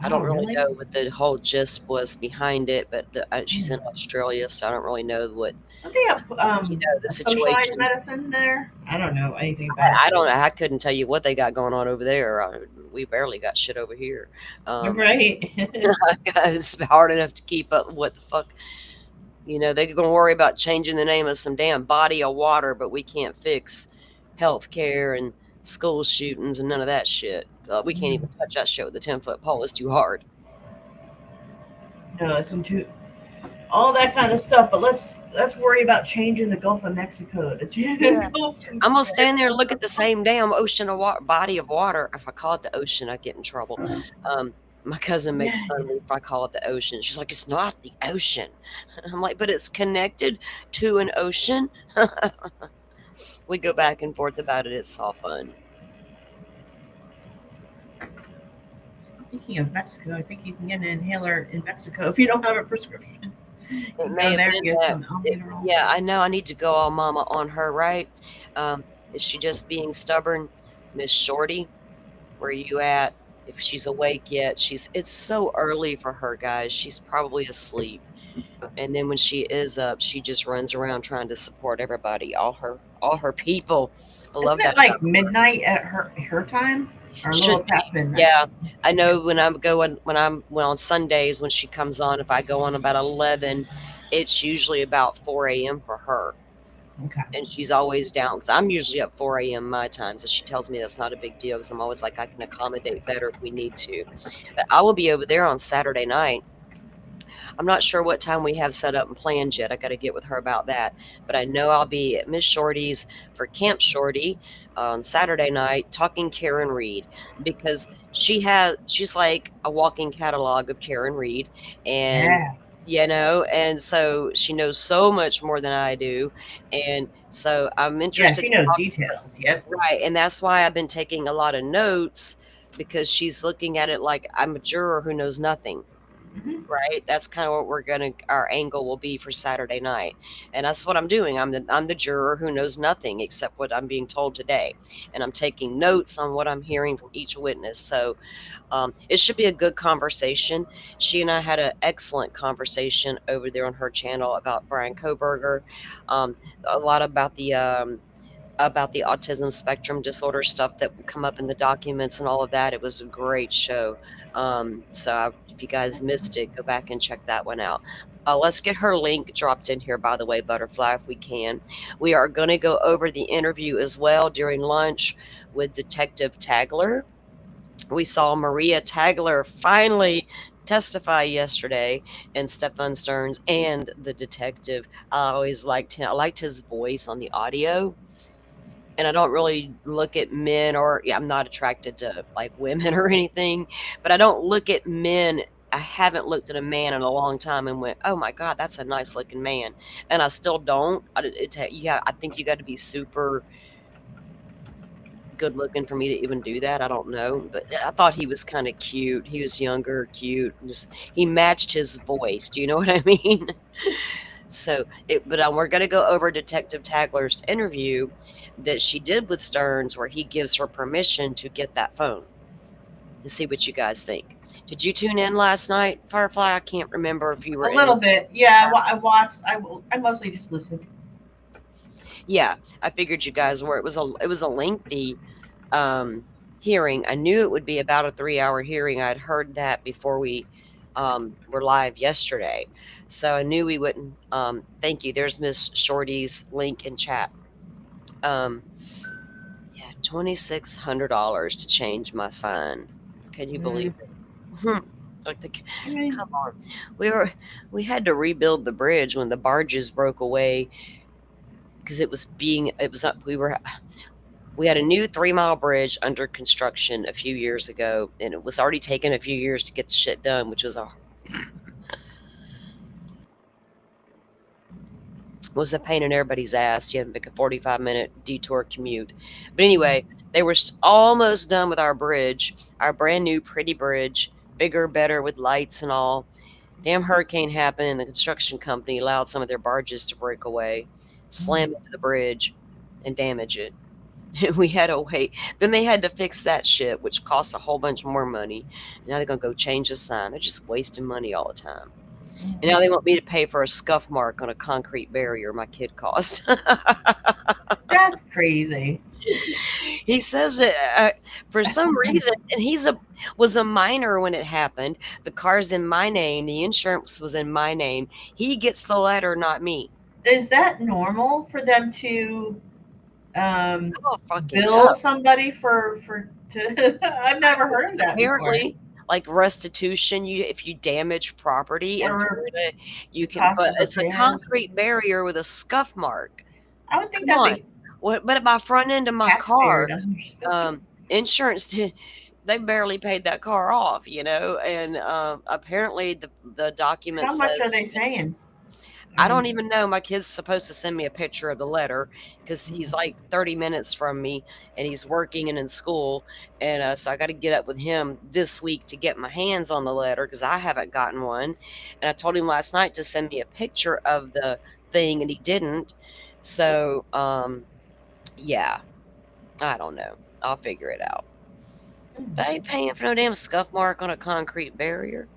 I don't really know what the whole gist was behind it, but she's in Australia, so I don't really know what. They have the situation. Medicine there. I don't know anything about it. I don't know. I couldn't tell you what they got going on over there. We barely got shit over here. Right. It's hard enough to keep up with what the fuck. They're going to worry about changing the name of some damn body of water, but we can't fix health care and school shootings and none of that shit. We can't even touch that shit with a 10-foot pole. It's too hard. No, it's too all that kind of stuff. But let's worry about changing the Gulf of Mexico. I'm gonna stand there and look at the same damn ocean of body of water. If I call it the ocean, I get in trouble. My cousin makes fun of me if I call it the ocean. She's like, it's not the ocean. I'm like, but it's connected to an ocean. We go back and forth about it. It's all fun. Speaking of Mexico, I think you can get an inhaler in Mexico if you don't have a prescription. You It can may go have there and been get that. some albuterol. Yeah, I know. I need to go all mama on her, right? Is she just being stubborn, Miss Shorty? Where you at? If she's awake yet, it's so early for her, guys. She's probably asleep. And then when she is up, she just runs around trying to support everybody, all her people. I Isn't love it that like about her. midnight at her time, or a Should little be. past midnight? Yeah. I know when on Sundays when she comes on, if I go on about 11, it's usually about 4 a.m. for her. Okay. And she's always down because I'm usually up 4 a.m. my time. So she tells me that's not a big deal because I'm always like, I can accommodate better if we need to. But I will be over there on Saturday night. I'm not sure what time we have set up and planned yet. I got to get with her about that. But I know I'll be at Miss Shorty's for Camp Shorty on Saturday night talking KarenRead because she's like a walking catalog of KarenRead. And Yeah. and so she knows so much more than I do. And so I'm Yeah, interested she to knows talk to her. details. Yep. Right. And that's why I've been taking a lot of notes because she's looking at it like I'm a juror who knows nothing. Right? That's kind of what our angle will be for Saturday night. And that's what I'm doing. I'm the juror who knows nothing except what I'm being told today. And I'm taking notes on what I'm hearing from each witness. So it should be a good conversation. She and I had an excellent conversation over there on her channel about Brian Koberger, a lot about the autism spectrum disorder stuff that would come up in the documents and all of that. It was a great show. If you guys missed it, go back and check that one out. Let's get her link dropped in here, by the way, Butterfly, if we can. We are going to go over the interview as well during lunch with Detective Tagler. We saw Maria Tagler finally testify yesterday, and Stefan Stearns and the detective. I always liked him. I liked his voice on the audio. And I don't really look at men I'm not attracted to like women or anything, but I don't look at men. I haven't looked at a man in a long time and went, "Oh my God, that's a nice looking man." And I still don't. I think you got to be super good looking for me to even do that. I don't know, but I thought he was kind of cute. He was younger, cute. He matched his voice. Do you know what I mean? We're going to go over Detective Tagler's interview that she did with Stearns, where he gives her permission to get that phone and see what you guys think. Did you tune in last night, Firefly? I can't remember if you were A in. little bit. Yeah, I watched. I mostly just listened. Yeah, I figured you guys were. It was a lengthy hearing. I knew it would be about a 3-hour hearing. I'd heard that before we were live yesterday, so I knew we wouldn't. Thank you. There's Miss Shorty's link in chat. Yeah, $2,600 to change my sign. Can you believe it? Come on. We had to rebuild the bridge when the barges broke away because we had a new 3-mile bridge under construction a few years ago, and it was already taken a few years to get the shit done, which was a pain in everybody's ass. You had to make a 45-minute detour commute. But anyway, they were almost done with our bridge, our brand new pretty bridge, bigger, better with lights and all. Damn hurricane happened, and the construction company allowed some of their barges to break away, slam into the bridge, and damage it. We had to wait. Then they had to fix that shit, which costs a whole bunch more money. Now they're going to go change the sign. They're just wasting money all the time. And now they want me to pay for a scuff mark on a concrete barrier my kid caused. That's crazy. He says it for some reason, and was a minor when it happened. The car's in my name. The insurance was in my name. He gets the letter, not me. Is that normal for them to bill know. somebody for I've never heard of that Apparently, before. like restitution, if you damage property in Florida, you can, cost but of it's a repairs. concrete barrier with a scuff mark. I would think Come on. that But at my front end of my taxpayer car, doesn't. insurance they barely paid that car off, and apparently the document How much says are they saying? I don't even know. My kid's supposed to send me a picture of the letter because he's like 30 minutes from me and he's working and in school. And so I got to get up with him this week to get my hands on the letter because I haven't gotten one. And I told him last night to send me a picture of the thing and he didn't. So, yeah, I don't know. I'll figure it out. But I ain't paying for no damn scuff mark on a concrete barrier.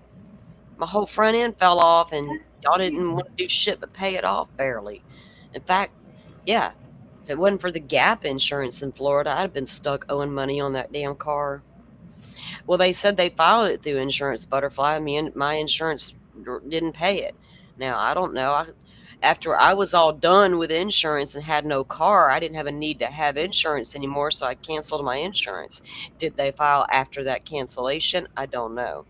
My whole front end fell off and y'all didn't want to do shit but pay it off barely. In fact, yeah, if it wasn't for the gap insurance in Florida, I'd have been stuck owing money on that damn car. Well, they said they filed it through Insurance Butterfly. My insurance didn't pay it. Now, I don't know. After I was all done with insurance and had no car, I didn't have a need to have insurance anymore, so I canceled my insurance. Did they file after that cancellation? I don't know.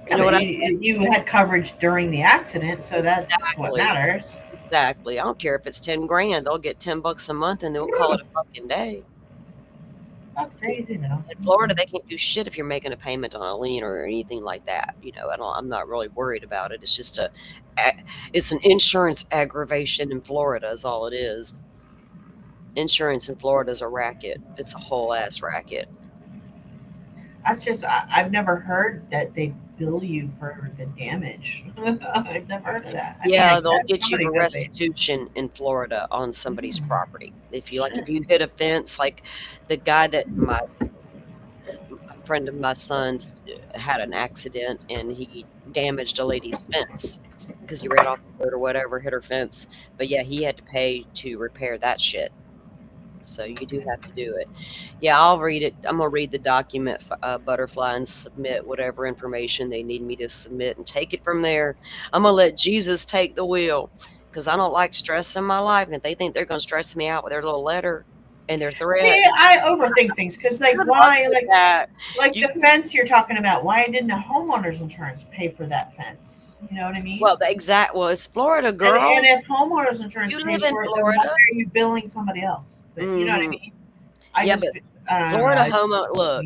Yeah, You know but what I you had coverage during the accident, so that's what Exactly. matters. Exactly. I don't care if it's 10 grand. They'll get $10 a month and they'll call it a fucking day. That's crazy, though. In Florida, they can't do shit if you're making a payment on a lien or anything like that. You know, I'm not really worried about it. It's just it's an insurance aggravation in Florida is all it is. Insurance in Florida is a racket. It's a whole ass racket. That's just I've never heard that they bill you for the damage. I've never heard of that. I mean, I Yeah, they'll guess get you somebody for does pay. restitution in Florida on somebody's property. If you if you hit a fence, like the guy that a friend of my son's had an accident and he damaged a lady's fence because he ran off the road or whatever, hit her fence. But yeah, he had to pay to repair that shit. So you do have to do it. Yeah, I'll read it. I'm gonna read the document, Butterfly, and submit whatever information they need me to submit and take it from there. I'm gonna let Jesus take the wheel because I don't like stress in my life. And if they think they're gonna stress me out with their little letter and their threat, See, I overthink things because, like, good luck why, with that. like You the fence you're talking about. Why didn't the homeowners insurance pay for that fence? You know what I mean? well, it's Florida, And girl. if homeowners insurance You pays live in for it, then why Florida. are you billing somebody else? You know what I Mhm. mean? I Yeah, just, but I don't know. Florida homeowner, look,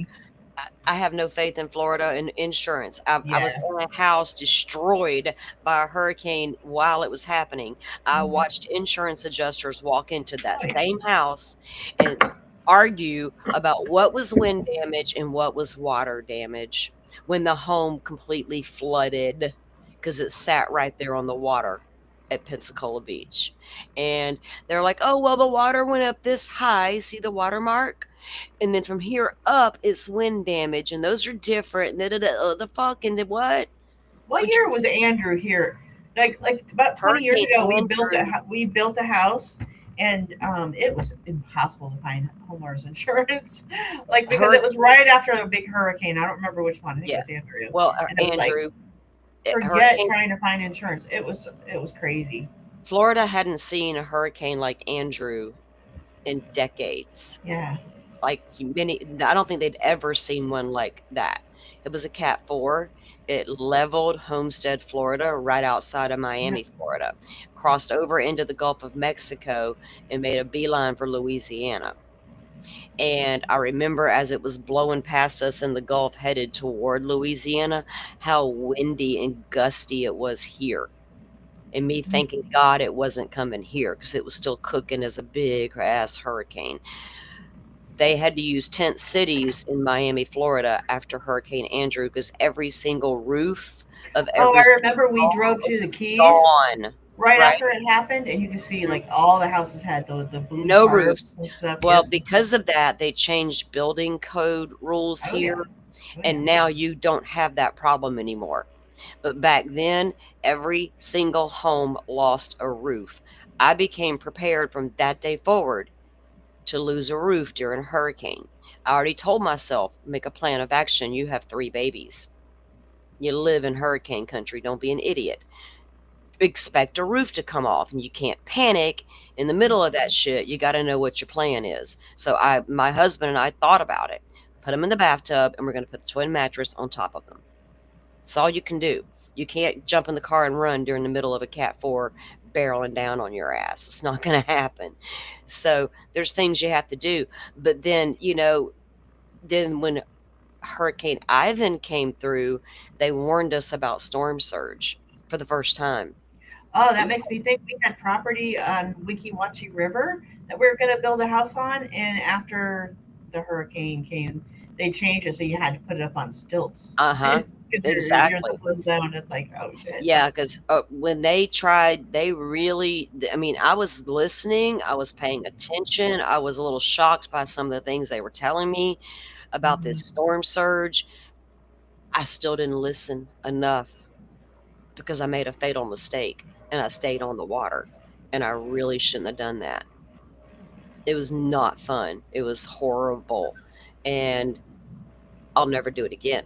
I have no faith in Florida and insurance. I was Yeah. in a house destroyed by a hurricane while it was happening. I watched insurance adjusters walk into that Oh, yeah. same house and argue about what was wind damage and what was water damage when the home completely flooded because it sat right there on the water at Pensacola Beach. And they're like, oh, well, the water went up this high. See the watermark? And then from here up, it's wind damage, and those are different. The fuck and the what? What Would you year was Andrew here? Like about 20 years Hurricane ago, Andrew? we built a house, and it was impossible to find homeowners insurance, like because it was right after a big hurricane. I don't remember which one. I think it Yeah. was Andrew, Well, and it was like Andrew, forget Hurricane trying to find insurance. It was crazy. Florida hadn't seen a hurricane like Andrew in decades. Yeah. Like many, I don't think they'd ever seen one like that. It was a Cat 4. It leveled Homestead, Florida, right outside of Miami, Florida, crossed over into the Gulf of Mexico, and made a beeline for Louisiana. And I remember as it was blowing past us in the Gulf, headed toward Louisiana, how windy and gusty it was here. And me thanking God it wasn't coming here because it was still cooking as a big ass hurricane. They had to use tent cities in Miami, Florida after Hurricane Andrew because every single roof of Oh, every I single remember we home drove to the was Keys gone. right Right? after it happened, and you could see like all the houses had the blue No tarps roofs. and stuff. Well, Yep. because of that, they changed building code rules Oh yeah. here, and now you don't have that problem anymore. But back then, every single home lost a roof. I became prepared from that day forward to lose a roof during a hurricane. I already told myself, make a plan of action. You have 3 babies. You live in hurricane country. Don't be an idiot. Expect a roof to come off, and you can't panic in the middle of that shit. You got to know what your plan is. So my husband and I thought about it. Put them in the bathtub, and we're going to put the twin mattress on top of them. That's all you can do. You can't jump in the car and run during the middle of a Cat 4 barreling down on your ass. It's not going to happen. So there's things you have to do. But then, then when Hurricane Ivan came through, they warned us about storm surge for the first time. Oh, that makes me think we had property on Wikiwachi River that we were going to build a house on, and after the hurricane came, they changed it so you had to put it up on stilts. Uh-huh. Because you're in Exactly. the flood zone. It's like, oh shit. Yeah, because when they tried, they really, I mean, I was listening, I was paying attention, I was a little shocked by some of the things they were telling me about this storm surge. I still didn't listen enough because I made a fatal mistake and I stayed on the water. And I really shouldn't have done that. It was not fun. It was horrible. And I'll never do it again.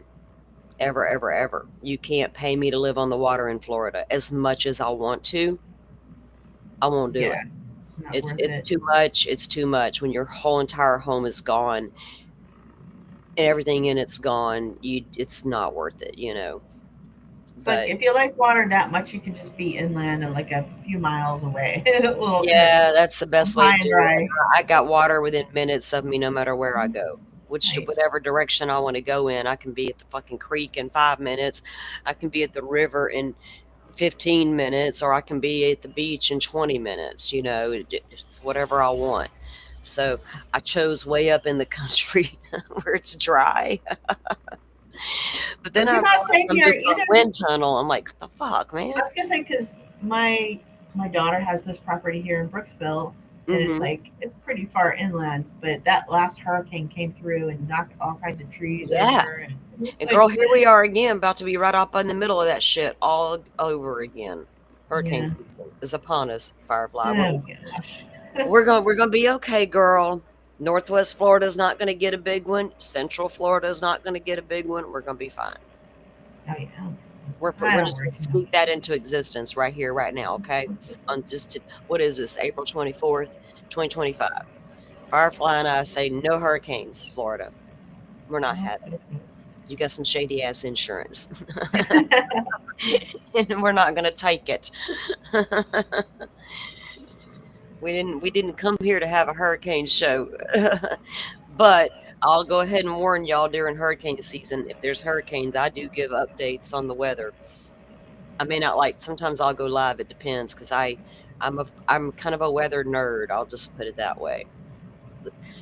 Ever, ever, ever. You can't pay me to live on the water in Florida as much as I want to. I won't do it. Yeah, it's not It's worth it's it. too much. It's too much when your whole entire home is gone and everything in it's gone. It's not worth it, you know. It's like But if you like water that much, you can just be inland and like a few miles away, a little yeah, that's the best way high to and do it. dry. I got water within minutes of me no matter where I go. Right. Whatever direction I want to go in, I can be at the fucking creek in 5 minutes. I can be at the river in 15 minutes, or I can be at the beach in 20 minutes. You know, it's whatever I want. So I chose way up in the country where it's dry. But then But I you're not realized safe I'm here just a either. wind tunnel. I'm like, what the fuck, man? I was gonna say because my daughter has this property here in Brooksville, and it's Mm-hmm. like it's pretty far inland. But that last hurricane came through and knocked all kinds of trees Yeah. over, and And like girl, here we are again, about to be right up in the middle of that shit all over again. Hurricane yeah. season is upon us, Firefly. Oh gosh. We're gonna be okay, girl. Northwest Florida's not gonna get a big one. Central Florida's not gonna get a big one. We're gonna be fine. Oh yeah. I We're don't just worry gonna too much. speak that into existence right here, right now, okay? On just what is this, April 24th, 2025. Firefly and I say no hurricanes, Florida. We're not having it. You got some shady ass insurance. And we're not gonna take it. We didn't come here to have a hurricane show. But I'll go ahead and warn y'all during hurricane season, if there's hurricanes, I do give updates on the weather. I may not like sometimes I'll go live, it depends, because I'm kind of a weather nerd, I'll just put it that way.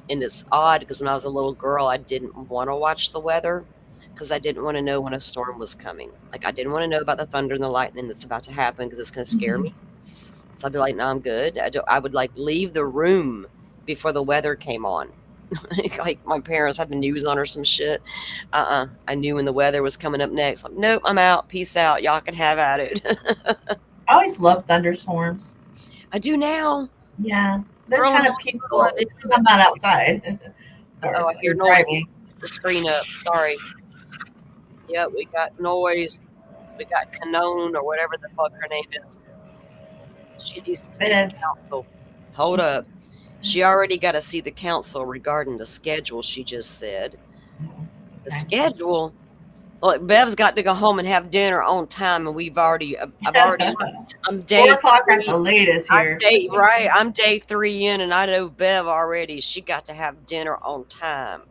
And it's odd because when I was a little girl, I didn't want to watch the weather because I didn't want to know when a storm was coming. Like I didn't want to know about the thunder and the lightning that's about to happen because it's going to scare me. So I'd be like, no, I'm good. I would like leave the room before the weather came on. Like my parents had the news on or some shit. I knew when the weather was coming up next. Like, nope, I'm out. Peace out. Y'all can have at it. I always love thunderstorms. I do now. Yeah, they're Growing kind of up, peaceful. I'm not outside. Of oh, I course, hear I'm noise. driving. The screen up. Sorry. Yep, we got noise. We got Canone or whatever the fuck her name is. She needs to see the council. Hold up. She already got to see the council regarding the schedule, she just said. The schedule? Well, Bev's got to go home and have dinner on time, and I'm day 4 o'clock at 3. the latest here. I'm day 3 in, and I know Bev already. She got to have dinner on time.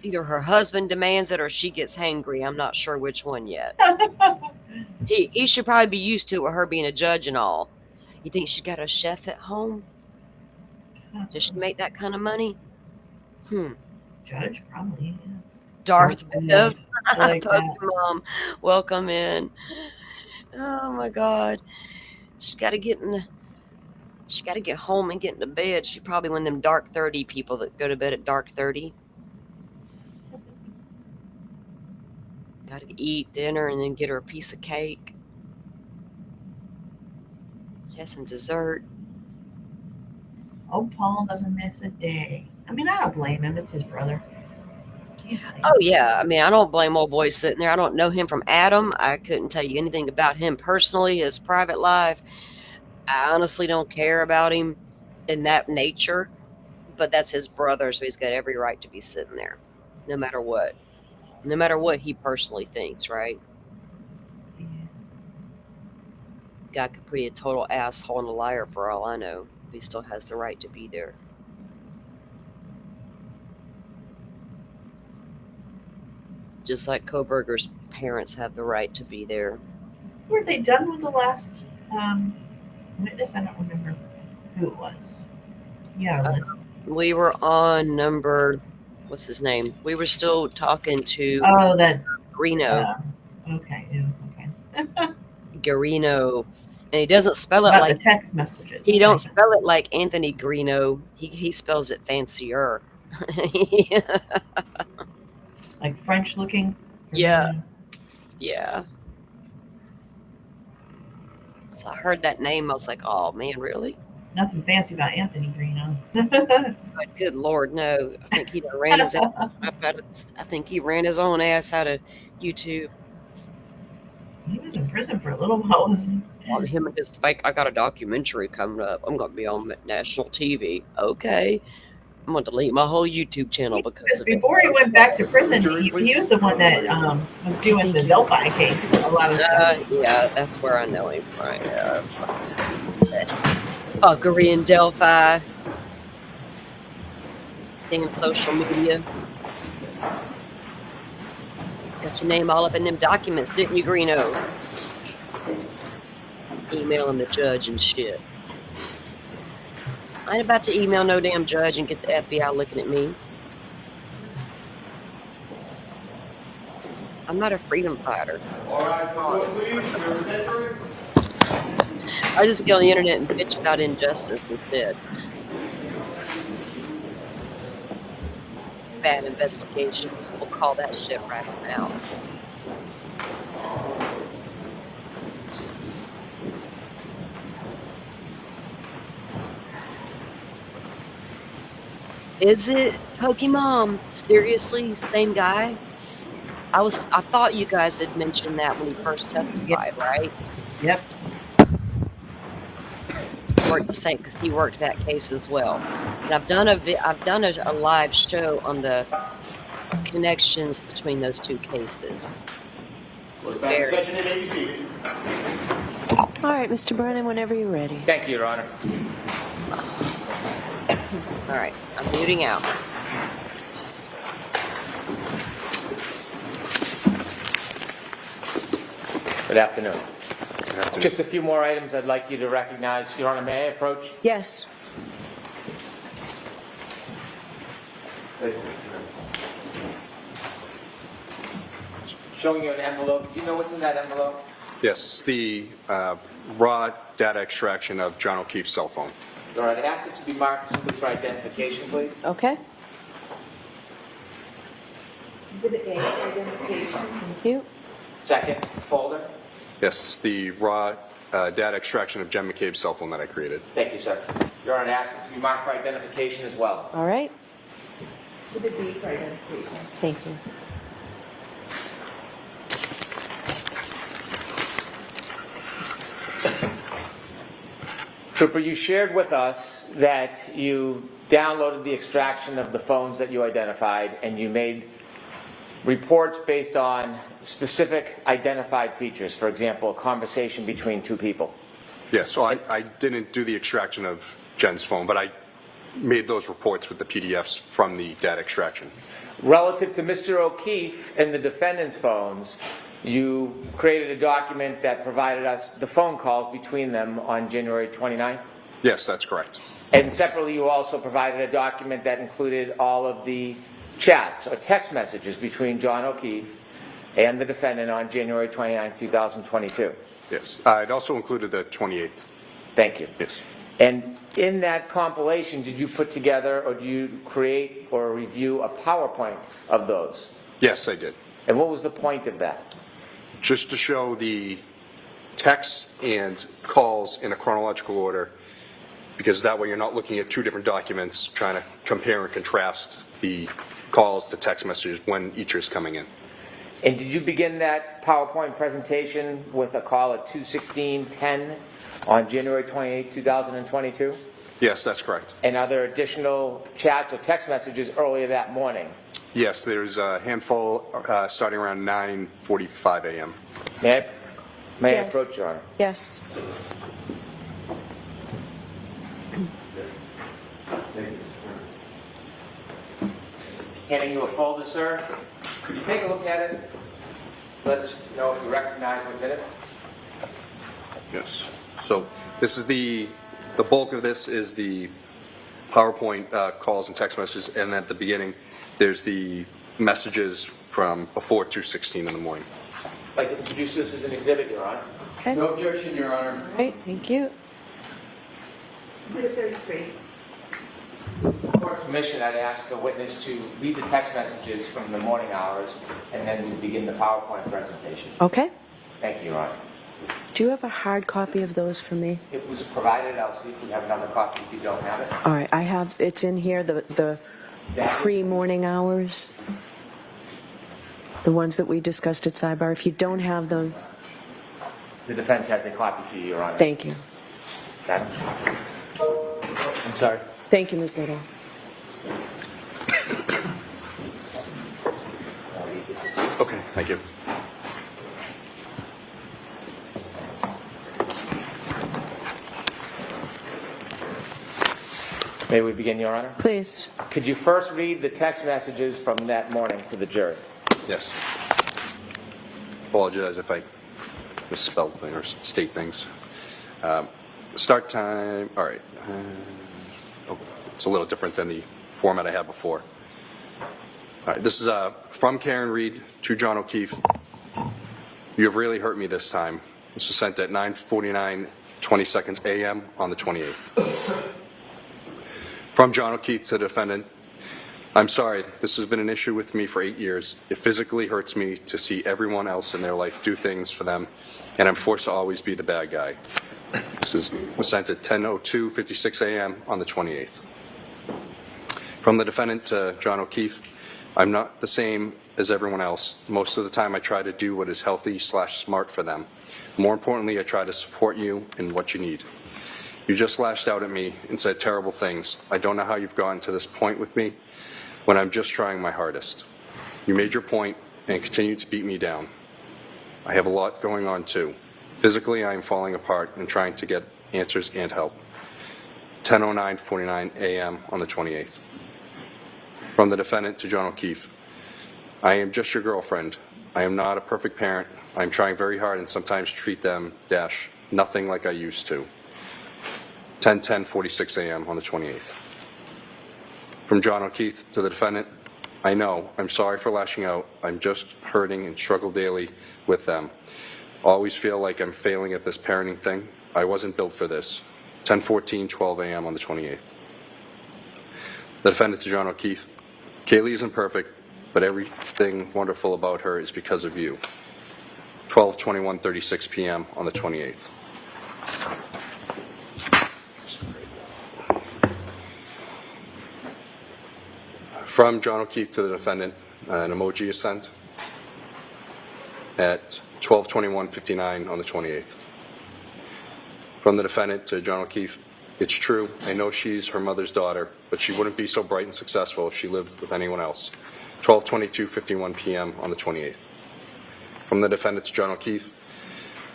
Either her husband demands it or she gets hangry. I'm not sure which one yet. He should probably be used to it with her being a judge and all. You think she's got a chef at home? Does she make that kind of money? Judge, probably. Yeah. Darth Bev, Like that. Pokemon, welcome in. Oh my God, she got to get home and get into bed. She's probably one of them dark 30 people that go to bed at dark 30. Got to eat dinner and then get her a piece of cake. Have some dessert. Oh, Paul doesn't miss a day. I mean, I don't blame him. It's his brother. Oh yeah, I mean, I don't blame old boy sitting there. I don't know him from Adam. I couldn't tell you anything about him personally, his private life. I honestly don't care about him in that nature, but that's his brother, so he's got every right to be sitting there, no matter what he personally thinks, right? Guy could be a total asshole and a liar for all I know. He still has the right to be there. Just like Koberger's parents have the right to be there. Were they done with the last witness? I don't remember who it was. Yeah, Liz. We were on number, what's his name? We were still talking to Oh, that. Greeno. Okay. Ew, okay. Garino, and he doesn't spell it About like the text messages. he Okay. don't spell it like Anthony Greeno. He spells it fancier. Like French looking. Yeah, yeah. So I heard that name. I was like, oh man, really? Nothing fancy about Anthony Greeno. But good Lord, no. I think he done ran his ass I think he ran his own ass out of YouTube. He was in prison for a little while, wasn't he? On him and his fake, I got a documentary coming up. I'm going to be on national TV. Okay. I'm going to delete my whole YouTube channel because of it. Before he went back to prison, he was the one that was doing the Delphi case. A lot of stuff. Yeah, that's where I know him from. Yeah. Fuckery in Delphi. Damn social media. Got your name all up in them documents, didn't you, Greeno? Emailing the judge and shit. I ain't about to email no damn judge and get the FBI looking at me. I'm not a freedom fighter. I just get on the internet and bitch about injustice instead. Bad investigations. We'll call that shit right on out. Is it Pokemon? Seriously? Same guy? I thought you guys had mentioned that when he first testified, right? Yep. Worked the same because he worked that case as well. And I've done a live show on the connections between those two cases. So All right, Mr. Brennan, whenever you're ready. Thank you, Your Honor. All right, I'm muting out. Good afternoon. Just a few more items I'd like you to recognize. Your Honor, may I approach? Yes. Showing you an envelope. Do you know what's in that envelope? Yes, the raw data extraction of John O'Keefe's cell phone. Your Honor, I'd ask it to be marked simply for identification, please. Okay. Exhibit A, identification. Thank you. Second folder. Yes, the raw data extraction of Jen McCabe's cell phone that I created. Thank you, sir. Your Honor, I'd ask it to be marked for identification as well. All right. Exhibit B for identification. Thank you. Trooper, you shared with us that you downloaded the extraction of the phones that you identified and you made reports based on specific identified features. For example, a conversation between two people. Yes, so I didn't do the extraction of Jen's phone, but I made those reports with the PDFs from the data extraction. Relative to Mr. O'Keefe and the defendant's phones, you created a document that provided us the phone calls between them on January 29th? Yes, that's correct. And separately, you also provided a document that included all of the chats or text messages between John O'Keefe and the defendant on January 29, 2022. Yes. It also included the 28th. Thank you. Yes. And in that compilation, did you put together or do you create or review a PowerPoint of those? Yes, I did. And what was the point of that? Just to show the texts and calls in a chronological order, because that way you're not looking at two different documents trying to compare and contrast the calls to text messages when each is coming in. And did you begin that PowerPoint presentation with a call at 2:16:10 on January 28, 2022? Yes, that's correct. And are there additional chats or text messages earlier that morning? Yes, there's a handful starting around 9:45 a.m. May I Yes. approach, Your Honor? Yes. Handing you a folder, sir. Could you take a look at it? Let us know if you recognize what's in it. Yes. So this is the bulk of this is the PowerPoint calls and text messages, and at the beginning, there's the messages from before 2:16 in the morning. I'd like to introduce this as an exhibit, Your Honor. Okay. No objection, Your Honor. All right, thank you. Exhibit 33. With Court permission, I'd ask the witness to read the text messages from the morning hours, and then we begin the PowerPoint presentation. Okay. Thank you, Your Honor. Do you have a hard copy of those for me? It was provided. I'll see if we have another copy if you don't have it. All right, I have, it's in here, the pre-morning hours, the ones that we discussed at sidebar. If you don't have them, The defense has a copy for you, Your Honor. thank you. Madam? I'm sorry. Thank you, Ms. Little. Okay, thank you. May we begin, Your Honor? Please. Could you first read the text messages from that morning to the jury? Yes. Apologize if I misspell things or state things. Start time, all right. It's a little different than the format I had before. All right, this is from Karen Read to John O'Keefe. You have really hurt me this time. This was sent at 9:49:20 a.m. on the 28th. From John O'Keefe to the defendant, I'm sorry, this has been an issue with me for 8 years. It physically hurts me to see everyone else in their life do things for them, and I'm forced to always be the bad guy. This was sent at 10:02:56 a.m. on the 28th. From the defendant to John O'Keefe, I'm not the same as everyone else. Most of the time I try to do what is healthy/smart for them. More importantly, I try to support you in what you need. You just lashed out at me and said terrible things. I don't know how you've gotten to this point with me when I'm just trying my hardest. You made your point and continue to beat me down. I have a lot going on too. Physically, I am falling apart and trying to get answers and help. 10:09:49 a.m. on the 28th. From the defendant to John O'Keefe, I am just your girlfriend. I am not a perfect parent. I am trying very hard and sometimes treat them nothing like I used to. 10:46 a.m. on the 28th. From John O'Keefe to the defendant, I know, I'm sorry for lashing out. I'm just hurting and struggle daily with them. Always feel like I'm failing at this parenting thing. I wasn't built for this. 10:12 a.m. on the 28th. The defendant to John O'Keefe, Kaylee isn't perfect, but everything wonderful about her is because of you. 12:21:36 p.m. on the 28th. From John O'Keefe to the defendant, an emoji is sent at 12:21:59 on the 28th. From the defendant to John O'Keefe, it's true, I know she's her mother's daughter, but she wouldn't be so bright and successful if she lived with anyone else. 12:22:51 p.m. on the 28th. From the defendant to John O'Keefe,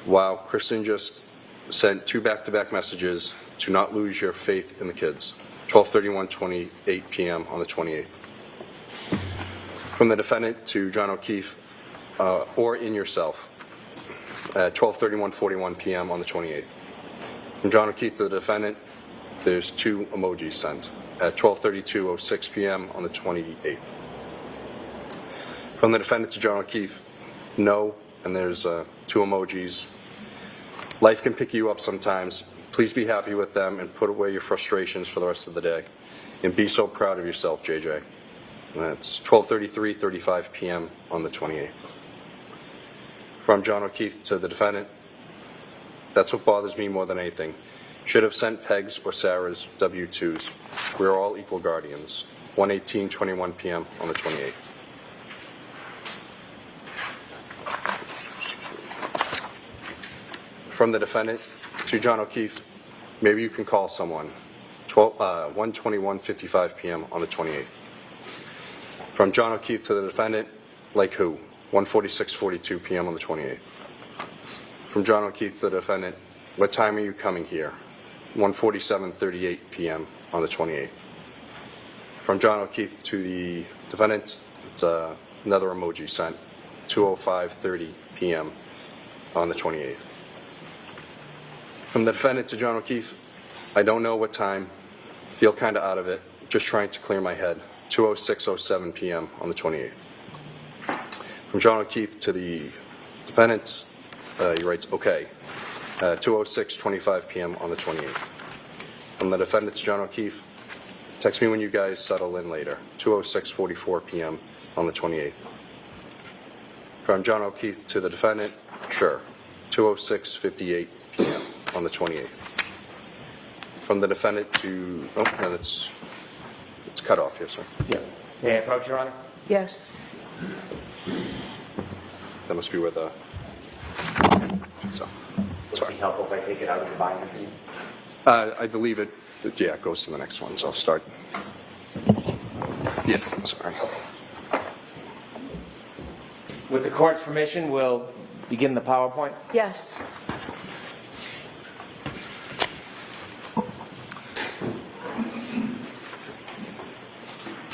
wow, Kristen just sent 2 back-to-back messages to not lose your faith in the kids. 12:31:28 p.m. on the 28th. From the defendant to John O'Keefe, or in yourself, at 12:31:41 p.m. on the 28th. From John O'Keefe to the defendant, there's 2 emojis sent at 12:32:06 p.m. on the 28th. From the defendant to John O'Keefe, no, and there's 2 emojis. Life can pick you up sometimes. Please be happy with them and put away your frustrations for the rest of the day. And be so proud of yourself, JJ. That's 12:33:35 p.m. on the 28th. From John O'Keefe to the defendant, that's what bothers me more than anything. Should have sent Peg's or Sarah's W-2s. We're all equal guardians. 1:18:21 p.m. on the 28th. From the defendant to John O'Keefe, maybe you can call someone. 1:21:55 p.m. on the 28th. From John O'Keefe to the defendant, like who? 1:46:42 p.m. on the 28th. From John O'Keefe to the defendant, what time are you coming here? 1:47:38 p.m. on the 28th. From John O'Keefe to the defendant, it's another emoji sent, 2:05:30 p.m. on the 28th. From the defendant to John O'Keefe, I don't know what time, feel kind of out of it, just trying to clear my head. 2:06:07 p.m. on the 28th. From John O'Keefe to the defendant, he writes, okay, 2:06:25 p.m. on the 28th. From the defendant to John O'Keefe, text me when you guys settle in later. 2:06:44 p.m. on the 28th. From John O'Keefe to the defendant, sure, 2:06:58 p.m. on the 28th. From the defendant to, oh, no, it's cut off here, sir. Yeah. May I approach, Your Honor? Yes. That must be where the, so, Would it be helpful if I take it out of the binder for you? I believe it, yeah, it goes to the next one, so I'll start. Yeah, sorry. With the court's permission, we'll begin the PowerPoint. Yes.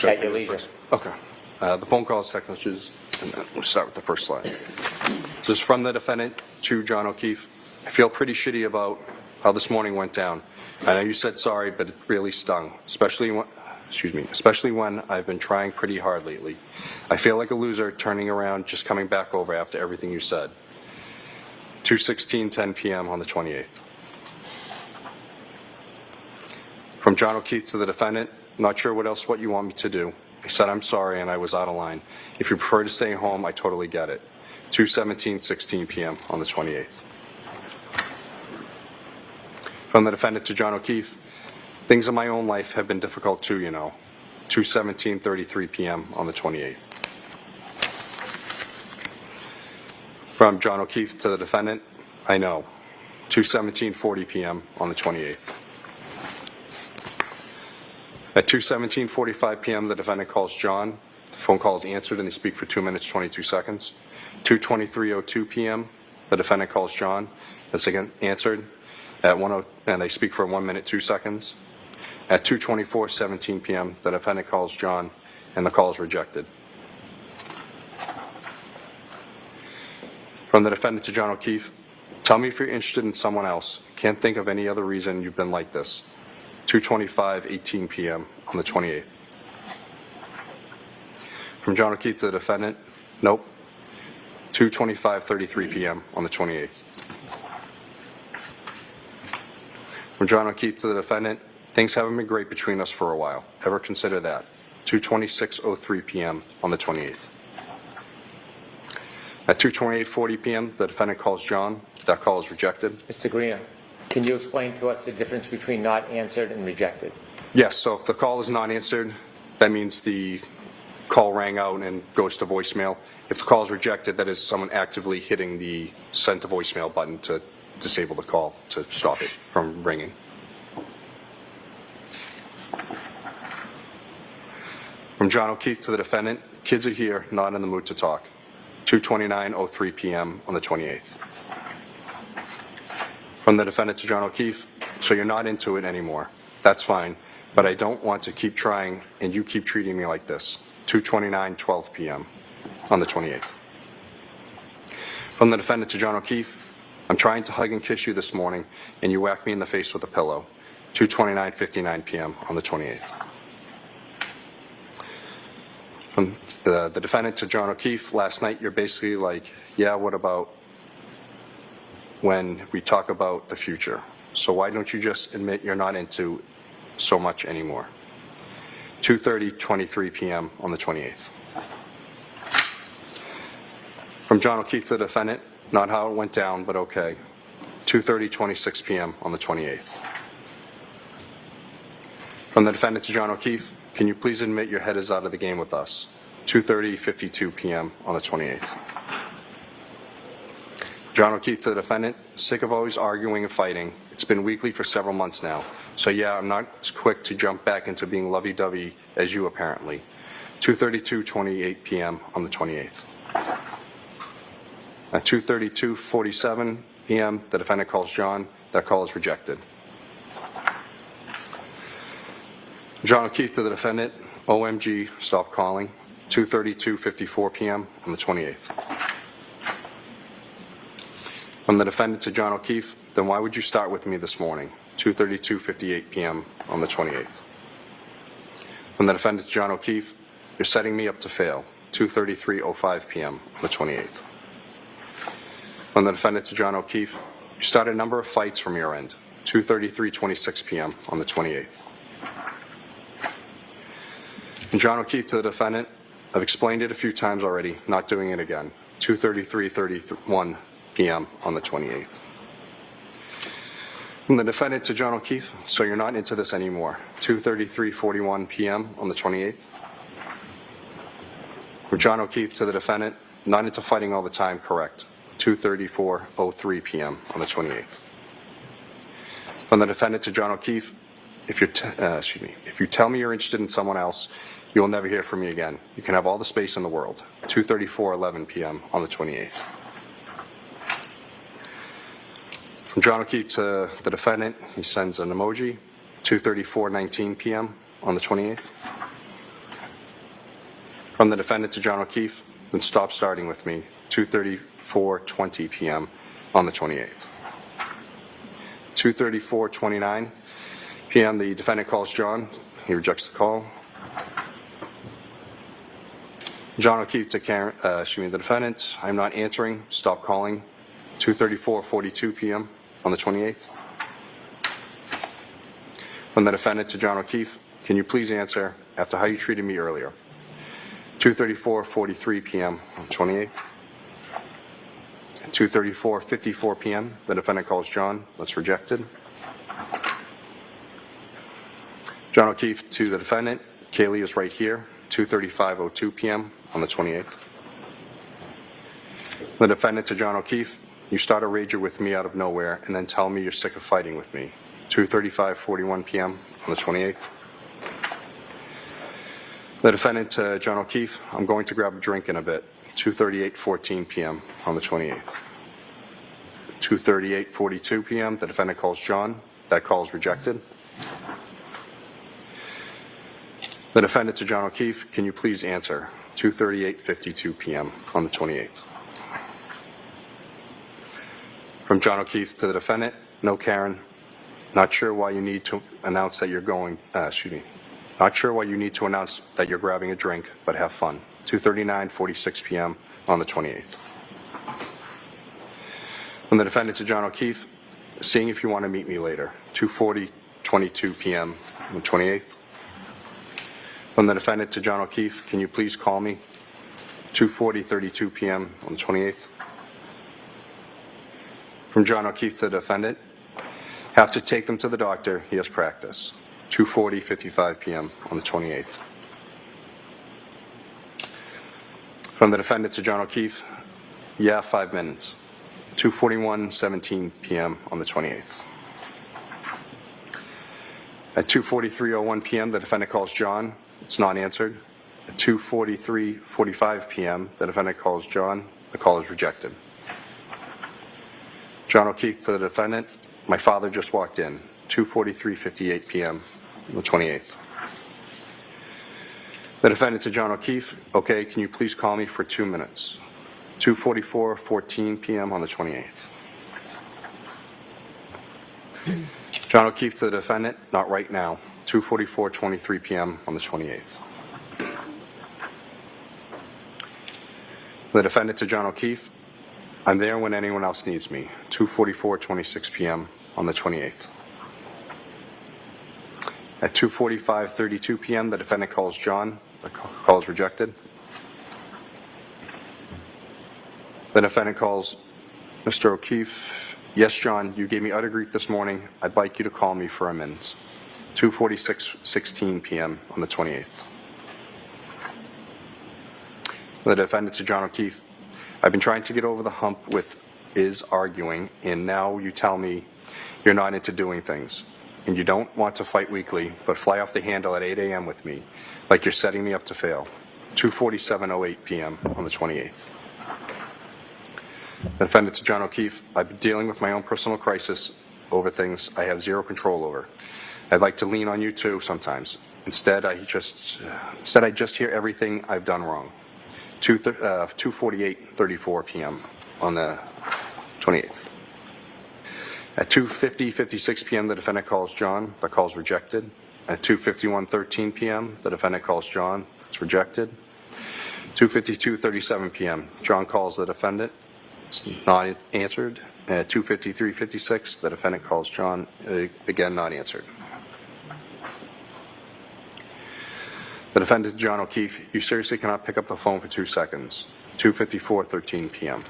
At your leisure. Okay. The phone calls, text messages, and then we'll start with the first slide. So it's from the defendant to John O'Keefe. I feel pretty shitty about how this morning went down. I know you said sorry, but it really stung, especially when I've been trying pretty hard lately. I feel like a loser turning around, just coming back over after everything you said. 2:16:10 p.m. on the 28th. From John O'Keefe to the defendant, not sure what you want me to do. I said I'm sorry and I was out of line. If you prefer to stay home, I totally get it. 2:17:16 p.m. on the 28th. From the defendant to John O'Keefe, things in my own life have been difficult too, you know. 2:17:33 p.m. on the 28th. From John O'Keefe to the defendant, I know. 2:17:40 p.m. on the 28th. At 2:17:45 p.m., the defendant calls John. The phone call is answered and they speak for 2 minutes, 22 seconds. 2:23:02 p.m., the defendant calls John. That's again answered. At 1:00, and they speak for 1 minute, 2 seconds. At 2:24:17 p.m., the defendant calls John, and the call is rejected. From the defendant to John O'Keefe, tell me if you're interested in someone else. Can't think of any other reason you've been like this. 2:25:18 p.m. on the 28th. From John O'Keefe to the defendant, nope. 2:25:33 p.m. on the 28th. From John O'Keefe to the defendant, things haven't been great between us for a while. Ever consider that? 2:26:03 p.m. on the 28th. At 2:28:40 p.m., the defendant calls John. That call is rejected. Mr. Greeno, can you explain to us the difference between not answered and rejected? Yes, so if the call is not answered, that means the call rang out and goes to voicemail. If the call is rejected, that is someone actively hitting the send to voicemail button to disable the call to stop it from ringing. From John O'Keefe to the defendant, kids are here, not in the mood to talk. 2:29:03 p.m. on the 28th. From the defendant to John O'Keefe, so you're not into it anymore. That's fine, but I don't want to keep trying and you keep treating me like this. 2:29:12 p.m. on the 28th. From the defendant to John O'Keefe, I'm trying to hug and kiss you this morning and you whack me in the face with a pillow. 2:29:59 p.m. on the 28th. From the defendant to John O'Keefe, last night you're basically like, yeah, what about when we talk about the future? So why don't you just admit you're not into so much anymore? 2:30:23 p.m. on the 28th. From John O'Keefe to the defendant, not how it went down, but okay. 2:30:26 p.m. on the 28th. From the defendant to John O'Keefe, can you please admit your head is out of the game with us? 2:30:52 p.m. on the 28th. John O'Keefe to the defendant, sick of always arguing and fighting. It's been weekly for several months now. So yeah, I'm not as quick to jump back into being lovey-dovey as you apparently. 2:32:28 p.m. on the 28th. At 2:32:47 p.m., the defendant calls John. That call is rejected. John O'Keefe to the defendant, OMG, stop calling. 2:32:54 p.m. on the 28th. From the defendant to John O'Keefe, then why would you start with me this morning, 2:32:58 p.m. on the 28th? From the defendant to John O'Keefe, you're setting me up to fail, 2:33:05 p.m. on the 28th. From the defendant to John O'Keefe, you started a number of fights from your end, 2:33:26 p.m. on the 28th. And John O'Keefe to the defendant, I've explained it a few times already, not doing it again, 2:33:31 p.m. on the 28th. From the defendant to John O'Keefe, so you're not into this anymore, 2:33:41 p.m. on the 28th. From John O'Keefe to the defendant, not into fighting all the time, correct, 2:34:03 p.m. on the 28th. From the defendant to John O'Keefe, if you tell me you're interested in someone else, you will never hear from me again. You can have all the space in the world, 2:34:11 p.m. on the 28th. From John O'Keefe to the defendant, he sends an emoji, 2:34:19 p.m. on the 28th. From the defendant to John O'Keefe, then stop starting with me, 2:34:20 p.m. on the 28th. 2:34:29 p.m. the defendant calls John. He rejects the call. John O'Keefe to the defendant, I'm not answering, stop calling, 2:34:42 p.m. on the 28th. From the defendant to John O'Keefe, can you please answer after how you treated me earlier? 2:34:43 p.m. on the 28th. 2:34:54 p.m. the defendant calls John. That's rejected. John O'Keefe to the defendant, Kaylee is right here, 2:35:02 p.m. on the 28th. The defendant to John O'Keefe, you start a rager with me out of nowhere and then tell me you're sick of fighting with me, 2:35:41 p.m. on the 28th. The defendant to John O'Keefe, I'm going to grab a drink in a bit, 2:38:14 p.m. on the 28th. 2:38:42 p.m. the defendant calls John. That call is rejected. The defendant to John O'Keefe, can you please answer? 2:38:52 p.m. on the 28th. From John O'Keefe to the defendant, no, Karen, not sure why you need to announce that you're going, not sure why you need to announce that you're grabbing a drink, but have fun. 2:39:46 p.m. on the 28th. From the defendant to John O'Keefe, seeing if you want to meet me later, 2:40:22 p.m. on the 28th. From the defendant to John O'Keefe, can you please call me? 2:40:32 p.m. on the 28th. From John O'Keefe to the defendant, have to take them to the doctor, he has practice, 2:40:55 p.m. on the 28th. From the defendant to John O'Keefe, yeah, 5 minutes, 2:41:17 p.m. on the 28th. At 2:43:01 p.m., the defendant calls John. It's not answered. At 2:43:45 p.m., the defendant calls John. The call is rejected. John O'Keefe to the defendant, my father just walked in, 2:43:58 p.m. on the 28th. The defendant to John O'Keefe, okay, can you please call me for 2 minutes? 2:44:14 p.m. on the 28th. John O'Keefe to the defendant, not right now, 2:44:23 p.m. on the 28th. The defendant to John O'Keefe, I'm there when anyone else needs me, 2:44:26 p.m. on the 28th. At 2:45:32 p.m., the defendant calls John. The call is rejected. The defendant calls Mr. O'Keefe. Yes, John, you gave me utter grief this morning. I'd like you to call me for a minute. 2:46:16 p.m. on the 28th. The defendant to John O'Keefe. I've been trying to get over the hump with is arguing, and now you tell me you're not into doing things, and you don't want to fight weekly, but fly off the handle at 8 a.m. with me, like you're setting me up to fail. 2:47:08 p.m. on the 28th. The defendant to John O'Keefe, I've been dealing with my own personal crisis over things I have zero control over. I'd like to lean on you too sometimes. Instead, I just hear everything I've done wrong. 2:48:34 p.m. on the 28th. At 2:56 p.m., the defendant calls John. The call is rejected. At 2:51:13 p.m., the defendant calls John. It's rejected. 2:52:37 p.m., John calls the defendant. It's not answered. At 2:53:56, the defendant calls John. Again, not answered. The defendant, John O'Keefe, you seriously cannot pick up the phone for 2 seconds. 2:54:13 p.m.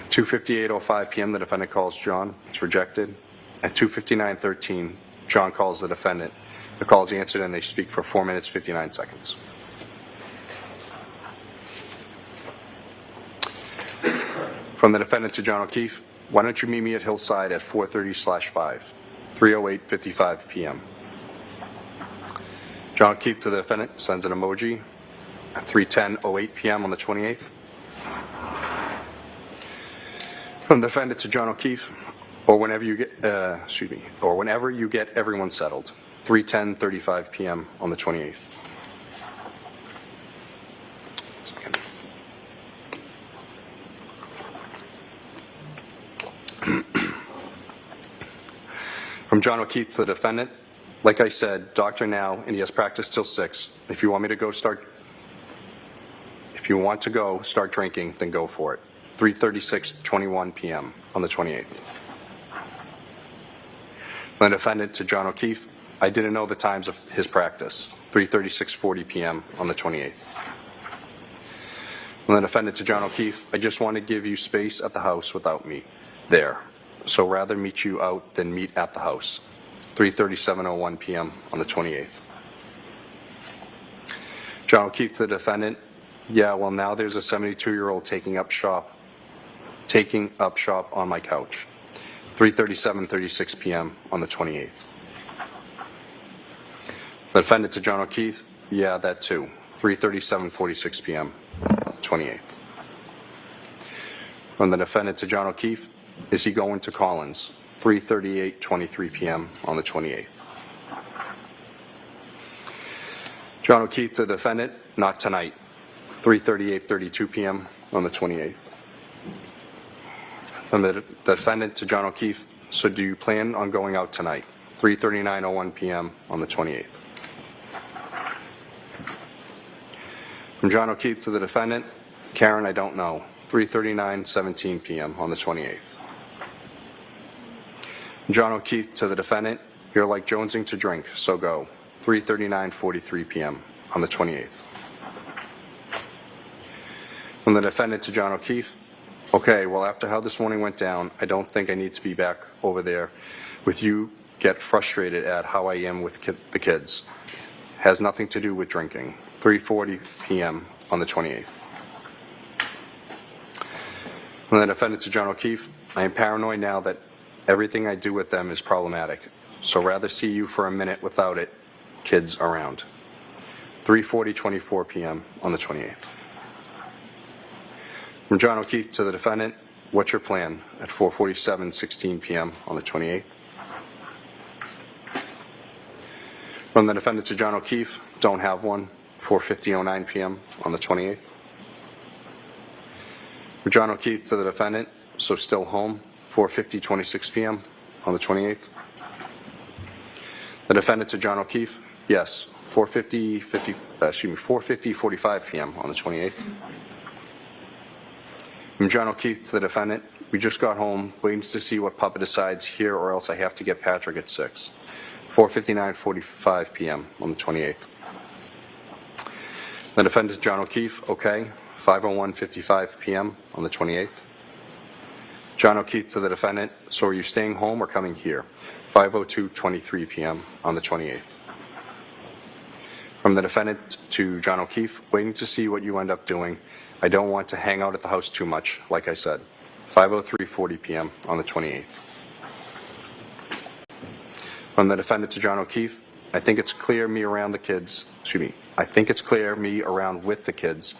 2:58:05 p.m., the defendant calls John. It's rejected. At 2:59:13, John calls the defendant. The call is answered and they speak for 4 minutes, 59 seconds. From the defendant to John O'Keefe, why don't you meet me at Hillside at 4:30/5, 3:08:55 p.m. John O'Keefe to the defendant sends an emoji at 3:10:08 p.m. on the 28th. From the defendant to John O'Keefe, or whenever you get, or whenever you get everyone settled, 3:10:35 p.m. on the 28th. From John O'Keefe to the defendant, like I said, doctor now, and he has practice till 6. If you want to go start drinking, then go for it. 3:36:21 p.m. on the 28th. The defendant to John O'Keefe, I didn't know the times of his practice. 3:36:40 p.m. on the 28th. The defendant to John O'Keefe, I just want to give you space at the house without me there. So rather meet you out than meet at the house. 3:37:01 p.m. on the 28th. John O'Keefe to the defendant, yeah, well now there's a 72-year-old taking up shop on my couch. 3:37:36 p.m. on the 28th. The defendant to John O'Keefe, yeah, that too. 3:37:46 p.m. 28th. From the defendant to John O'Keefe, is he going to Collins? 3:38:23 p.m. on the 28th. John O'Keefe to the defendant, not tonight. 3:38:32 p.m. on the 28th. From the defendant to John O'Keefe, so do you plan on going out tonight? 3:39:01 p.m. on the 28th. From John O'Keefe to the defendant, Karen, I don't know. 3:39:17 p.m. on the 28th. John O'Keefe to the defendant, you're like jonesing to drink, so go. 3:39:43 p.m. on the 28th. From the defendant to John O'Keefe, okay, well after how this morning went down, I don't think I need to be back over there with you. Get frustrated at how I am with the kids. Has nothing to do with drinking. 3:40 p.m. on the 28th. From the defendant to John O'Keefe, I am paranoid now that everything I do with them is problematic, so rather see you for a minute without it, kids around. 3:40:24 p.m. on the 28th. From John O'Keefe to the defendant, what's your plan at 4:47:16 p.m. on the 28th? From the defendant to John O'Keefe, don't have one, 4:50:09 p.m. on the 28th. From John O'Keefe to the defendant, so still home, 4:50:26 p.m. on the 28th. The defendant to John O'Keefe, yes, 4:50:45 p.m. on the 28th. From John O'Keefe to the defendant, we just got home, waiting to see what Papa decides here or else I have to get Patrick at 6. 4:59:45 p.m. on the 28th. The defendant John O'Keefe, okay, 5:01:55 p.m. on the 28th. John O'Keefe to the defendant, so are you staying home or coming here? 5:02:23 p.m. on the 28th. From the defendant to John O'Keefe, waiting to see what you end up doing. I don't want to hang out at the house too much, like I said. 5:03:40 p.m. on the 28th. From the defendant to John O'Keefe, I think it's clear me around the kids, I think it's clear me around with the kids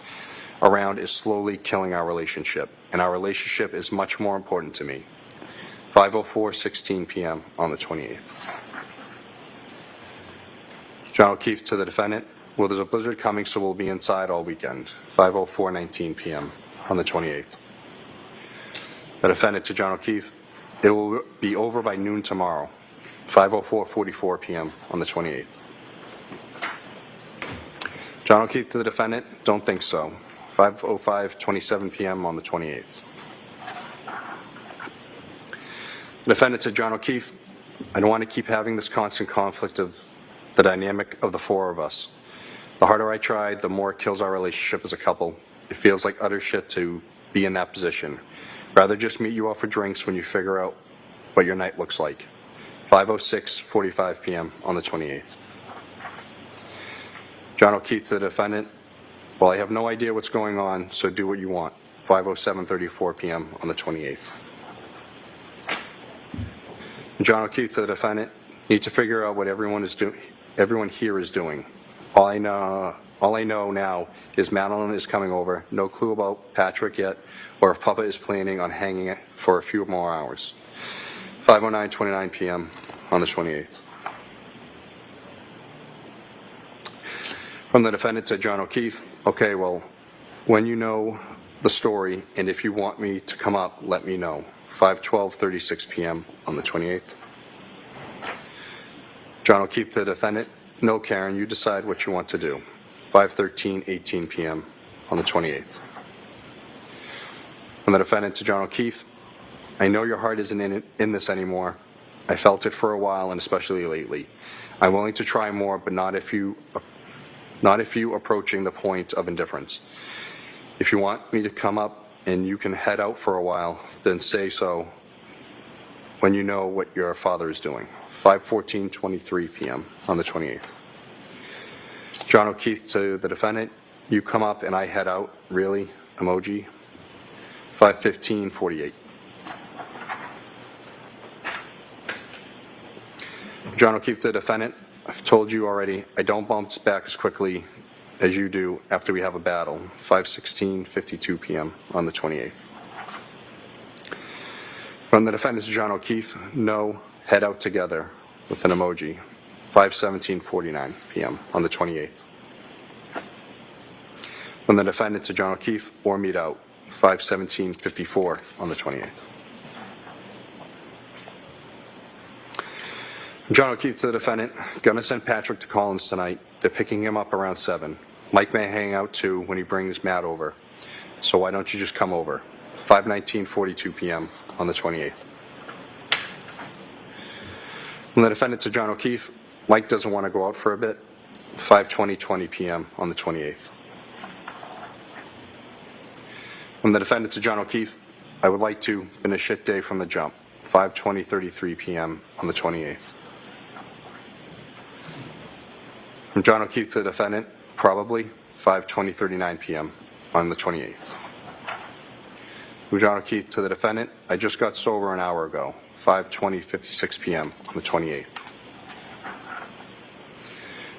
around is slowly killing our relationship, and our relationship is much more important to me. 5:04:16 p.m. on the 28th. John O'Keefe to the defendant, well, there's a blizzard coming, so we'll be inside all weekend. 5:04:19 p.m. on the 28th. The defendant to John O'Keefe, it will be over by noon tomorrow, 5:44 p.m. on the 28th. John O'Keefe to the defendant, don't think so, 5:27 p.m. on the 28th. The defendant to John O'Keefe, I don't want to keep having this constant conflict of the dynamic of the four of us. The harder I try, the more it kills our relationship as a couple. It feels like utter shit to be in that position. Rather just meet you out for drinks when you figure out what your night looks like. 5:46:45 p.m. on the 28th. John O'Keefe to the defendant, well, I have no idea what's going on, so do what you want. 5:07:34 p.m. on the 28th. John O'Keefe to the defendant, need to figure out what everyone here is doing. All I know now is Madeline is coming over. No clue about Patrick yet, or if Papa is planning on hanging it for a few more hours. 5:09:29 p.m. on the 28th. From the defendant to John O'Keefe, okay, well, when you know the story and if you want me to come up, let me know. 5:12:36 p.m. on the 28th. John O'Keefe to the defendant, no, Karen, you decide what you want to do. 5:13:18 p.m. on the 28th. From the defendant to John O'Keefe, I know your heart isn't in this anymore. I felt it for a while and especially lately. I'm willing to try more, but not if you approaching the point of indifference. If you want me to come up and you can head out for a while, then say so when you know what your father is doing. 5:14:23 p.m. on the 28th. John O'Keefe to the defendant, you come up and I head out, really? Emoji. 5:15:48. John O'Keefe to the defendant, I've told you already, I don't bounce back as quickly as you do after we have a battle. 5:16:52 p.m. on the 28th. From the defendant to John O'Keefe, no, head out together with an emoji. 5:17:49 p.m. on the 28th. From the defendant to John O'Keefe, or meet out. 5:17:54 on the 28th. John O'Keefe to the defendant, gonna send Patrick to Collins tonight. They're picking him up around 7. Mike may hang out too when he brings Matt over. So why don't you just come over? 5:19:42 p.m. on the 28th. From the defendant to John O'Keefe, Mike doesn't want to go out for a bit. 5:20:20 p.m. on the 28th. From the defendant to John O'Keefe, I would like to, been a shit day from the jump. 5:20:33 p.m. on the 28th. From John O'Keefe to the defendant, probably 5:20:39 p.m. on the 28th. From John O'Keefe to the defendant, I just got sober an hour ago. 5:20:56 p.m. on the 28th.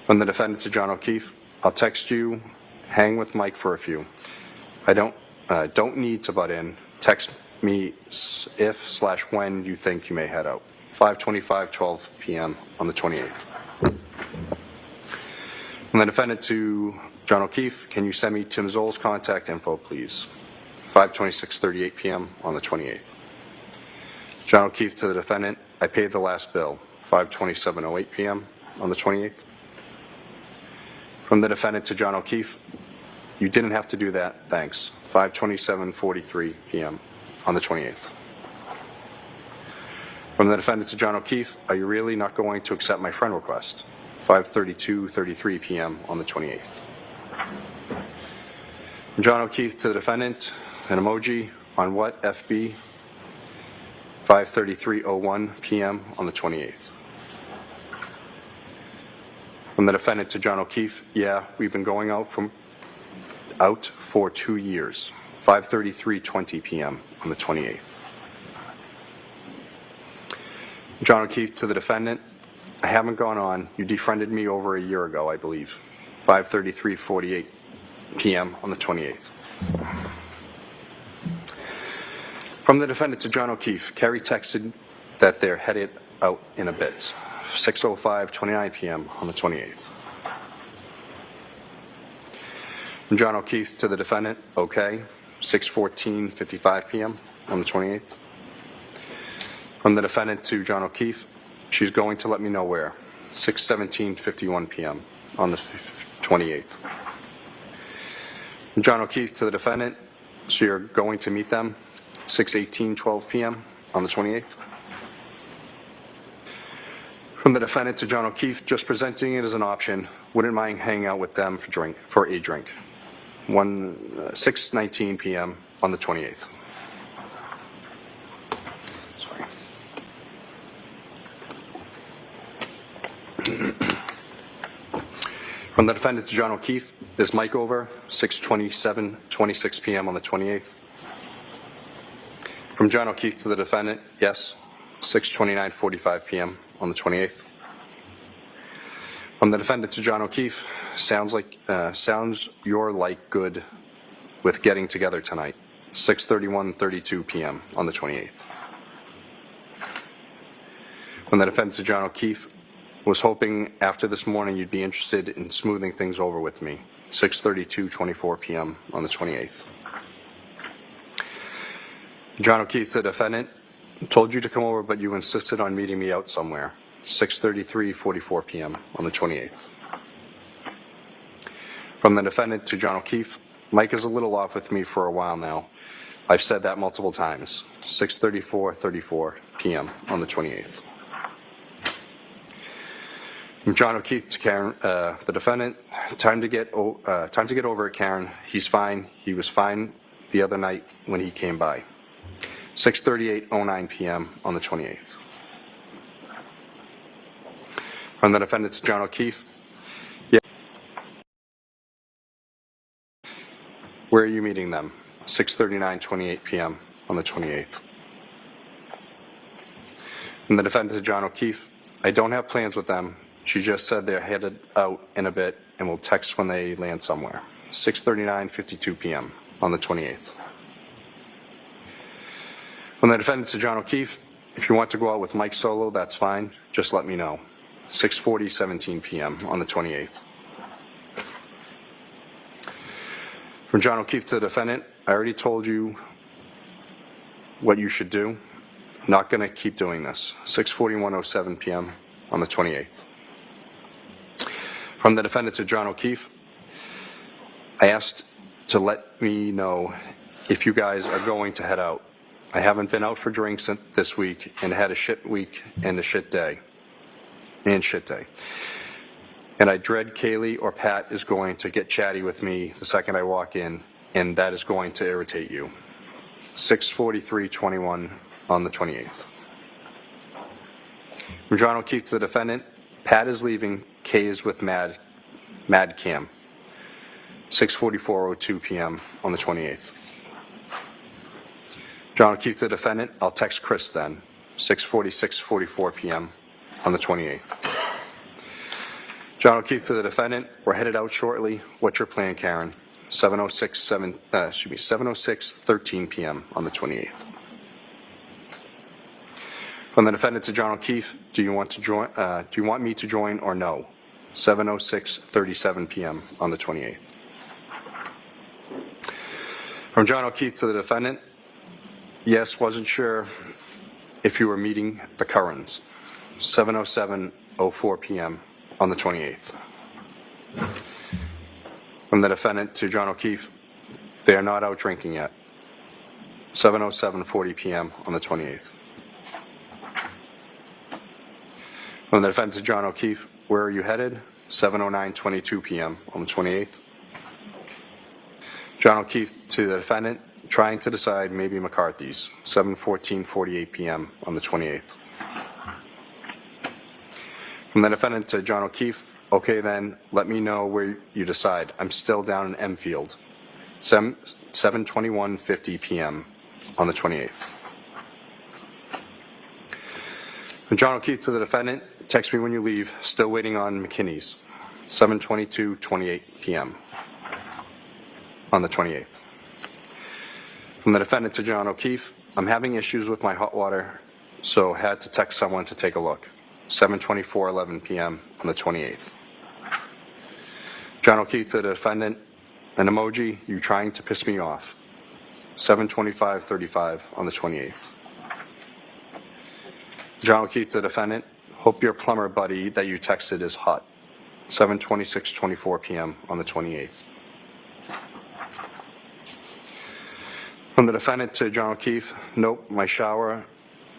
From the defendant to John O'Keefe, I'll text you, hang with Mike for a few. I don't need to butt in. Text me if/when you think you may head out. 5:25:12 p.m. on the 28th. From the defendant to John O'Keefe, can you send me Tim Zoll's contact info, please? 5:26:38 p.m. on the 28th. John O'Keefe to the defendant, I paid the last bill. 5:27:08 p.m. on the 28th. From the defendant to John O'Keefe, you didn't have to do that, thanks. 5:27:43 p.m. on the 28th. From the defendant to John O'Keefe, are you really not going to accept my friend request? 5:32:33 p.m. on the 28th. From John O'Keefe to the defendant, an emoji on what, FB? 5:33:01 p.m. on the 28th. From the defendant to John O'Keefe, yeah, we've been going out for 2 years. 5:33:20 p.m. on the 28th. John O'Keefe to the defendant, I haven't gone on. You defriended me over a year ago, I believe. 5:33:48 p.m. on the 28th. From the defendant to John O'Keefe, Kerry texted that they're headed out in a bit. 6:05:29 p.m. on the 28th. From John O'Keefe to the defendant, okay. 6:14:55 p.m. on the 28th. From the defendant to John O'Keefe, she's going to let me know where. 6:17:51 p.m. on the 28th. From John O'Keefe to the defendant, so you're going to meet them 6:18:12 p.m. on the 28th. From the defendant to John O'Keefe, just presenting it as an option, wouldn't mind hanging out with them for a drink. 6:19 p.m. on the 28th. Sorry. From the defendant to John O'Keefe, is Mike over? 6:27:26 p.m. on the 28th. From John O'Keefe to the defendant, yes. 6:29:45 p.m. on the 28th. From the defendant to John O'Keefe, sounds you're like good with getting together tonight. 6:31:32 p.m. on the 28th. From the defendant to John O'Keefe, was hoping after this morning you'd be interested in smoothing things over with me. 6:32:24 p.m. on the 28th. John O'Keefe to the defendant, told you to come over, but you insisted on meeting me out somewhere. 6:33:44 p.m. on the 28th. From the defendant to John O'Keefe, Mike is a little off with me for a while now. I've said that multiple times. 6:34:34 p.m. on the 28th. From John O'Keefe to Karen, the defendant, time to get over it, Karen. He's fine. He was fine the other night when he came by. 6:38:09 p.m. on the 28th. From the defendant to John O'Keefe, yeah. Where are you meeting them? 6:39:28 p.m. on the 28th. From the defendant to John O'Keefe, I don't have plans with them. She just said they're headed out in a bit and will text when they land somewhere. 6:39:52 p.m. on the 28th. From the defendant to John O'Keefe, if you want to go out with Mike solo, that's fine. Just let me know. 6:40:17 p.m. on the 28th. From John O'Keefe to the defendant, I already told you what you should do. Not going to keep doing this. 6:41:07 p.m. on the 28th. From the defendant to John O'Keefe, I asked to let me know if you guys are going to head out. I haven't been out for drinks this week and had a shit week and a shit day. And I dread Kaylee or Pat is going to get chatty with me the second I walk in, and that is going to irritate you. 6:43:21 on the 28th. From John O'Keefe to the defendant, Pat is leaving, Kay is with Mad Cam. 6:44:02 p.m. on the 28th. John O'Keefe to the defendant, I'll text Chris then. 6:46:44 p.m. on the 28th. John O'Keefe to the defendant, we're headed out shortly. What's your plan, Karen? 7:06:13 p.m. on the 28th. From the defendant to John O'Keefe, do you want me to join or no? 7:06:37 p.m. on the 28th. From John O'Keefe to the defendant, yes, wasn't sure if you were meeting the Currans. 7:07:04 p.m. on the 28th. From the defendant to John O'Keefe, they are not out drinking yet. 7:07:40 p.m. on the 28th. From the defendant to John O'Keefe, where are you headed? 7:09:22 p.m. on the 28th. John O'Keefe to the defendant, trying to decide maybe McCarthy's. 7:14:48 p.m. on the 28th. From the defendant to John O'Keefe, okay then, let me know where you decide. I'm still down in Enfield. 7:21:50 p.m. on the 28th. From John O'Keefe to the defendant, text me when you leave. Still waiting on McKinney's. 7:22:28 p.m. on the 28th. From the defendant to John O'Keefe, I'm having issues with my hot water, so had to text someone to take a look. 7:24:11 p.m. on the 28th. John O'Keefe to the defendant, an emoji, you trying to piss me off. 7:25:35 on the 28th. John O'Keefe to the defendant, hope your plumber buddy that you texted is hot. 7:26:24 p.m. on the 28th. From the defendant to John O'Keefe, nope, my shower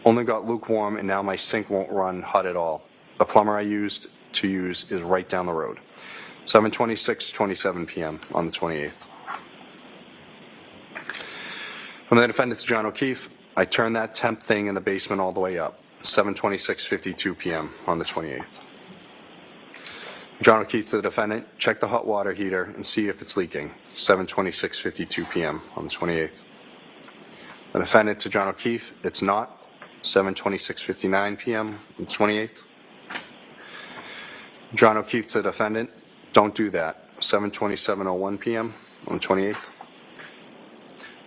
only got lukewarm and now my sink won't run hot at all. The plumber I used to use is right down the road. 7:26:27 p.m. on the 28th. From the defendant to John O'Keefe, I turned that temp thing in the basement all the way up. 7:26:52 p.m. on the 28th. John O'Keefe to the defendant, check the hot water heater and see if it's leaking. 7:26:52 p.m. on the 28th. The defendant to John O'Keefe, it's not. 7:26:59 p.m. on the 28th. John O'Keefe to the defendant, don't do that. 7:27:01 p.m. on the 28th.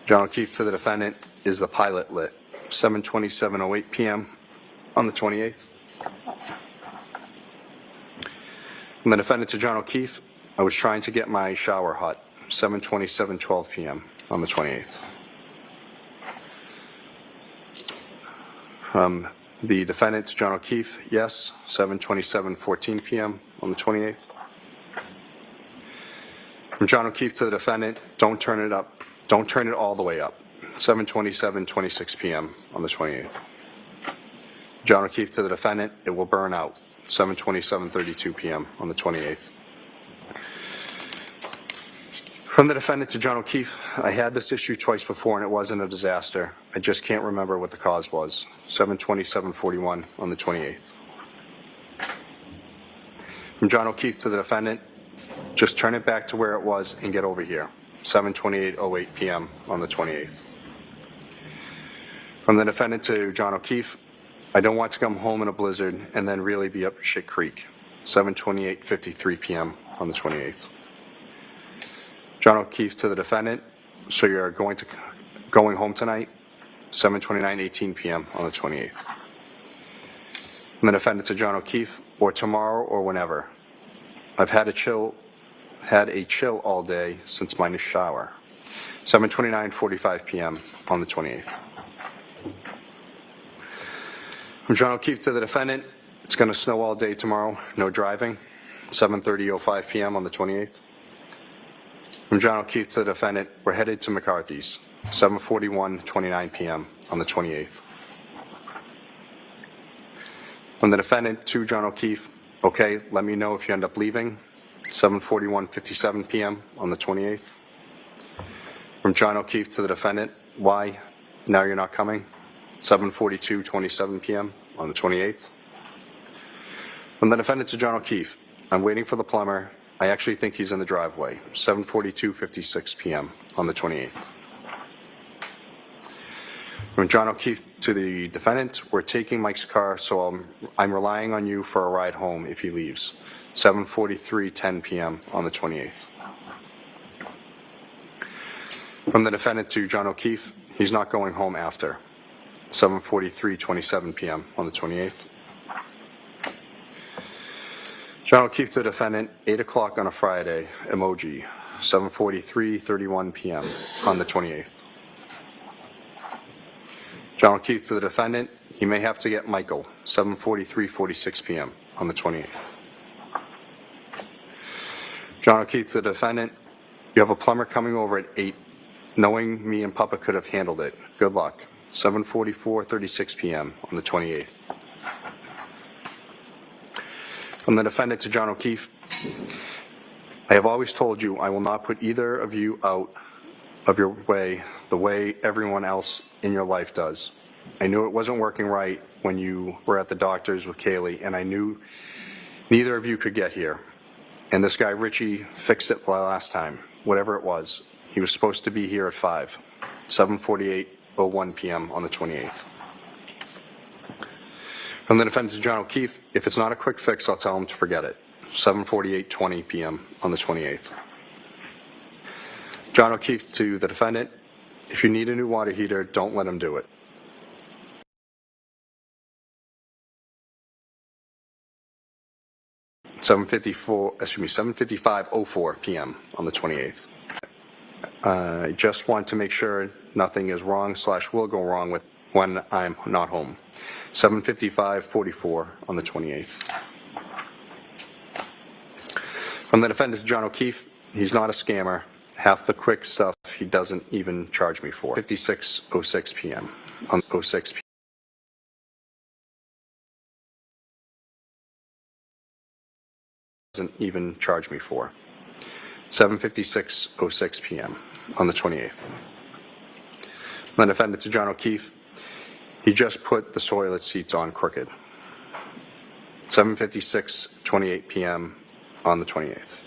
John O'Keefe to the defendant, is the pilot lit? 7:27:08 p.m. on the 28th. From the defendant to John O'Keefe, I was trying to get my shower hot. 7:27:12 p.m. on the 28th. From the defendant to John O'Keefe, yes. 7:27:14 p.m. on the 28th. From John O'Keefe to the defendant, don't turn it up. Don't turn it all the way up. 7:27:26 p.m. on the 28th. John O'Keefe to the defendant, it will burn out. 7:27:32 p.m. on the 28th. From the defendant to John O'Keefe, I had this issue twice before and it wasn't a disaster. I just can't remember what the cause was. 7:27:41 on the 28th. From John O'Keefe to the defendant, just turn it back to where it was and get over here. 7:28:08 p.m. on the 28th. From the defendant to John O'Keefe, I don't want to come home in a blizzard and then really be up shit creek. 7:28:53 p.m. on the 28th. John O'Keefe to the defendant, so you're going home tonight? 7:29:18 p.m. on the 28th. From the defendant to John O'Keefe, or tomorrow or whenever. I've had a chill all day since my shower. 7:29:45 p.m. on the 28th. From John O'Keefe to the defendant, it's going to snow all day tomorrow, no driving. 7:30:05 p.m. on the 28th. From John O'Keefe to the defendant, we're headed to McCarthy's. 7:41:29 p.m. on the 28th. From the defendant to John O'Keefe, okay, let me know if you end up leaving. 7:41:57 p.m. on the 28th. From John O'Keefe to the defendant, why? Now you're not coming? 7:42:27 p.m. on the 28th. From the defendant to John O'Keefe, I'm waiting for the plumber. I actually think he's in the driveway. 7:42:56 p.m. on the 28th. From John O'Keefe to the defendant, we're taking Mike's car, so I'm relying on you for a ride home if he leaves. 7:43:10 p.m. on the 28th. From the defendant to John O'Keefe, he's not going home after. 7:43:27 p.m. on the 28th. John O'Keefe to the defendant, 8 o'clock on a Friday, emoji, 7:43:31 p.m. on the 28th. John O'Keefe to the defendant, he may have to get Michael, 7:43:46 p.m. on the 28th. John O'Keefe to the defendant, you have a plumber coming over at 8, knowing me and Papa could have handled it. Good luck. 7:44:36 p.m. on the 28th. From the defendant to John O'Keefe, I have always told you I will not put either of you out of your way the way everyone else in your life does. I knew it wasn't working right when you were at the doctor's with Kaylee, and I knew neither of you could get here. And this guy Richie fixed it last time, whatever it was. He was supposed to be here at 5, 7:48:01 p.m. on the 28th. From the defendant to John O'Keefe, if it's not a quick fix, I'll tell him to forget it. 7:48:20 p.m. on the 28th. John O'Keefe to the defendant, if you need a new water heater, don't let him do it. $7:55:04 p.m. on the 28th. I just want to make sure nothing is wrong/will go wrong with when I'm not home. 7:55:44 on the 28th. From the defendant, John O'Keefe, he's not a scammer. Half the quick stuff he doesn't even charge me for. 56:06 p.m. on 06 p.m. Doesn't even charge me for. 7:56:06 p.m. on the 28th. The defendant, John O'Keefe, he just put the toilet seats on crooked. 7:56:28 p.m. on the 28th.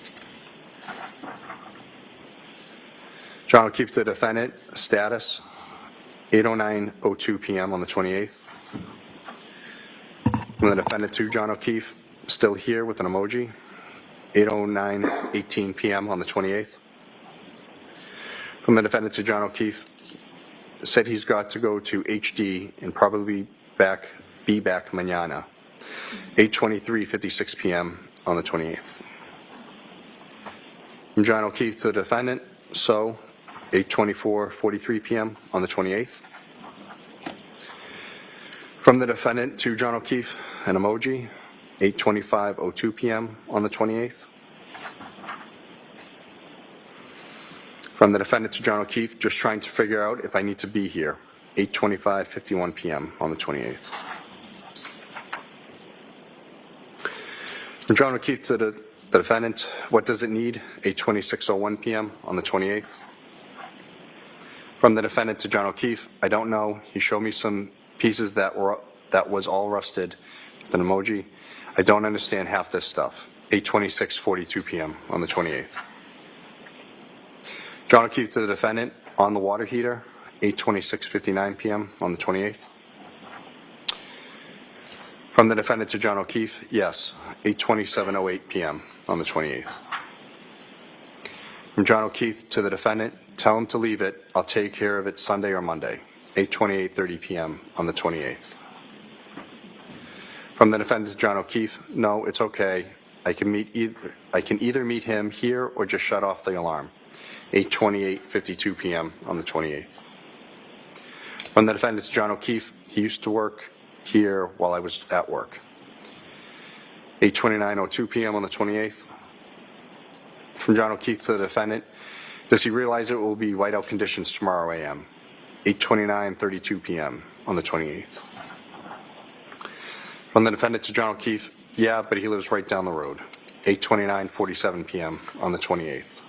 John O'Keefe to the defendant, status 8:09:02 p.m. on the 28th. From the defendant to John O'Keefe, still here with an emoji, 8:09:18 p.m. on the 28th. From the defendant to John O'Keefe, said he's got to go to HD and probably be back mañana, 8:23:56 p.m. on the 28th. From John O'Keefe to the defendant, so 8:24:43 p.m. on the 28th. From the defendant to John O'Keefe, an emoji, 8:25:02 p.m. on the 28th. From the defendant to John O'Keefe, just trying to figure out if I need to be here, 8:25:51 p.m. on the 28th. From John O'Keefe to the defendant, what does it need, 8:26:01 p.m. on the 28th. From the defendant to John O'Keefe, I don't know. He showed me some pieces that was all rusted with an emoji. I don't understand half this stuff, 8:26:42 p.m. on the 28th. John O'Keefe to the defendant, on the water heater, 8:26:59 p.m. on the 28th. From the defendant to John O'Keefe, yes, 8:27:08 p.m. on the 28th. From John O'Keefe to the defendant, tell him to leave it. I'll take care of it Sunday or Monday, 8:28:30 p.m. on the 28th. From the defendant to John O'Keefe, no, it's okay. I can either meet him here or just shut off the alarm, 8:28:52 p.m. on the 28th. From the defendant to John O'Keefe, he used to work here while I was at work, 8:29:02 p.m. on the 28th. From John O'Keefe to the defendant, does he realize it will be whiteout conditions tomorrow a.m., 8:29:32 p.m. on the 28th. From the defendant to John O'Keefe, yeah, but he lives right down the road, 8:29:47 p.m. on the 28th.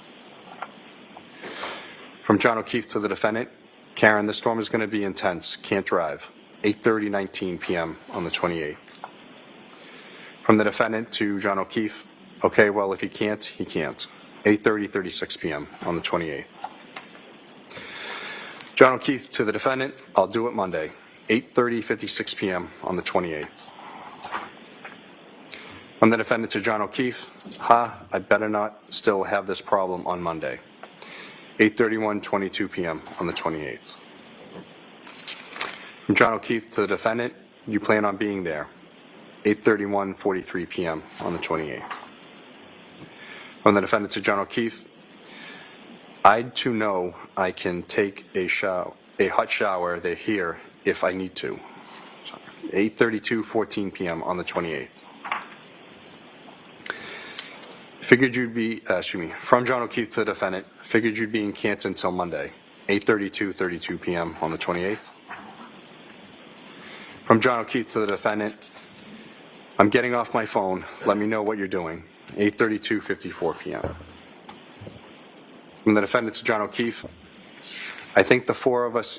From John O'Keefe to the defendant, Karen, the storm is going to be intense, can't drive, 8:30:19 p.m. on the 28th. From the defendant to John O'Keefe, okay, well, if he can't, he can't, 8:30:36 p.m. on the 28th. John O'Keefe to the defendant, I'll do it Monday, 8:30:56 p.m. on the 28th. From the defendant to John O'Keefe, I better not still have this problem on Monday, 8:31:22 p.m. on the 28th. From John O'Keefe to the defendant, you plan on being there, 8:31:43 p.m. on the 28th. From the defendant to John O'Keefe, I'd to know I can take a hot shower there here if I need to, 8:32:14 p.m. on the 28th. Figured you'd be, from John O'Keefe to the defendant, figured you'd be in Canton until Monday, 8:32:32 p.m. on the 28th. From John O'Keefe to the defendant, I'm getting off my phone, let me know what you're doing, 8:32:54 p.m. From the defendant to John O'Keefe, I think the four of us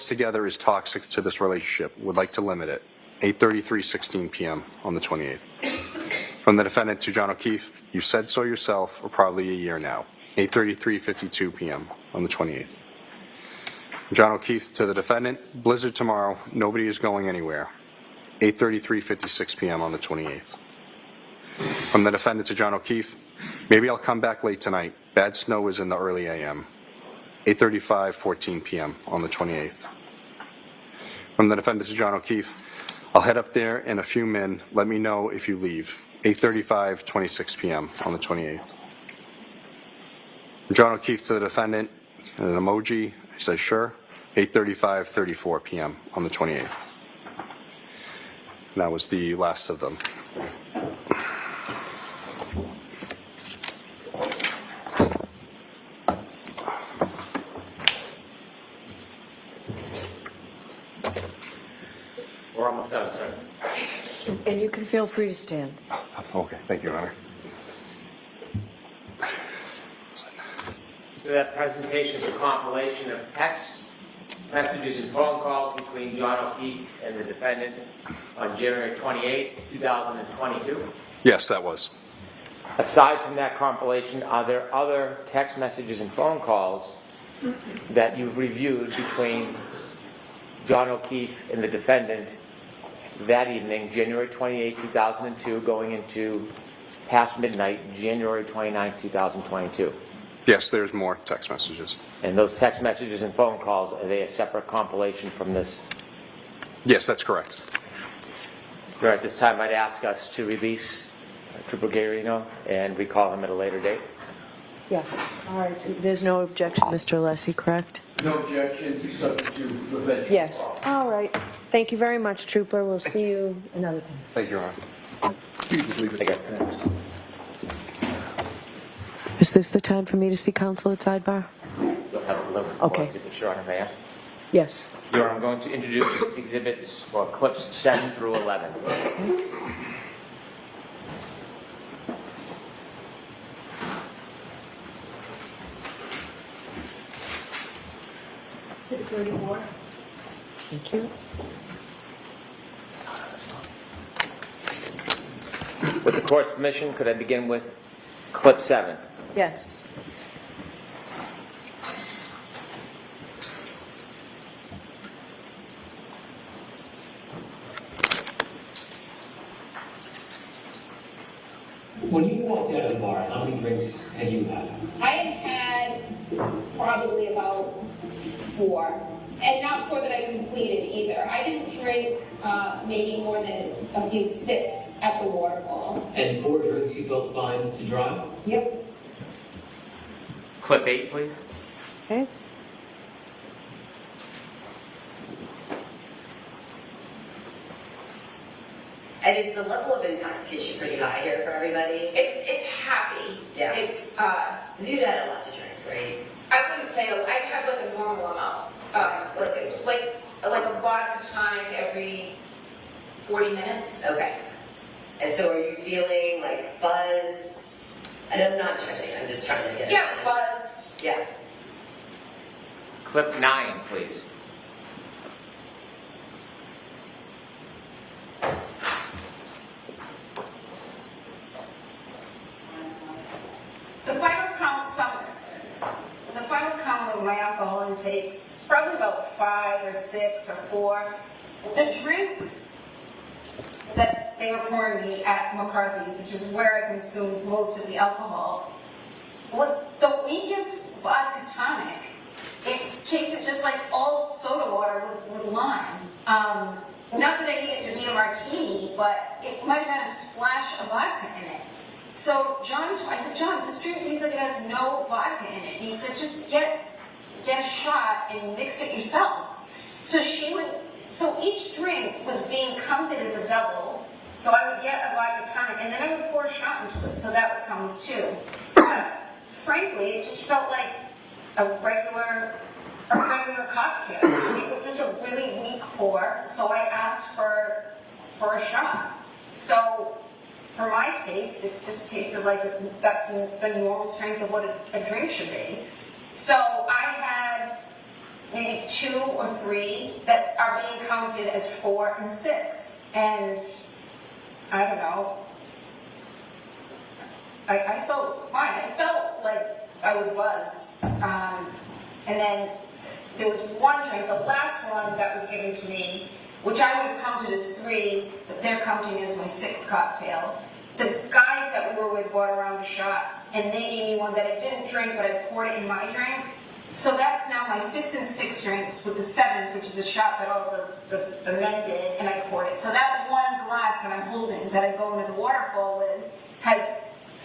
together is toxic to this relationship, would like to limit it, 8:33:16 p.m. on the 28th. From the defendant to John O'Keefe, you said so yourself for probably a year now, 8:33:52 p.m. on the 28th. John O'Keefe to the defendant, blizzard tomorrow, nobody is going anywhere, 8:33:56 p.m. on the 28th. From the defendant to John O'Keefe, maybe I'll come back late tonight, bad snow is in the early a.m., 8:35:14 p.m. on the 28th. From the defendant to John O'Keefe, I'll head up there in a few min, let me know if you leave, 8:35:26 p.m. on the 28th. John O'Keefe to the defendant, an emoji, He says, sure. 8:34 p.m. on the 28th. And that was the last of them. We're almost done, sir. And you can feel free to stand. Okay, thank you, Your Honor. So that presentation is a compilation of text messages and phone calls between John O'Keefe and the defendant on January 28, 2022. Yes, that was. Aside from that compilation, are there other text messages and phone calls that you've reviewed between John O'Keefe and the defendant that evening, January 28, 2002, going into past midnight, January 29, 2022? Yes, there's more text messages. And those text messages and phone calls, are they a separate compilation from this? Yes, that's correct. At this time, I'd ask us to release Trooper Guarino and recall him at a later date. Yes. All right. There's no objection, Mr. Alessi, correct? No objection, subject to the bench. Yes. All right. Thank you very much, Trooper. We'll see you another time. Thank you, Your Honor. Just leave it. Is this the time for me to see counsel at sidebar? You'll have a little Okay. exhibit, Your Honor, may I? Yes. Your Honor, I'm going to introduce exhibits or clips 7 through 11. Thank you. With the court's permission, could I begin with clip 7? Yes. When you walked out of the bar, how many drinks had you had? I had probably about 4. And not 4 that I completed either. I didn't drink maybe more than a few sips at the waterfall. And 4 drinks you felt fine to drive? Yep. Clip 8, please. Okay. And is the level of intoxication pretty high here for everybody? It's happy. Yeah. It's Because you'd had a lot to drink, right? I wouldn't say I had like a normal amount. Let's say like a vodka tonic every 40 minutes. Okay. And so are you feeling like buzzed? And I'm not judging, I'm just trying to get a sense. Buzzed. Yeah. Clip 9, please. The final count of my alcohol intakes, probably about 5 or 6 or 4. The drinks that they were pouring me at McCarthy's, which is where I consumed most of the alcohol, was the weakest vodka tonic. It tasted just like old soda water with lime. Not that I need it to be a martini, but it might have had a splash of vodka in it. So I said, John, this drink tastes like it has no vodka in it. And he said, just get a shot and mix it yourself. So each drink was being counted as a double. So I would get a vodka tonic, and then I would pour a shot into it, so that would count as 2. Frankly, it just felt like a regular cocktail. It was just a really weak pour, so I asked for a shot. So for my taste, it just tasted like that's the normal strength of what a drink should be. So I had maybe 2 or 3 that are being counted as 4 and 6. And I don't know. I felt fine. I felt like I was buzzed. And then there was one drink, the last one that was given to me, which I would have counted as 3, but they're counting as my 6th cocktail. The guys that we were with brought around the shots, and they gave me one that I didn't drink, but I poured it in my drink. So that's now my 5th and 6th drinks, with the 7th, which is a shot that all the men did, and I poured it. So that one glass that I'm holding, that I go into the waterfall with, has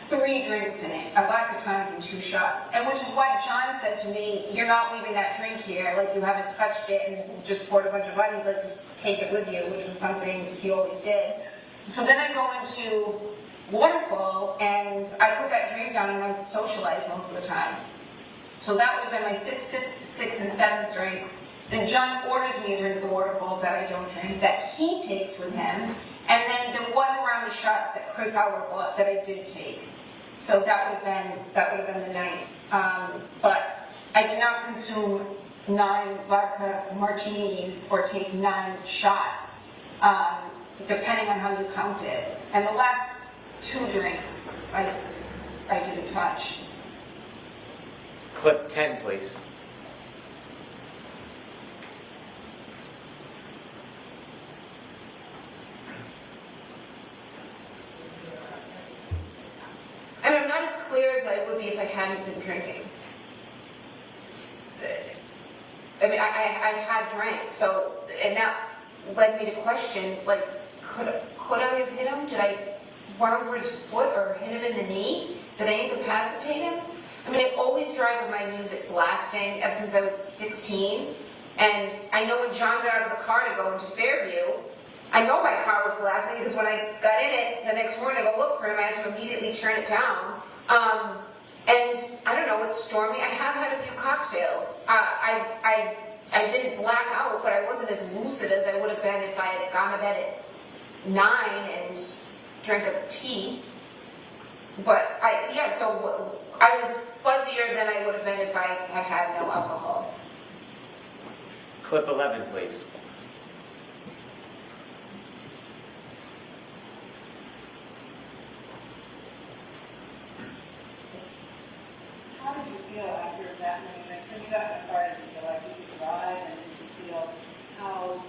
3 drinks in it, a vodka tonic and 2 shots. And which is why John said to me, you're not leaving that drink here, like you haven't touched it and just poured a bunch of vodka. He's like, just take it with you, which was something he always did. So then I go into Waterfall and I put that drink down and I socialize most of the time. So that would have been my 5th, 6th, and 7th drinks. Then John orders me a drink at the Waterfall that I don't drink, that he takes with him. And then there was a round of shots that Chris Howard bought that I did take. So that would have been the night. But I did not consume 9 vodka martinis or take 9 shots, depending on how you count it. And the last 2 drinks I didn't touch. Clip 10, please. I mean, I'm not as clear as I would be if I hadn't been drinking. I mean, I had drank, so, and that led me to question, like, could I have hit him? Did I run over his foot or hit him in the knee? Did I incapacitate him? I mean, I always drive with my music blasting ever since I was 16, and I know when John got out of the car to go into Fairview, I know my car was blasting because when I got in it the next morning to go look for him, I had to immediately turn it down. And I don't know, it's stormy. I have had a few cocktails. I didn't black out, but I wasn't as lucid as I would have been if I had gone to bed at 9 and drank a tea. But so I was fuzzier than I would have been if I had had no alcohol. Clip 11, please. How did you feel after that many drinks? When you got in the car, did you feel like you could drive, and did you feel how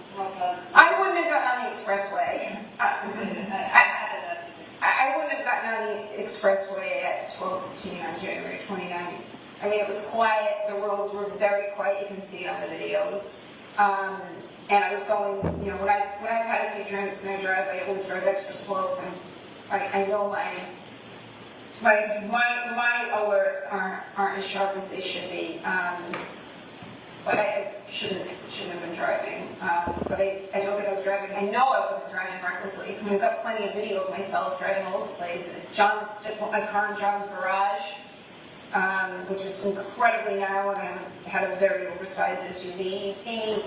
I wouldn't have gotten on the expressway. I wouldn't have gotten on the expressway at 12:15 on January 29th. I mean, it was quiet. The roads were very quiet. You can see it on the videos. And I was going, you know, when I've had a few drinks and I drive, I always drive extra slow. So I know my alerts aren't as sharp as they should be. But I shouldn't have been driving. But I don't think I was driving. I know I wasn't driving recklessly. I mean, I've got plenty of video of myself driving all over the place. I put my car in John's garage, which is incredibly narrow, and I had a very oversized SUV. You see me.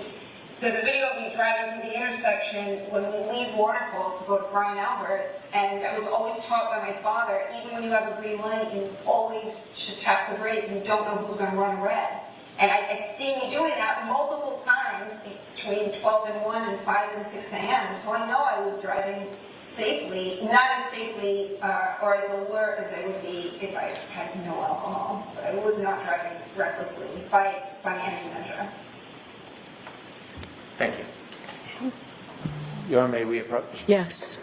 There's a video of me driving through the intersection when we leave Waterfall to go to Brian Albert's, and I was always taught by my father, even when you have a green light, you always should tap the brake. You don't know who's going to run red. And I see me doing that multiple times between 12 and 1 and 5 and 6 a.m. So I know I was driving safely, not as safely or as alert as I would be if I had no alcohol. But I was not driving recklessly by any measure. Thank you. Your Honor, may we approach? Yes.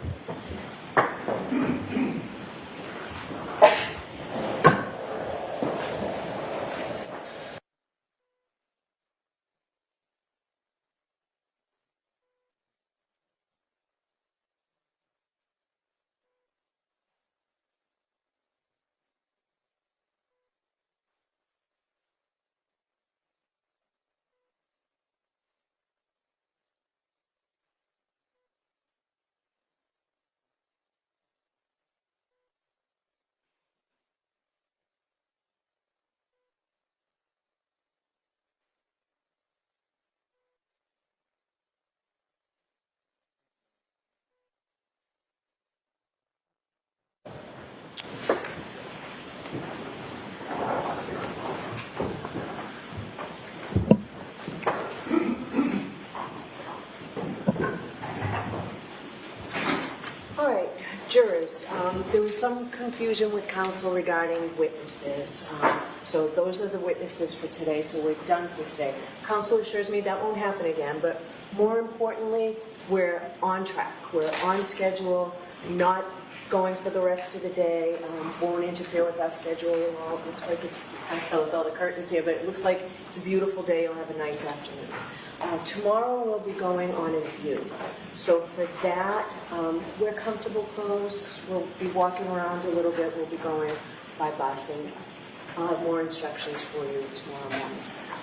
Jurors, there was some confusion with counsel regarding witnesses. So those are the witnesses for today, so we're done for today. Counsel assures me that won't happen again, but more importantly, we're on track. We're on schedule, not going for the rest of the day. Won't interfere with our schedule at all. It looks like it's, I can't tell with all the curtains here, but it looks like it's a beautiful day. You'll have a nice afternoon. Tomorrow we'll be going on a view. So for that, wear comfortable clothes. We'll be walking around a little bit. We'll be going by bus, and I'll have more instructions for you tomorrow morning.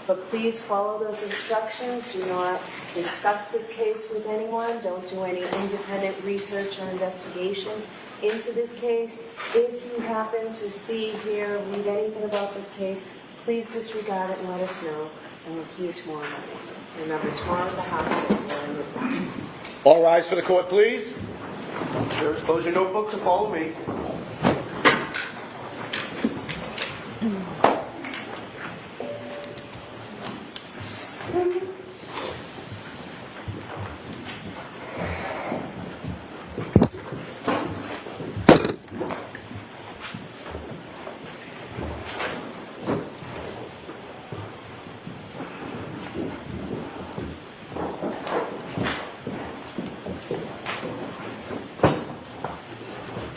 But please follow those instructions. Do not discuss this case with anyone. Don't do any independent research or investigation into this case. If you happen to see, hear, read anything about this case, please disregard it and let us know. And we'll see you tomorrow morning. Remember, tomorrow's a half day. All rise for the court, please. Jurors, close your notebooks and follow me.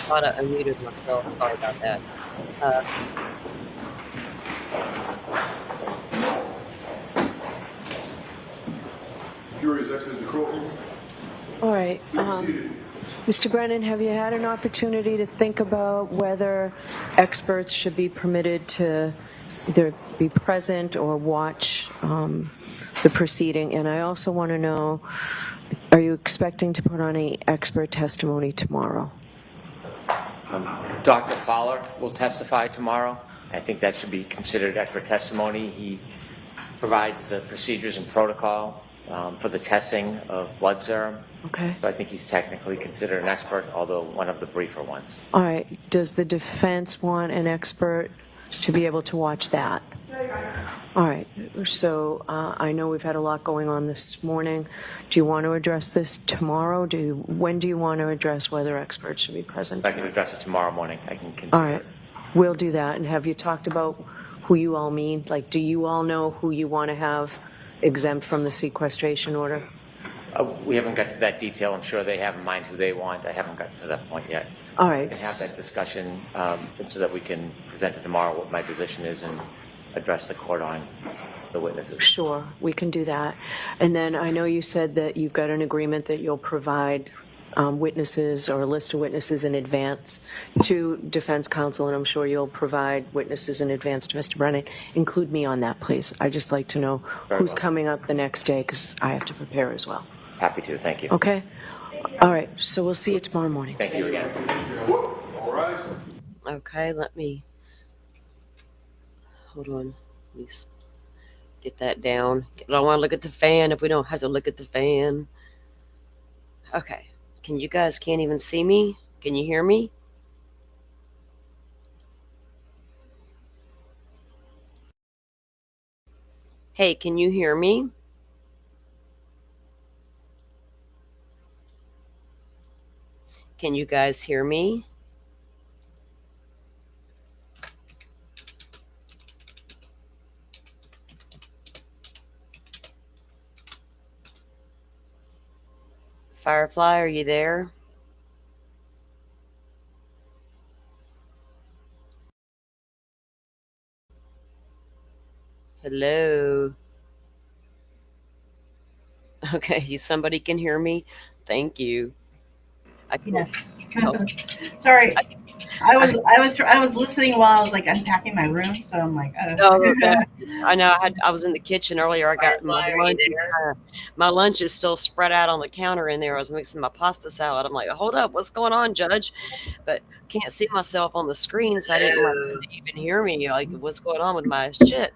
Thought I unmuted myself. Sorry about that. Jury is exited the courtroom. All right. Mr. Brennan, have you had an opportunity to think about whether experts should be permitted to either be present or watch the proceeding? And I also want to know, are you expecting to put on any expert testimony tomorrow? Dr. Fowler will testify tomorrow. I think that should be considered expert testimony. He provides the procedures and protocol for the testing of blood serum. Okay. So I think he's technically considered an expert, although one of the briefer ones. All right. Does the defense want an expert to be able to watch that? All right. So I know we've had a lot going on this morning. Do you want to address this tomorrow? When do you want to address whether experts should be present? I can address it tomorrow morning. I can consider All right. We'll do that. And have you talked about who you all mean? Like, do you all know who you want to have exempt from the sequestration order? We haven't got to that detail. I'm sure they have in mind who they want. I haven't gotten to that point yet. All right. We can have that discussion so that we can present it tomorrow what my position is and address the court on the witnesses. Sure, we can do that. And then I know you said that you've got an agreement that you'll provide witnesses or a list of witnesses in advance to defense counsel, and I'm sure you'll provide witnesses in advance to Mr. Brennan. Include me on that, please. I'd just like to know who's coming up the next day because I have to prepare as well. Happy to. Thank you. Okay? All right, so we'll see you tomorrow morning. Thank you again. All right. Okay, let me, hold on. Let me get that down. I don't want to look at the fan if we don't have to look at the fan. Okay. Can't even see me? Can you hear me? Hey, can you hear me? Can you guys hear me? Firefly, are you there? Hello? Okay, somebody can hear me? Thank you. Yes. Sorry, I was listening while I was like unpacking my room, so I'm like, Oh, I know. I was in the kitchen earlier. I got my lunch. My lunch is still spread out on the counter in there. I was mixing my pasta salad. I'm like, hold up, what's going on, Judge? But can't see myself on the screen, so I didn't really even hear me. Like, what's going on with my shit?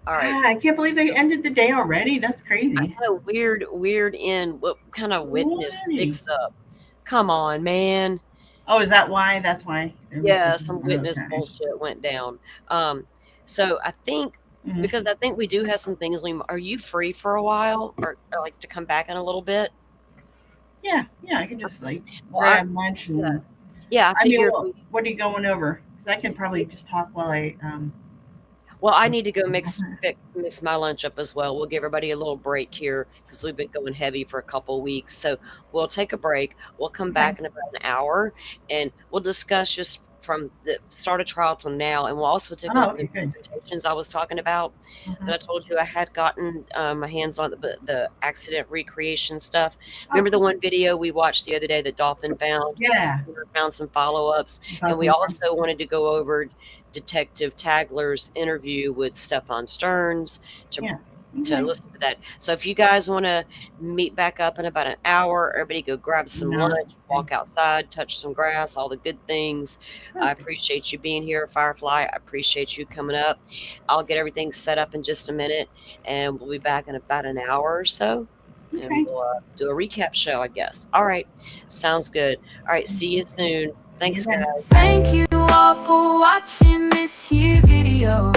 All right. I can't believe they ended the day already. That's crazy. I know, weird end. What kind of witness mix up? Come on, man. Oh, is that why? That's why. Yeah, some witness bullshit went down. So I think because I think we do have some things. Are you free for a while, or like to come back in a little bit? Yeah, I can just like grab lunch and yeah. I figured. What are you going over? Because I can probably just talk while I Well, I need to go mix my lunch up as well. We'll give everybody a little break here because we've been going heavy for a couple weeks. So we'll take a break. We'll come back in about an hour and we'll discuss just from the start of trial till now. And we'll also take a look at the presentations I was talking about that I told you I had gotten my hands on the accident recreation stuff. Remember the one video we watched the other day that Dolphin found? Yeah. We found some follow-ups. And we also wanted to go over Detective Tagler's interview with Stefan Stearns to listen to that. So if you guys want to meet back up in about an hour, everybody go grab some lunch, walk outside, touch some grass, all the good things. I appreciate you being here, Firefly. I appreciate you coming up. I'll get everything set up in just a minute, and we'll be back in about an hour or so. And we'll do a recap show, I guess. All right. Sounds good. All right. See you soon. Thanks, guys. Thank you all for watching this here video.